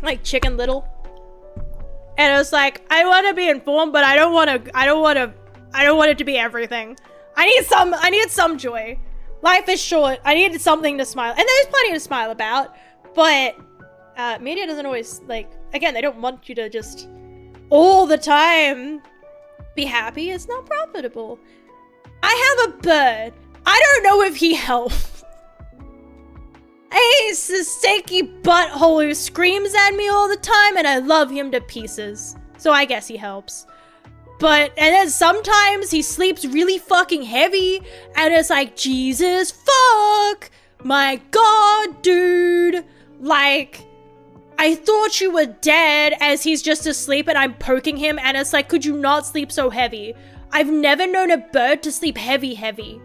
Like Chicken Little. And it was like, I want to be informed, but I don't want it to be everything. I need some joy. Life is short. I need something to smile. And there's plenty to smile about. But media doesn't always, like, again, they don't want you to just all the time be happy. It's not profitable. I have a bird. I don't know if he helps. He's a stanky butthole who screams at me all the time, and I love him to pieces. So I guess he helps. And then sometimes he sleeps really fucking heavy, and it's like, Jesus fuck! My god, dude! Like, I thought you were dead as he's just asleep and I'm poking him, and it's like, could you not sleep so heavy? I've never known a bird to sleep heavy.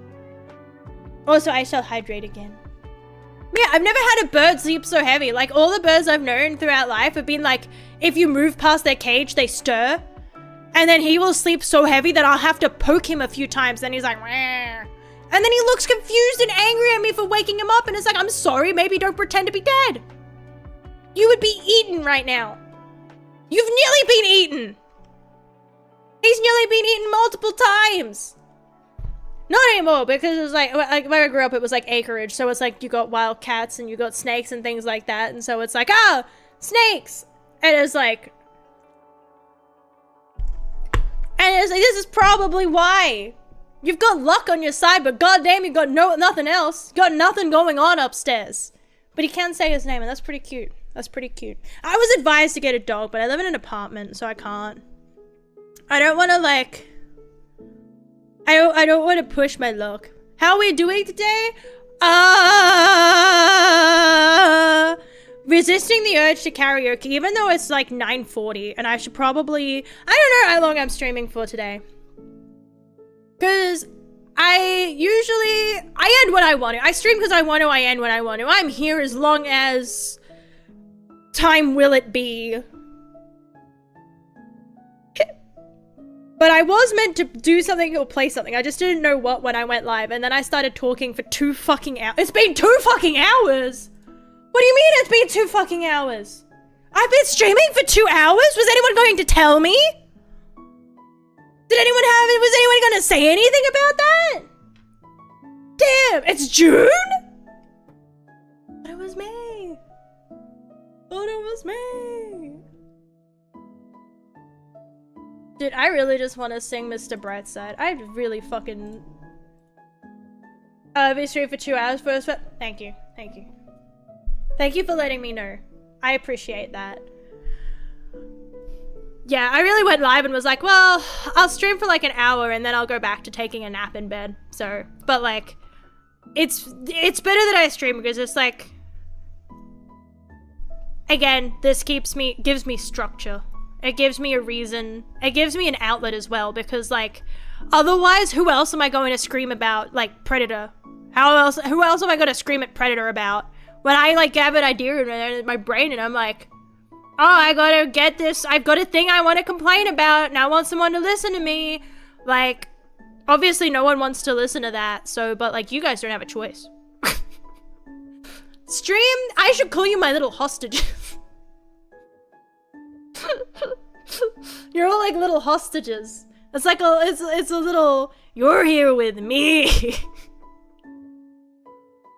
Also, I shall hydrate again. Yeah, I've never had a bird sleep so heavy. Like, all the birds I've known throughout life have been like, if you move past their cage, they stir. And then he will sleep so heavy that I'll have to poke him a few times. Then he's like, "Wah." And then he looks confused and angry at me for waking him up. And it's like, I'm sorry, maybe don't pretend to be dead. You would be eaten right now. You've nearly been eaten. He's nearly been eaten multiple times. Not anymore, because it was like where I grew up, it was like acreage. So it's like you got wild cats and you got snakes and things like that. And so it's like, snakes. And it's like, this is probably why. You've got luck on your side, but goddamn, you got nothing else. You got nothing going on upstairs. But he can say his name, and that's pretty cute. That's pretty cute. I was advised to get a dog, but I live in an apartment, so I can't. I don't want to, like... I don't want to push my luck. How are we doing today? Resisting the urge to karaoke, even though it's like 9:40, and I should probably... I don't know how long I'm streaming for today. Because I end when I want to. I stream because I want to, I end when I want to. I'm here as long as time will it be. But I was meant to do something or play something. I just didn't know what when I went live. And then I started talking for 2 fucking hours. It's been 2 fucking hours! What do you mean it's been 2 fucking hours? I've been streaming for 2 hours? Was anyone going to tell me? Was anyone going to say anything about that? Damn, it's June? But it was May. But it was May. Dude, I really just want to sing Mr. Brightside. I really fucking... I've been streaming for 2 hours first, but... Thank you. Thank you. Thank you for letting me know. I appreciate that. Yeah, I really went live and was like, well, I'll stream for like an hour and then I'll go back to taking a nap in bed. So, but like, it's better that I stream because it's like... Again, this gives me structure. It gives me a reason. It gives me an outlet as well because like, otherwise, who else am I going to scream about? Like, Predator. Who else am I going to scream at Predator about? When I like have an idea in my brain and I'm like, oh, I gotta get this. I've got a thing I want to complain about and I want someone to listen to me. Like, obviously no one wants to listen to that. So, but like, you guys don't have a choice. Stream, I should call you my little hostages. You're all like little hostages. It's like it's a little, you're here with me.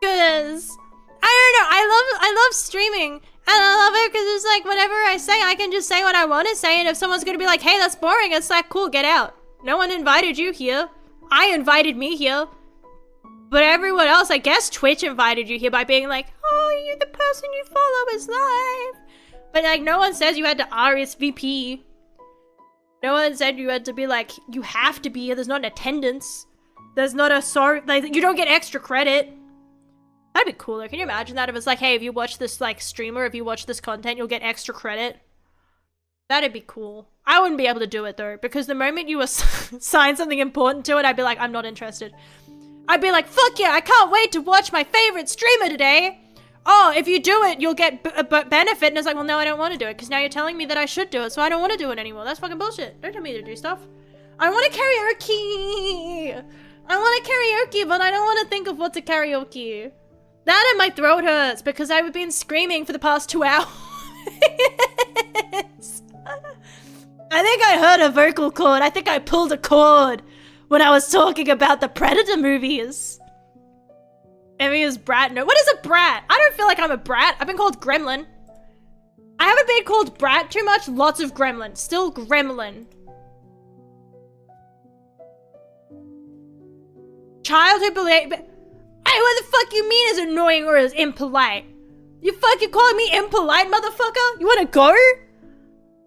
Cause I love streaming and I love it because it's like whatever I say I can just say what I want to say, and if someone's gonna be like, hey, that's boring, it's like, cool, get out. No one invited you here. I invited me here. But everyone else, I guess Twitch invited you here by being like, oh, you're the person you follow is live. But like, no one says you had to RSVP. No one said you had to be like, you have to be here. There's not an attendance. There's not a sorry, like, you don't get extra credit. That'd be cooler. Can you imagine that if it's like, hey, if you watch this like streamer, if you watch this content, you'll get extra credit? That'd be cool. I wouldn't be able to do it though, because the moment you assign something important to it, I'd be like, I'm not interested. I'd be like, fuck yeah, I can't wait to watch my favorite streamer today. Oh, if you do it, you'll get a benefit. And it's like, well, no, I don't want to do it because now you're telling me that I should do it, so I don't want to do it anymore. That's fucking bullshit. Don't tell me to do stuff. I want to karaoke. I want to karaoke, but I don't want to think of what to karaoke. That and my throat hurts because I've been screaming for the past 2 hours. I think I heard a vocal cord. I think I pulled a cord when I was talking about the Predator movies. Emmy is brat. No, what is a brat? I don't feel like I'm a brat. I've been called gremlin. I haven't been called brat too much. Lots of gremlin. Still gremlin. Childhood belief. Hey, what the fuck you mean is annoying or is impolite? You fucking calling me impolite, motherfucker? You wanna go?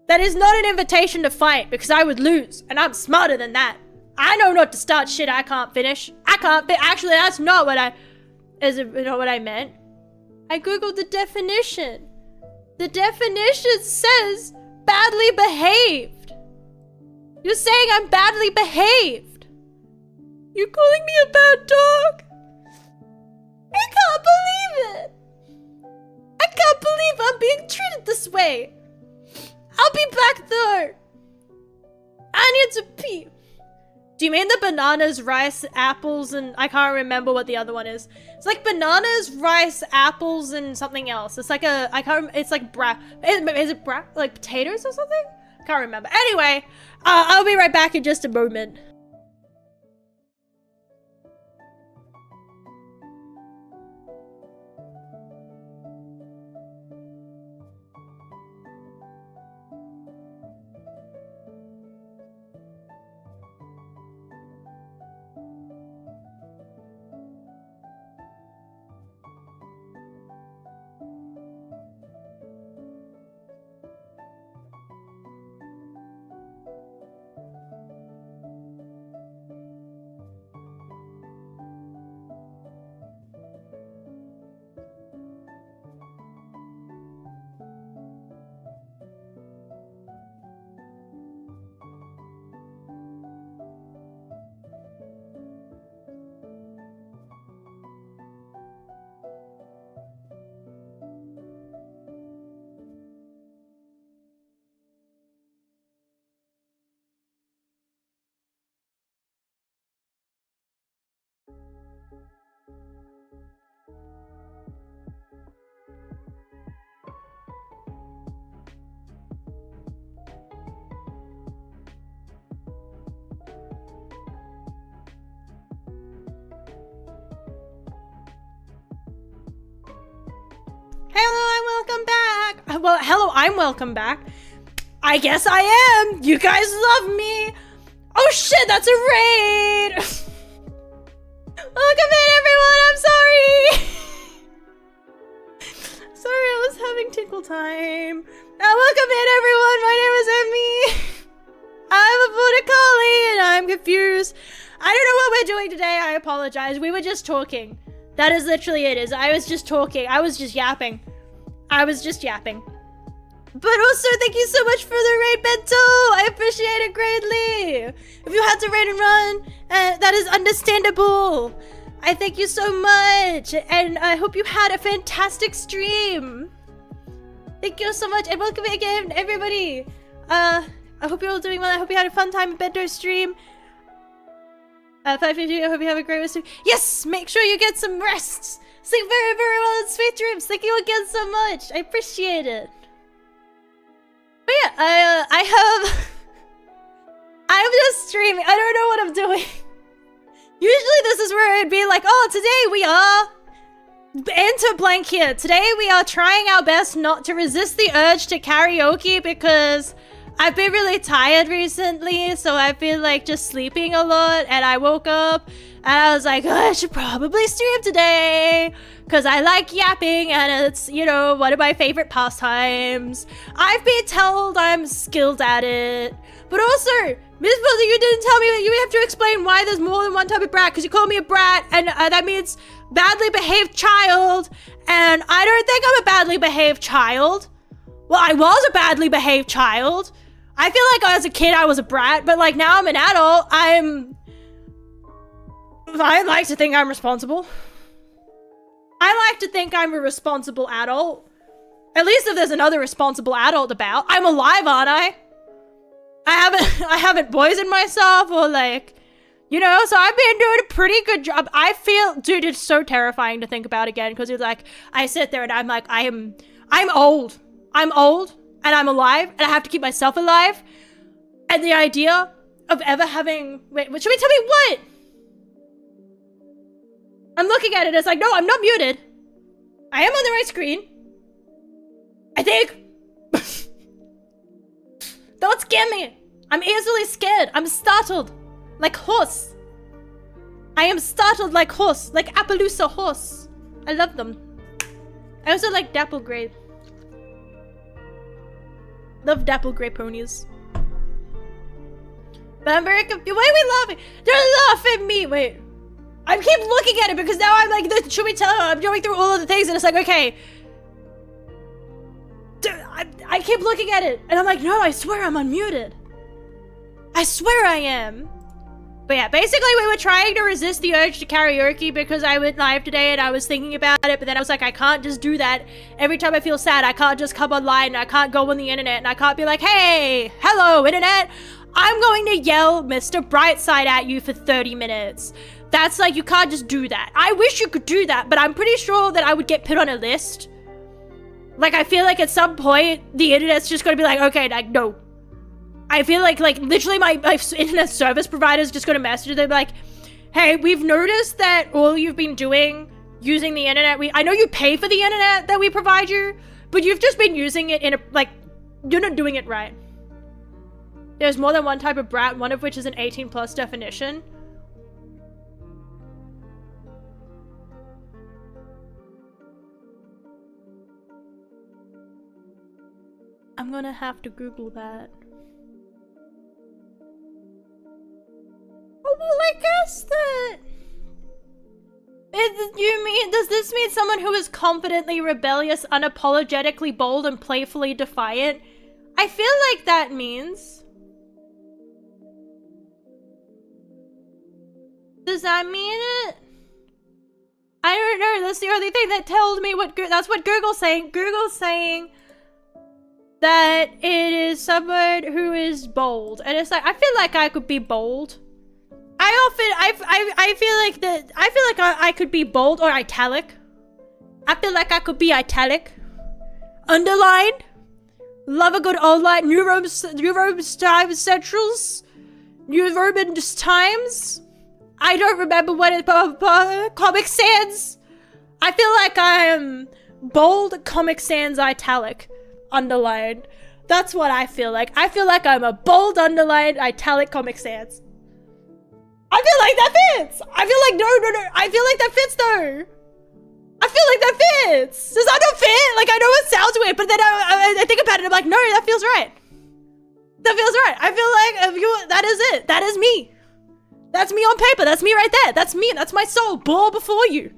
That is not an invitation to fight because I would lose, and I'm smarter than that. I know not to start shit I can't finish. Actually, that's not what I meant. I googled the definition. The definition says badly behaved. You're saying I'm badly behaved. You're calling me a bad dog? I can't believe it. I can't believe I'm being treated this way. I'll be back though. I need to pee. Do you mean the bananas, rice, apples, and I can't remember what the other one is. It's like bananas, rice, apples, and something else. It's like it's like is it like potatoes or something? I can't remember. Anyway, I'll be right back in just a moment. Well, hello, I'm welcome back. I guess I am. You guys love me. Oh shit, that's a raid. Welcome in, everyone. I'm sorry. Sorry, I was having tinkle time. Welcome in, everyone. My name is Emmy. I'm a border collie and I'm confused. I don't know what we're doing today. I apologize. We were just talking. That is literally it. I was just talking. I was just yapping. But also, thank you so much for the raid, Bento! I appreciate it greatly! If you had to raid and run, that is understandable! I thank you so much! And I hope you had a fantastic stream! Thank you so much, and welcome again, everybody! I hope you're all doing well. I hope you had a fun time at Bento's stream. 5:50, I hope you have a great rest of... Yes! Make sure you get some rest! Sleep very, very well in sweet dreams! Thank you again so much! I appreciate it! But yeah, I'm just streaming. I don't know what I'm doing. Usually this is where it'd be like, oh, today we are... Enter blank here. Today we are trying our best not to resist the urge to karaoke because I've been really tired recently, so I've been like just sleeping a lot, and I woke up and I was like, oh, I should probably stream today because I like yapping and it's, you know, one of my favorite pastimes. I've been told I'm skilled at it. But also, Miss Buzzy, you didn't tell me that you have to explain why there's more than one type of brat because you call me a brat and that means badly behaved child. And I don't think I'm a badly behaved child. Well, I was a badly behaved child. I feel like as a kid I was a brat, but like now I'm an adult, I like to think I'm responsible. I like to think I'm a responsible adult. At least if there's another responsible adult about. I'm alive, aren't I? I haven't poisoned myself or like, you know, so I've been doing a pretty good job. I feel, dude, it's so terrifying to think about again because it's like, I sit there and I'm like, I'm old. I'm old and I'm alive and I have to keep myself alive. And the idea of ever having, wait, should we tell me what? I'm looking at it, it's like, no, I'm not muted. I am on the right screen. I think. Don't scare me. I'm easily scared. I'm startled. Like horse. I am startled like horse. Like Appaloosa horse. I love them. I also like dapple gray. Love dapple gray ponies. But I'm very confused. Why are we laughing? They're laughing at me. Wait. I keep looking at it because now I'm like, should we tell her? I'm going through all of the things and it's like, okay. I keep looking at it and I'm like, no, I swear I'm unmuted. I swear I am. But yeah, basically we were trying to resist the urge to karaoke because I went live today and I was thinking about it, but then I was like, I can't just do that. Every time I feel sad, I can't just come online and I can't go on the internet and I can't be like, hey, hello, internet. I'm going to yell Mr. Brightside at you for 30 minutes. That's like, you can't just do that. I wish you could do that, but I'm pretty sure that I would get put on a list. Like, I feel like at some point, the internet's just gonna be like, okay, like, no. I feel like literally my internet service provider is just gonna message. They're like, hey, we've noticed that all you've been doing using the internet, I know you pay for the internet that we provide you, but you've just been using it in a, like, you're not doing it right. There's more than one type of brat, one of which is an 18+ definition. I'm gonna have to Google that. Oh, well, I guess that... does this mean someone who is confidently rebellious, unapologetically bold, and playfully defiant? I feel like that means... Does that mean it? I don't know, that's the only thing that tells me what... That's what Google's saying. Google's saying that it is someone who is bold. And it's like, I feel like I could be bold. I feel like I could be bold or italic. I feel like I could be italic. Underlined. Love a good online New Roman Times Centrals. New Roman Times. I don't remember what it Comic Sans. I feel like I am bold, Comic Sans, italic, underlined. That's what I feel like. I feel like I'm a bold, underlined, italic Comic Sans. I feel like that fits. I feel like no. I feel like that fits though. I feel like that fits. Does that not fit? Like, I know it sounds weird, but then I think about it. I'm like, no, that feels right. That feels right. I feel like that is it. That is me. That's me on paper. That's me right there. That's me. That's my soul. Ball before you.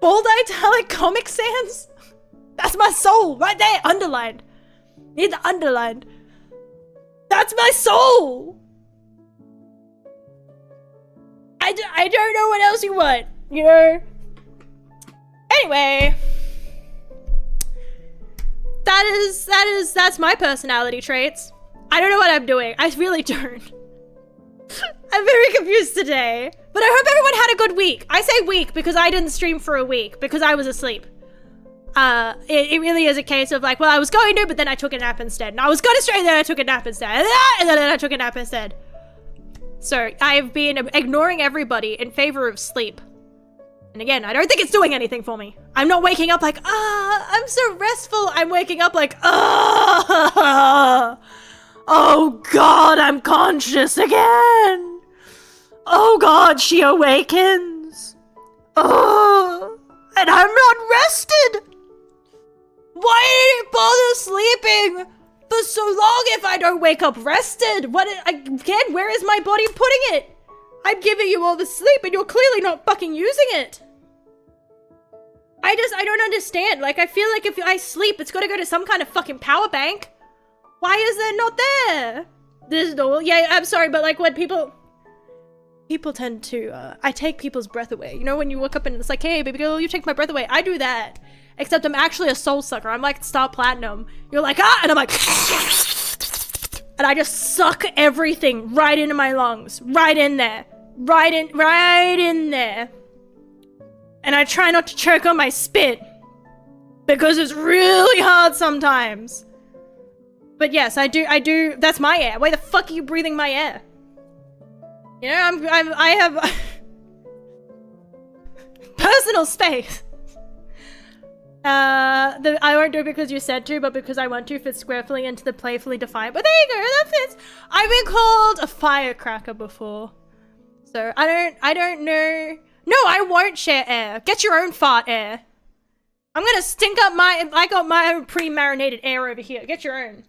Bold italic Comic Sans. That's my soul right there. Underlined. Need the underlined. That's my soul. I don't know what else you want, you know? Anyway. That's my personality traits. I don't know what I'm doing. I really don't. I'm very confused today. But I hope everyone had a good week. I say week because I didn't stream for a week because I was asleep. It really is a case of like, well, I was going to, but then I took a nap instead. And I was going to stream, then I took a nap instead. And then I took a nap instead. So I've been ignoring everybody in favor of sleep. And again, I don't think it's doing anything for me. I'm not waking up like, I'm so restful. I'm waking up like, oh God, I'm conscious again. Oh God, she awakens. Oh, and I'm not rested. Why did it bother sleeping for so long if I don't wake up rested? Again, where is my body putting it? I'm giving you all the sleep and you're clearly not fucking using it. I don't understand. Like, I feel like if I sleep, it's gotta go to some kind of fucking power bank. Why is that not there? There's no, yeah, I'm sorry, but like when people tend to, I take people's breath away. You know, when you look up and it's like, hey, baby girl, you take my breath away. I do that. Except I'm actually a soul sucker. I'm like Star Platinum. You're like, and I'm like, and I just suck everything right into my lungs. Right in there. Right in there. And I try not to choke on my spit. Because it's really hard sometimes. But yes, I do, that's my air. Why the fuck are you breathing my air? You know, I have... personal space. I won't do it because you said to, but because I want to fit squarely into the playfully defined. But there you go, that fits. I've been called a firecracker before. So I don't know. No, I won't share air. Get your own fart air. I'm gonna stink up I got my own pre-marinated air over here. Get your own.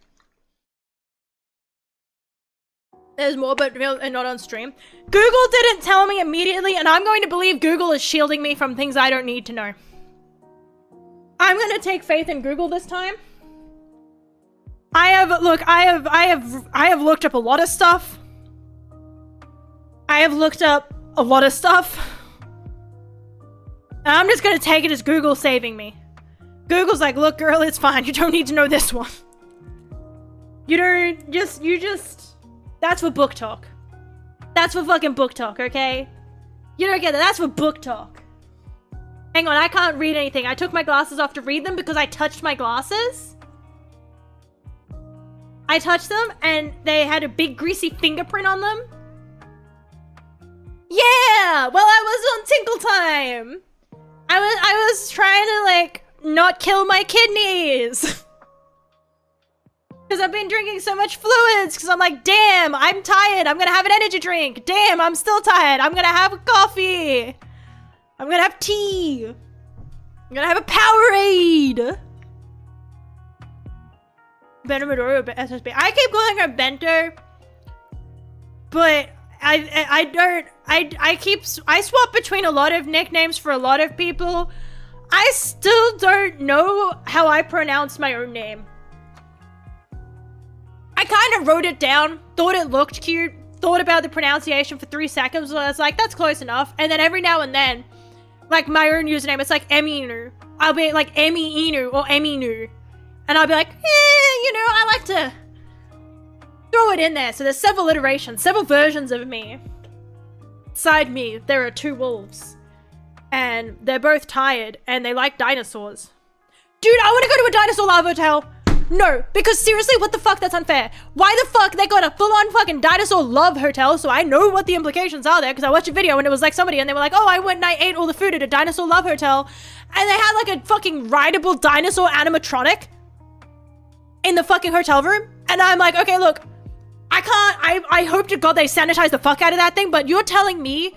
There's more, but not on stream. Google didn't tell me immediately, and I'm going to believe Google is shielding me from things I don't need to know. I'm gonna take faith in Google this time. I have looked up a lot of stuff. I have looked up a lot of stuff. And I'm just gonna take it as Google saving me. Google's like, look girl, it's fine. You don't need to know this one. You just, that's for book talk. That's for fucking book talk, okay? You don't get that, that's for book talk. Hang on, I can't read anything. I took my glasses off to read them because I touched my glasses. I touched them and they had a big greasy fingerprint on them. Yeah! Well, I was on Tinkle Time! I was trying to, like, not kill my kidneys! Because I've been drinking so much fluids, because I'm like, damn, I'm tired, I'm gonna have an energy drink! Damn, I'm still tired, I'm gonna have a coffee! I'm gonna have tea! I'm gonna have a Powerade! Bento Midori or SSB. I keep calling her Bento, but I swap between a lot of nicknames for a lot of people. I still don't know how I pronounce my own name. I kind of wrote it down, thought it looked cute, thought about the pronunciation for 3 seconds, I was like, that's close enough. And then every now and then, like my own username, it's like Eminu. I'll be like Emi Inu or Eminu. And I'll be like, you know, I like to throw it in there. So there's several iterations, several versions of me. Beside me, there are 2 wolves. And they're both tired, and they like dinosaurs. Dude, I want to go to a dinosaur love hotel. No, because seriously, what the fuck? That's unfair. Why the fuck they got a full-on fucking dinosaur love hotel? So I know what the implications are there, because I watched a video and it was like somebody, and they were like, oh, I went and I ate all the food at a dinosaur love hotel. And they had like a fucking rideable dinosaur animatronic in the fucking hotel room. And I'm like, okay, look, I hope to God they sanitize the fuck out of that thing, but you're telling me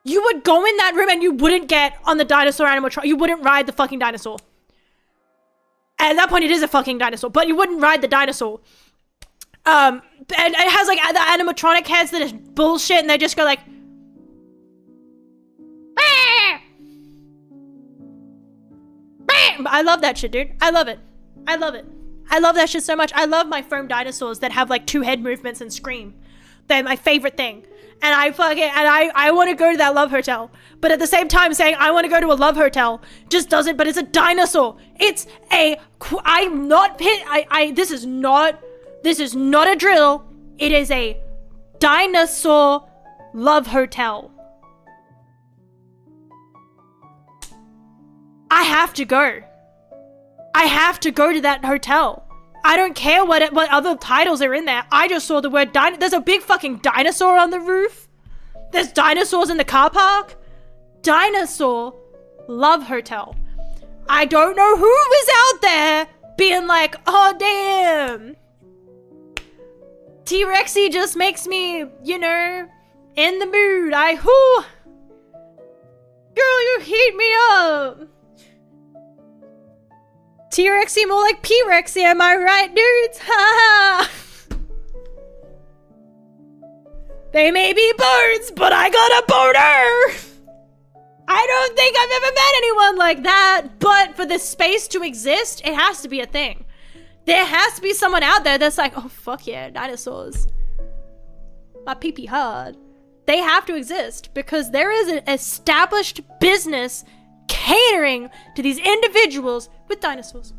you would go in that room and you wouldn't get on the dinosaur animatronic, you wouldn't ride the fucking dinosaur. At that point, it is a fucking dinosaur, but you wouldn't ride the dinosaur. And it has like the animatronic heads that is bullshit, and they just go like, bah! Bah! I love that shit, dude. I love it. I love it. I love that shit so much. I love my foam dinosaurs that have like 2 head movements and scream. They're my favorite thing. And I want to go to that love hotel. But at the same time saying I want to go to a love hotel just doesn't, but it's a dinosaur. It's a, I'm not, this is not a drill. It is a dinosaur love hotel. I have to go. I have to go to that hotel. I don't care what other titles are in there. I just saw the word there's a big fucking dinosaur on the roof. There's dinosaurs in the car park. Dinosaur love hotel. I don't know who is out there being like, oh damn, T-Rexy just makes me, you know, in the mood. Girl, you heat me up. T-Rexy more like P-Rexy, am I right, dudes? Ha ha! They may be birds, but I got a boner! I don't think I've ever met anyone like that, but for this space to exist, it has to be a thing. There has to be someone out there that's like, oh fuck yeah, dinosaurs. My pee-pee hard. They have to exist because there is an established business catering to these individuals with dinosaurs.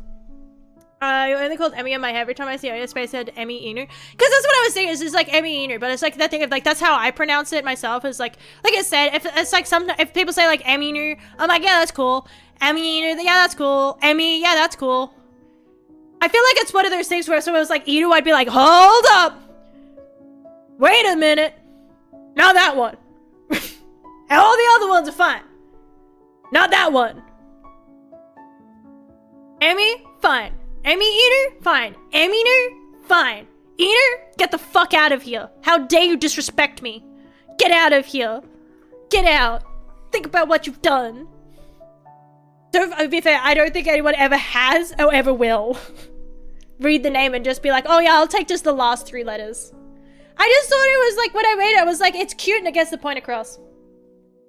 I only called Emmy in my head every time I see Aya Space said Emmy Inu. Because that's what I was saying, is it's like Emmy Inu, but it's like that thing of like, that's how I pronounce it myself, is like I said, if it's like if people say like Emmy Inu, I'm like, yeah, that's cool. Emmy Inu, yeah, that's cool. Emmy, yeah, that's cool. I feel like it's one of those things where if someone was like Inu, I'd be like, hold up! Wait a minute! Not that one. And all the other ones are fine. Not that one. Emmy, fine. Emmy Eater, fine. Emmy Eater, fine. Eater, get the fuck out of here. How dare you disrespect me? Get out of here. Get out. Think about what you've done. To be fair, I don't think anyone ever has or ever will read the name and just be like, oh yeah, I'll take just the last 3 letters. I just thought it was like, when I read it, I was like, it's cute and it gets the point across.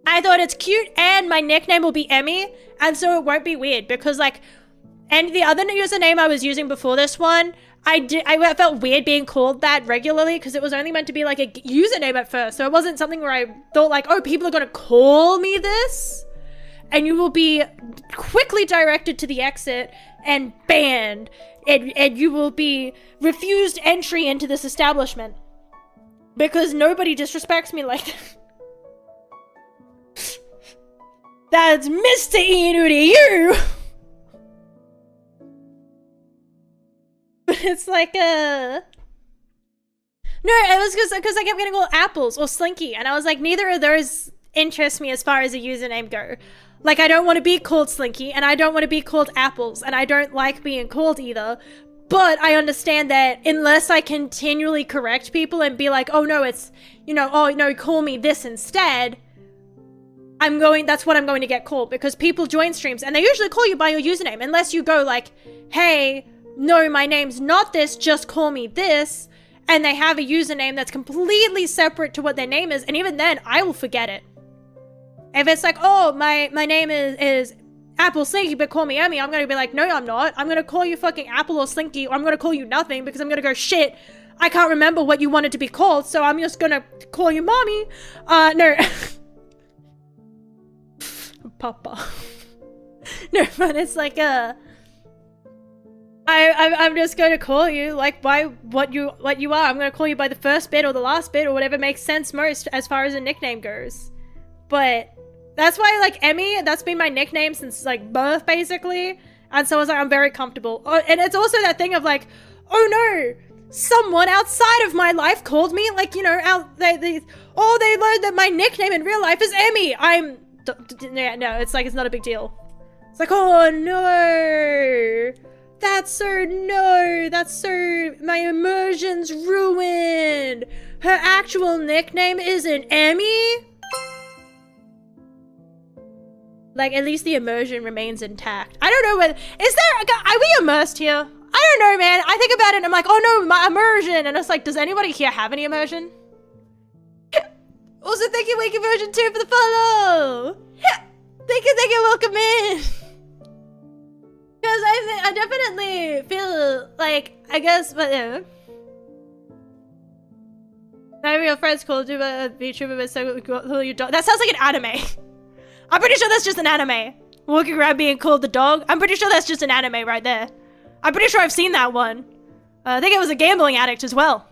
I thought it's cute and my nickname will be Emmy, and so it won't be weird because like, and the other username I was using before this one, I felt weird being called that regularly because it was only meant to be like a username at first. So it wasn't something where I thought like, oh, people are gonna call me this and you will be quickly directed to the exit and banned and you will be refused entry into this establishment because nobody disrespects me like that. That's Mr. Inu to you! But it's like no, it was because I kept getting called Apples or Slinky, and I was like, neither of those interest me as far as a username go. Like, I don't want to be called Slinky, and I don't want to be called Apples, and I don't like being called either. But I understand that unless I continually correct people and be like, oh no, it's, you know, oh no, call me this instead, that's what I'm going to get called, because people join streams and they usually call you by your username unless you go like, hey, no, my name's not this, just call me this, and they have a username that's completely separate to what their name is, and even then, I will forget it. If it's like, oh, my name is Apple Slinky, but call me Emmy, I'm gonna be like, no, I'm not. I'm gonna call you fucking Apple or Slinky, or I'm gonna call you nothing, because I'm gonna go, shit, I can't remember what you wanted to be called, so I'm just gonna call you Mommy. No. Papa. No, but it's like I'm just going to call you like by what you are. I'm going to call you by the first bit or the last bit or whatever makes sense most as far as a nickname goes. But that's why like Emmy, that's been my nickname since like birth basically. And so I was like, I'm very comfortable. Oh, and it's also that thing of like, oh no, someone outside of my life called me like, you know, they learned that my nickname in real life is Emmy. No, it's like, it's not a big deal. It's like, oh no, my immersion's ruined. Her actual nickname isn't Emmy? Like, at least the immersion remains intact. I don't know whether, are we immersed here? I don't know, man. I think about it and I'm like, oh no, my immersion. And it's like, does anybody here have any immersion? Also, thank you, Wake Version 2 for the follow! Thank you, welcome in! Because I definitely feel like, I guess, whatever. My real friends called you a VTuber, but so who you dog. That sounds like an anime. I'm pretty sure that's just an anime. Walking around being called the dog. I'm pretty sure that's just an anime right there. I'm pretty sure I've seen that one. I think it was a gambling addict as well.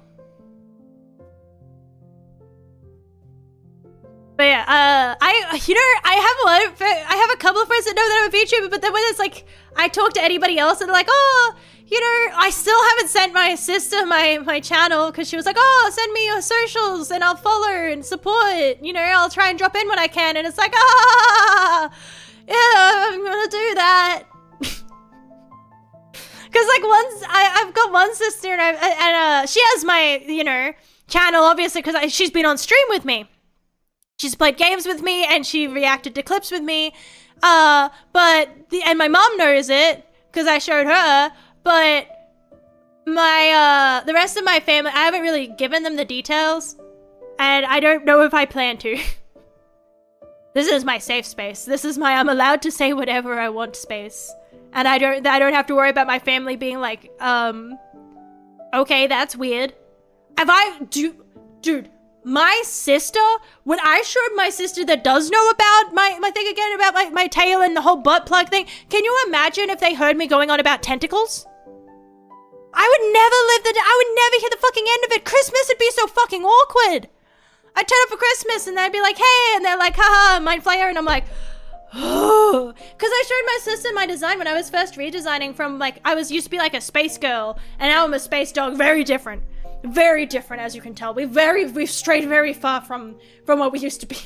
But yeah, I have a couple of friends that know that I'm a VTuber, but then when it's like, I talk to anybody else and they're like, oh, you know, I still haven't sent my sister my channel because she was like, oh, send me your socials and I'll follow and support, you know, I'll try and drop in when I can. And it's like, yeah, I'm gonna do that. Cause like I've got one sister and she has my, you know, channel obviously because she's been on stream with me. She's played games with me and she reacted to clips with me. And my mom knows it because I showed her, but the rest of my family, I haven't really given them the details and I don't know if I plan to. This is my safe space. This is my I'm allowed to say whatever I want space. And I don't have to worry about my family being like, okay, that's weird. Dude, my sister, when I showed my sister that does know about my thing again, about my tail and the whole butt plug thing, can you imagine if they heard me going on about tentacles? I would never hear the fucking end of it. Christmas would be so fucking awkward. I'd turn up for Christmas and they'd be like, hey, and they're like, haha, mind flayer, and I'm like, oh, because I showed my sister my design when I was first redesigning from like, I used to be like a space girl, and now I'm a space dog, very different. Very different, as you can tell. We've strayed very far from what we used to be.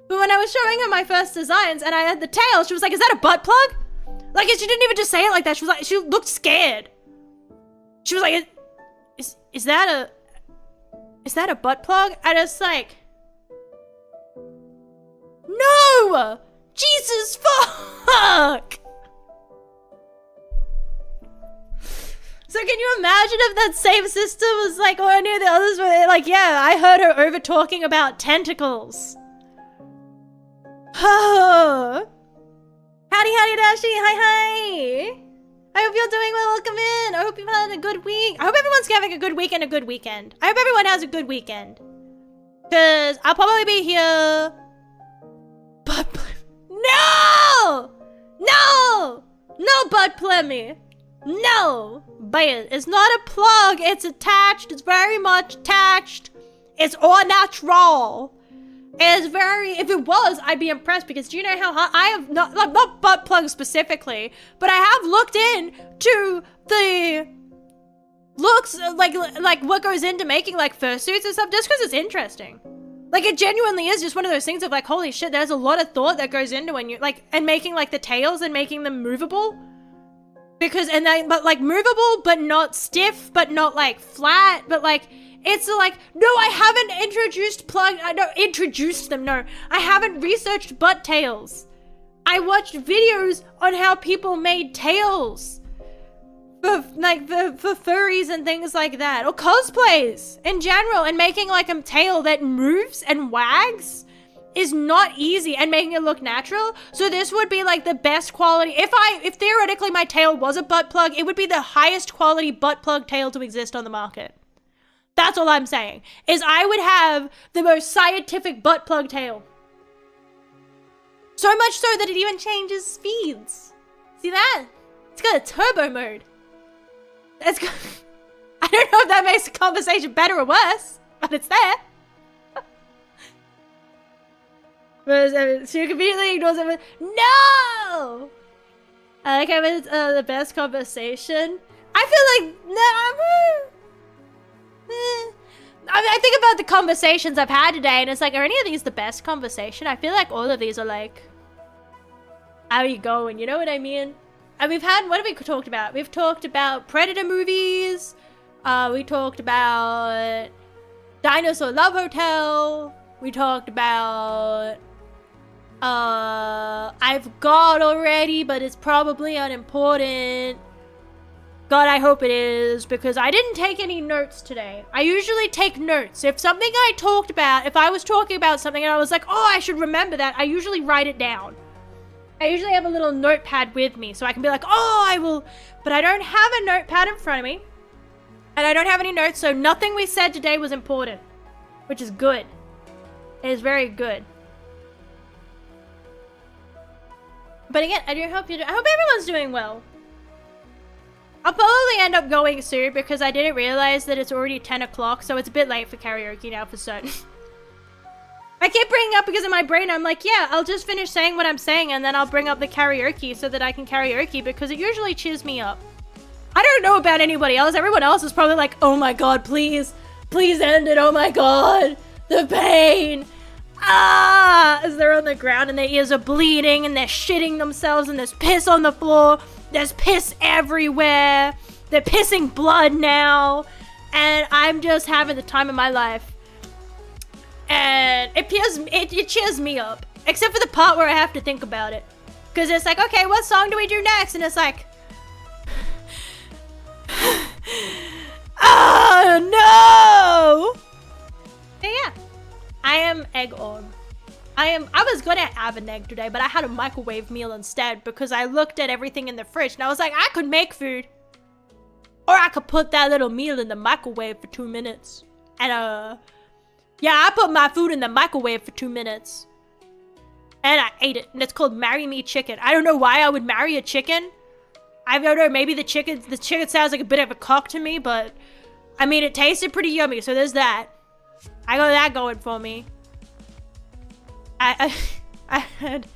But when I was showing her my first designs and I had the tail, she was like, is that a butt plug? Like, she didn't even just say it like that. She was like, she looked scared. She was like, is that a butt plug? I just like, no! Jesus fuck! So can you imagine if that same sister was like, or any of the others were like, yeah, I heard her over talking about tentacles. Howdy, howdy, Dashi. Hi, hi. I hope you're doing well. Welcome in. I hope you've had a good week. I hope everyone's having a good week and a good weekend. I hope everyone has a good weekend. Because I'll probably be here. Butt No! No! No butt plemmy. No! But it's not a plug. It's attached. It's very much attached. It's all natural. It's very, if it was, I'd be impressed because do you know how hard, I have not butt plugs specifically, but I have looked into the looks, like what goes into making like fursuits and stuff just because it's interesting. Like it genuinely is just one of those things of like, holy shit, there's a lot of thought that goes into when you like, and making like the tails and making them movable. Because, but like movable, but not stiff, but not like flat, but like, it's like, no, I haven't introduced them, no. I haven't researched butt tails. I watched videos on how people made tails. For furries and things like that. Or cosplays in general. And making like a tail that moves and wags is not easy. And making it look natural. So this would be like the best quality. If theoretically my tail was a butt plug, it would be the highest quality butt plug tail to exist on the market. That's all I'm saying, is I would have the most scientific butt plug tail. So much so that it even changes speeds. See that? It's got a turbo mode. I don't know if that makes the conversation better or worse, but it's there. But she conveniently ignores it. No! I like having the best conversation. I feel like, no, I think about the conversations I've had today and it's like, are any of these the best conversation? I feel like all of these are like, how are you going? You know what I mean? And we've had, what have we talked about? We've talked about Predator movies. We talked about Dinosaur Love Hotel. We talked about, I've got already, but it's probably unimportant. God, I hope it is, because I didn't take any notes today. I usually take notes. If something I talked about, if I was talking about something and I was like, oh, I should remember that, I usually write it down. I usually have a little notepad with me, so I can be like, oh, I will, but I don't have a notepad in front of me. And I don't have any notes, so nothing we said today was important, which is good. It is very good. But again, I hope everyone's doing well. I'll probably end up going soon because I didn't realize that it's already 10 o'clock, so it's a bit late for karaoke now for certain. I keep bringing up because in my brain I'm like, yeah, I'll just finish saying what I'm saying and then I'll bring up the karaoke so that I can karaoke because it usually cheers me up. I don't know about anybody else. Everyone else is probably like, oh my god, please end it, oh my god, the pain. As they're on the ground and their ears are bleeding and they're shitting themselves and there's piss on the floor. There's piss everywhere. They're pissing blood now. And I'm just having the time of my life. And it cheers me up. Except for the part where I have to think about it. Because it's like, okay, what song do we do next? And it's like, oh no! Yeah. I am egg on. I was gonna have an egg today, but I had a microwave meal instead because I looked at everything in the fridge and I was like, I could make food. Or I could put that little meal in the microwave for 2 minutes. And yeah, I put my food in the microwave for 2 minutes. And I ate it. And it's called Marry Me Chicken. I don't know why I would marry a chicken. I don't know, maybe the chicken sounds like a bit of a cock to me, but I mean, it tasted pretty yummy, so there's that. I got that going for me. It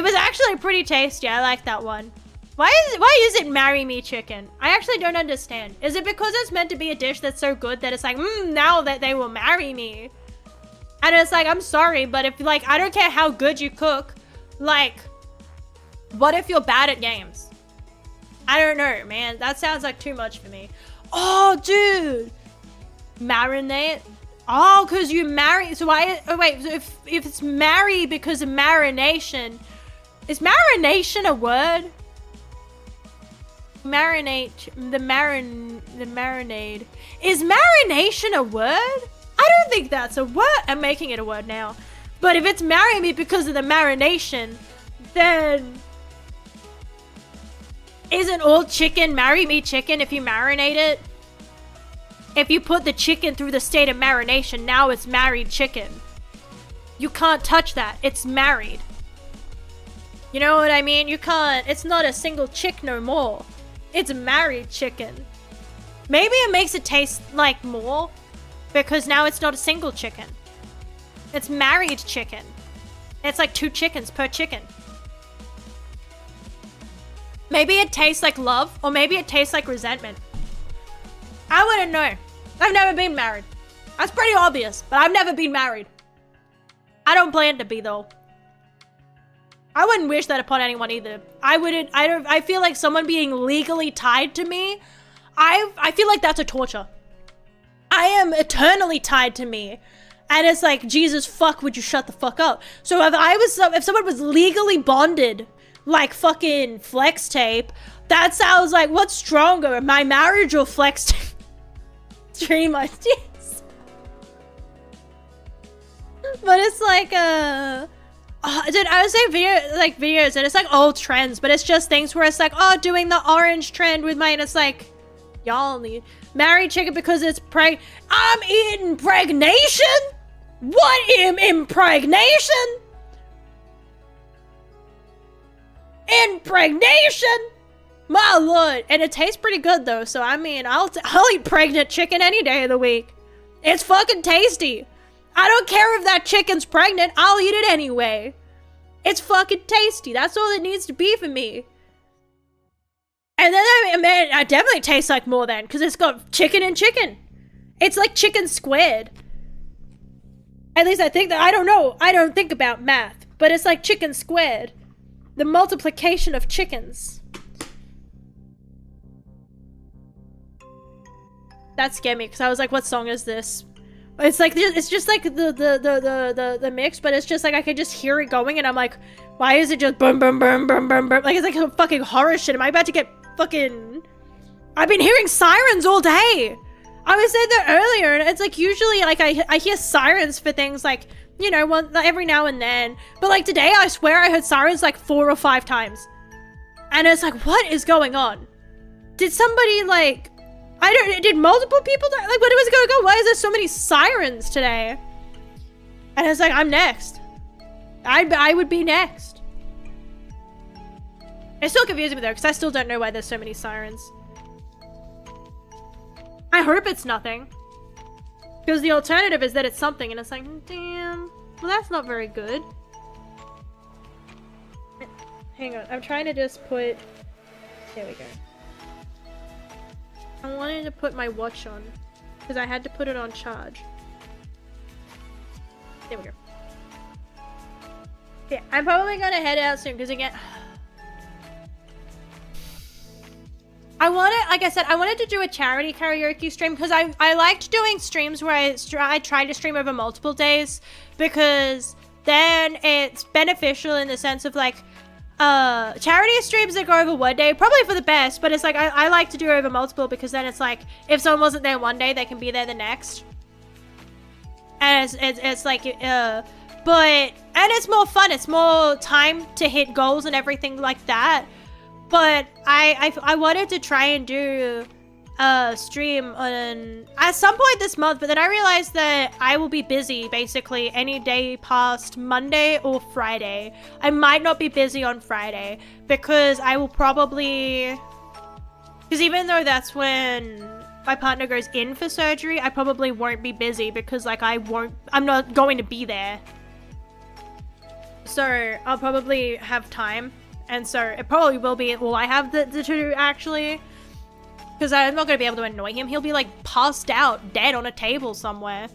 was actually pretty tasty. I like that one. Why is it Marry Me Chicken? I actually don't understand. Is it because it's meant to be a dish that's so good that it's like, now that they will marry me? And it's like, I'm sorry, but if like, I don't care how good you cook, like, what if you're bad at games? I don't know, man. That sounds like too much for me. Oh, dude. Marinate? Oh, because you marry. So why? Oh, wait. So if it's marry because of marination, is marination a word? Marinate. The marinade. Is marination a word? I don't think that's a word. I'm making it a word now. But if it's marry me because of the marination, then isn't all chicken marry me chicken if you marinate it? If you put the chicken through the state of marination, now it's married chicken. You can't touch that. It's married. You know what I mean? You can't. It's not a single chick no more. It's married chicken. Maybe it makes it taste like more because now it's not a single chicken. It's married chicken. It's like 2 chickens per chicken. Maybe it tastes like love, or maybe it tastes like resentment. I wouldn't know. I've never been married. That's pretty obvious, but I've never been married. I don't plan to be, though. I wouldn't wish that upon anyone either. I feel like someone being legally tied to me, I feel like that's a torture. I am eternally tied to me. And it's like, Jesus fuck, would you shut the fuck up? So if someone was legally bonded, like fucking flex tape, that sounds like, what's stronger, my marriage or flex tape? Stream ideas. But it's like, dude, I would say videos, and it's like old trends, but it's just things where it's like, oh, doing the orange trend with my, and it's like, y'all need married chicken because it's I'm eating pregnation? What impregnation? Impregnation? My lord. And it tastes pretty good though, so I mean, I'll eat pregnant chicken any day of the week. It's fucking tasty. I don't care if that chicken's pregnant, I'll eat it anyway. It's fucking tasty. That's all it needs to be for me. And then, man, it definitely tastes like more then, because it's got chicken and chicken. It's like chicken squared. At least I think that, I don't know. I don't think about math, but it's like chicken squared. The multiplication of chickens. That scared me, because I was like, what song is this? It's like, it's just like the mix, but it's just like, I could just hear it going, and I'm like, why is it just boom, boom, boom, boom, boom, boom? Like, it's like some fucking horror shit. Am I about to get fucking... I've been hearing sirens all day. I was saying that earlier, and it's like, usually, like, I hear sirens for things like, you know, every now and then. But like today, I swear I heard sirens like 4 or 5 times. And it's like, what is going on? Did somebody like... did multiple people die? Like, what was going on? Why is there so many sirens today? And it's like, I'm next. I would be next. It's still confusing me though, because I still don't know why there's so many sirens. I hope it's nothing. Because the alternative is that it's something, and it's like, damn. Well, that's not very good. Hang on, I'm trying to just put... There we go. I wanted to put my watch on, because I had to put it on charge. There we go. Yeah, I'm probably gonna head out soon, because again... like I said, I wanted to do a charity karaoke stream, because I liked doing streams where I tried to stream over multiple days, because then it's beneficial in the sense of like, charity streams that go over one day, probably for the best, but it's like, I like to do over multiple, because then it's like, if someone wasn't there one day, they can be there the next. And it's like, and it's more fun, it's more time to hit goals and everything like that. But I wanted to try and do a stream at some point this month, but then I realized that I will be busy basically any day past Monday or Friday. I might not be busy on Friday because I will probably... Because even though that's when my partner goes in for surgery, I probably won't be busy because like I'm not going to be there. So I'll probably have time. And so it probably will be, will I have the to actually? Because I'm not going to be able to annoy him. He'll be like passed out, dead on a table somewhere.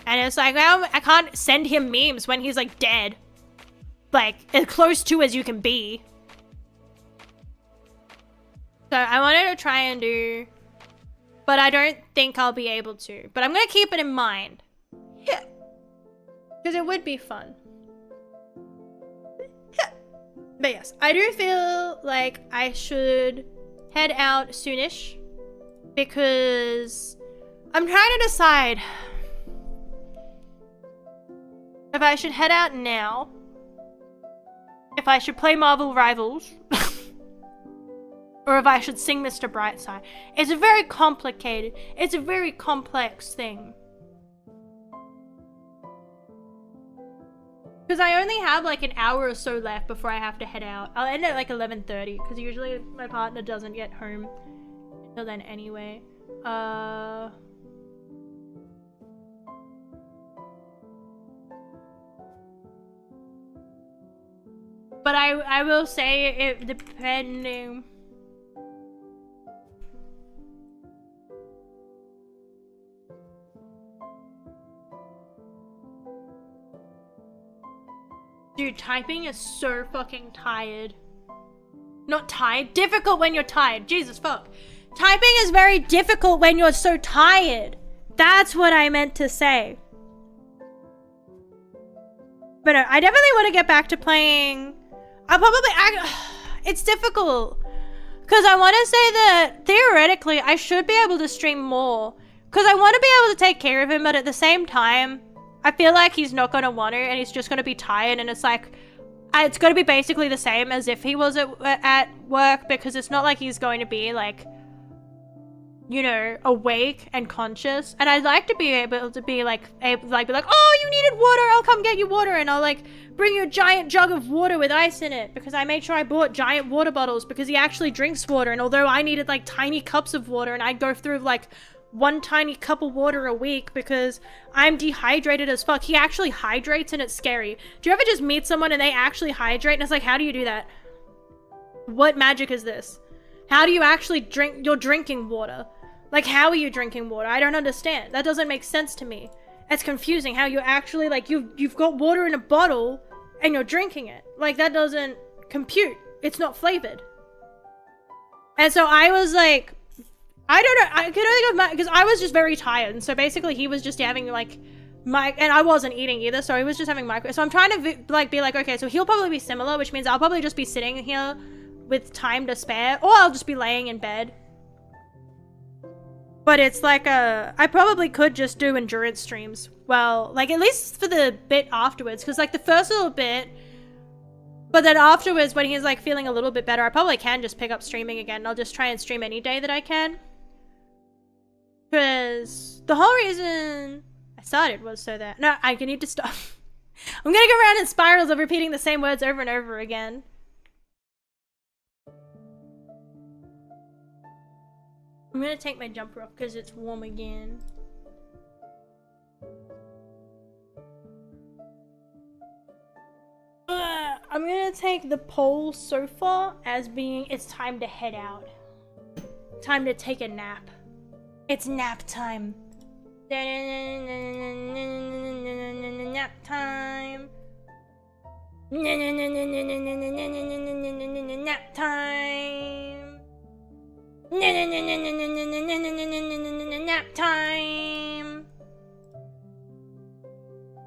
And it's like, well, I can't send him memes when he's like dead. Like, as close to as you can be. So I wanted to try and do, but I don't think I'll be able to. But I'm gonna keep it in mind. Yeah. Because it would be fun. But yes, I do feel like I should head out soonish. Because I'm trying to decide if I should head out now. If I should play Marvel Rivals. Or if I should sing Mr. Brightside. It's a very complicated, it's a very complex thing. Because I only have like an hour or so left before I have to head out. I'll end at like 11:30 because usually my partner doesn't get home until then anyway. But I will say it depending. Dude, typing is so fucking tired. Not tired, difficult when you're tired. Jesus fuck. Typing is very difficult when you're so tired. That's what I meant to say. But I definitely want to get back to playing. It's difficult. Because I want to say that theoretically I should be able to stream more. Because I want to be able to take care of him, but at the same time, I feel like he's not going to want to and he's just going to be tired, and it's like, it's going to be basically the same as if he was at work, because it's not like he's going to be like, you know, awake and conscious. And I'd like to be able to be like, be like, oh, you needed water, I'll come get you water, and I'll like bring you a giant jug of water with ice in it, because I made sure I bought giant water bottles because he actually drinks water. And although I needed like tiny cups of water, and I'd go through like one tiny cup of water a week because I'm dehydrated as fuck. He actually hydrates, and it's scary. Do you ever just meet someone and they actually hydrate and it's like, how do you do that? What magic is this? How do you actually drink? You're drinking water. Like, how are you drinking water? I don't understand. That doesn't make sense to me. It's confusing how you actually, like, you've got water in a bottle and you're drinking it. Like, that doesn't compute. It's not flavored. And so I was like, I don't know, I could only go, because I was just very tired, and so basically he was just having like and I wasn't eating either, so he was just having so I'm trying to like be like, okay, so he'll probably be similar, which means I'll probably just be sitting here with time to spare, or I'll just be laying in bed. But it's like I probably could just do endurance streams, well, like at least for the bit afterwards, because like the first little bit, but then afterwards when he's like feeling a little bit better, I probably can just pick up streaming again. I'll just try and stream any day that I can. Because the whole reason I started was so that... No, I need to stop. I'm gonna go around in spirals of repeating the same words over and over again. I'm gonna take my jumper off because it's warm again. I'm gonna take the poll so far as being it's time to head out. Time to take a nap. It's nap time. Nap time. Nap time. Nap time.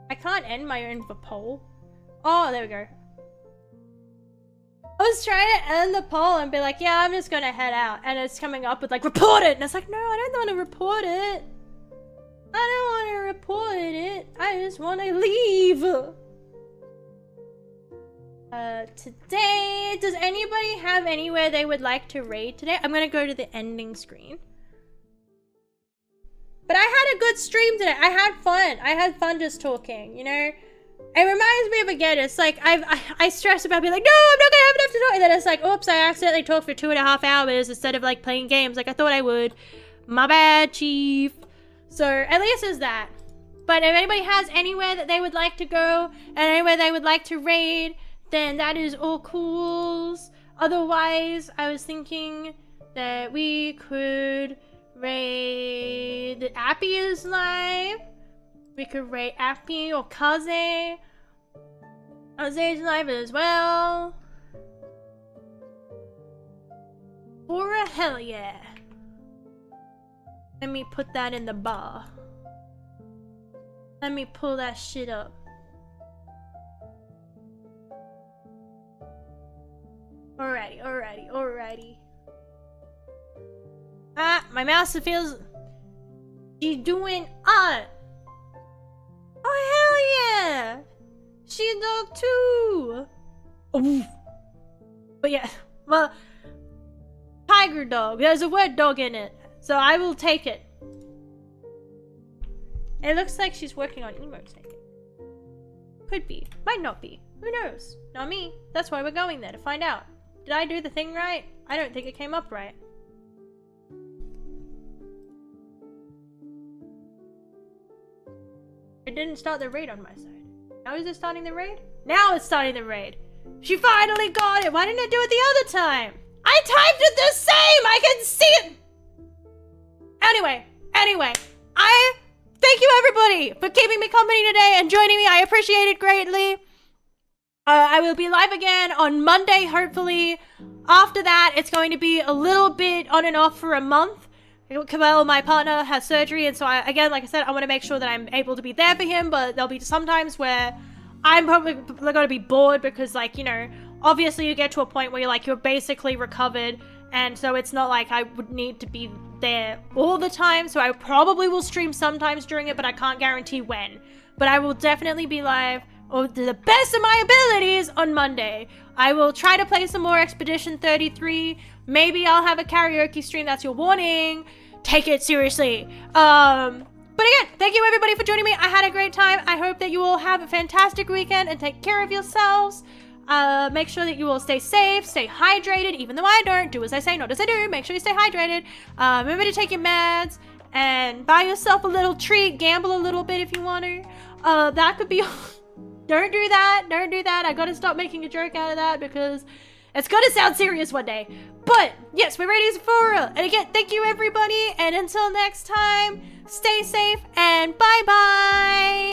I can't end my own poll. Oh, there we go. I was trying to end the poll and be like, yeah, I'm just gonna head out. And it's coming up with like, report it! And it's like, no, I don't want to report it. I don't want to report it. I just want to leave. Today, does anybody have anywhere they would like to raid today? I'm gonna go to the ending screen. But I had a good stream today. I had fun. I had fun just talking, you know? It reminds me of, again, it's like, I stress about being like, no, I'm not gonna have enough to talk. And then it's like, oops, I accidentally talked for 2.5 hours instead of like playing games like I thought I would. My bad, chief. So at least there's that. But if anybody has anywhere that they would like to go and anywhere they would like to raid, then that is all cools. Otherwise, I was thinking that we could raid Appy is live. We could rate Appy or Kaze. Kaze's live as well. For a hell yeah. Let me put that in the bar. Let me pull that shit up. Alrighty. Ah, my mouse feels... She's doing art. Oh hell yeah! She's a dog too! Oof. But yeah, well... Tiger dog. There's a word dog in it. So I will take it. It looks like she's working on emotes, I think. Could be. Might not be. Who knows? Not me. That's why we're going there, to find out. Did I do the thing right? I don't think it came up right. It didn't start the raid on my side. Now is it starting the raid? Now it's starting the raid. She finally got it. Why didn't it do it the other time? I typed it the same. I can see it. Anyway, I thank you everybody for keeping me company today and joining me. I appreciate it greatly. I will be live again on Monday, hopefully. After that, it's going to be a little bit on and off for a month. Kamel, my partner, has surgery, and so again, like I said, I want to make sure that I'm able to be there for him, but there'll be some times where I'm probably going to be bored because, like, you know, obviously you get to a point where you're basically recovered, and so it's not like I would need to be there all the time, so I probably will stream sometimes during it, but I can't guarantee when. But I will definitely be live, or to the best of my abilities, on Monday. I will try to play some more Expedition 33. Maybe I'll have a karaoke stream. That's your warning. Take it seriously. But again, thank you everybody for joining me. I had a great time. I hope that you all have a fantastic weekend and take care of yourselves. Make sure that you all stay safe, stay hydrated, even though I don't. Do as I say, not as I do. Make sure you stay hydrated. Remember to take your meds and buy yourself a little treat. Gamble a little bit if you want to. That could be... Don't do that. I gotta stop making a joke out of that because it's gonna sound serious one day. But yes, we're ready for real. And again, thank you everybody. And until next time, stay safe and bye-bye.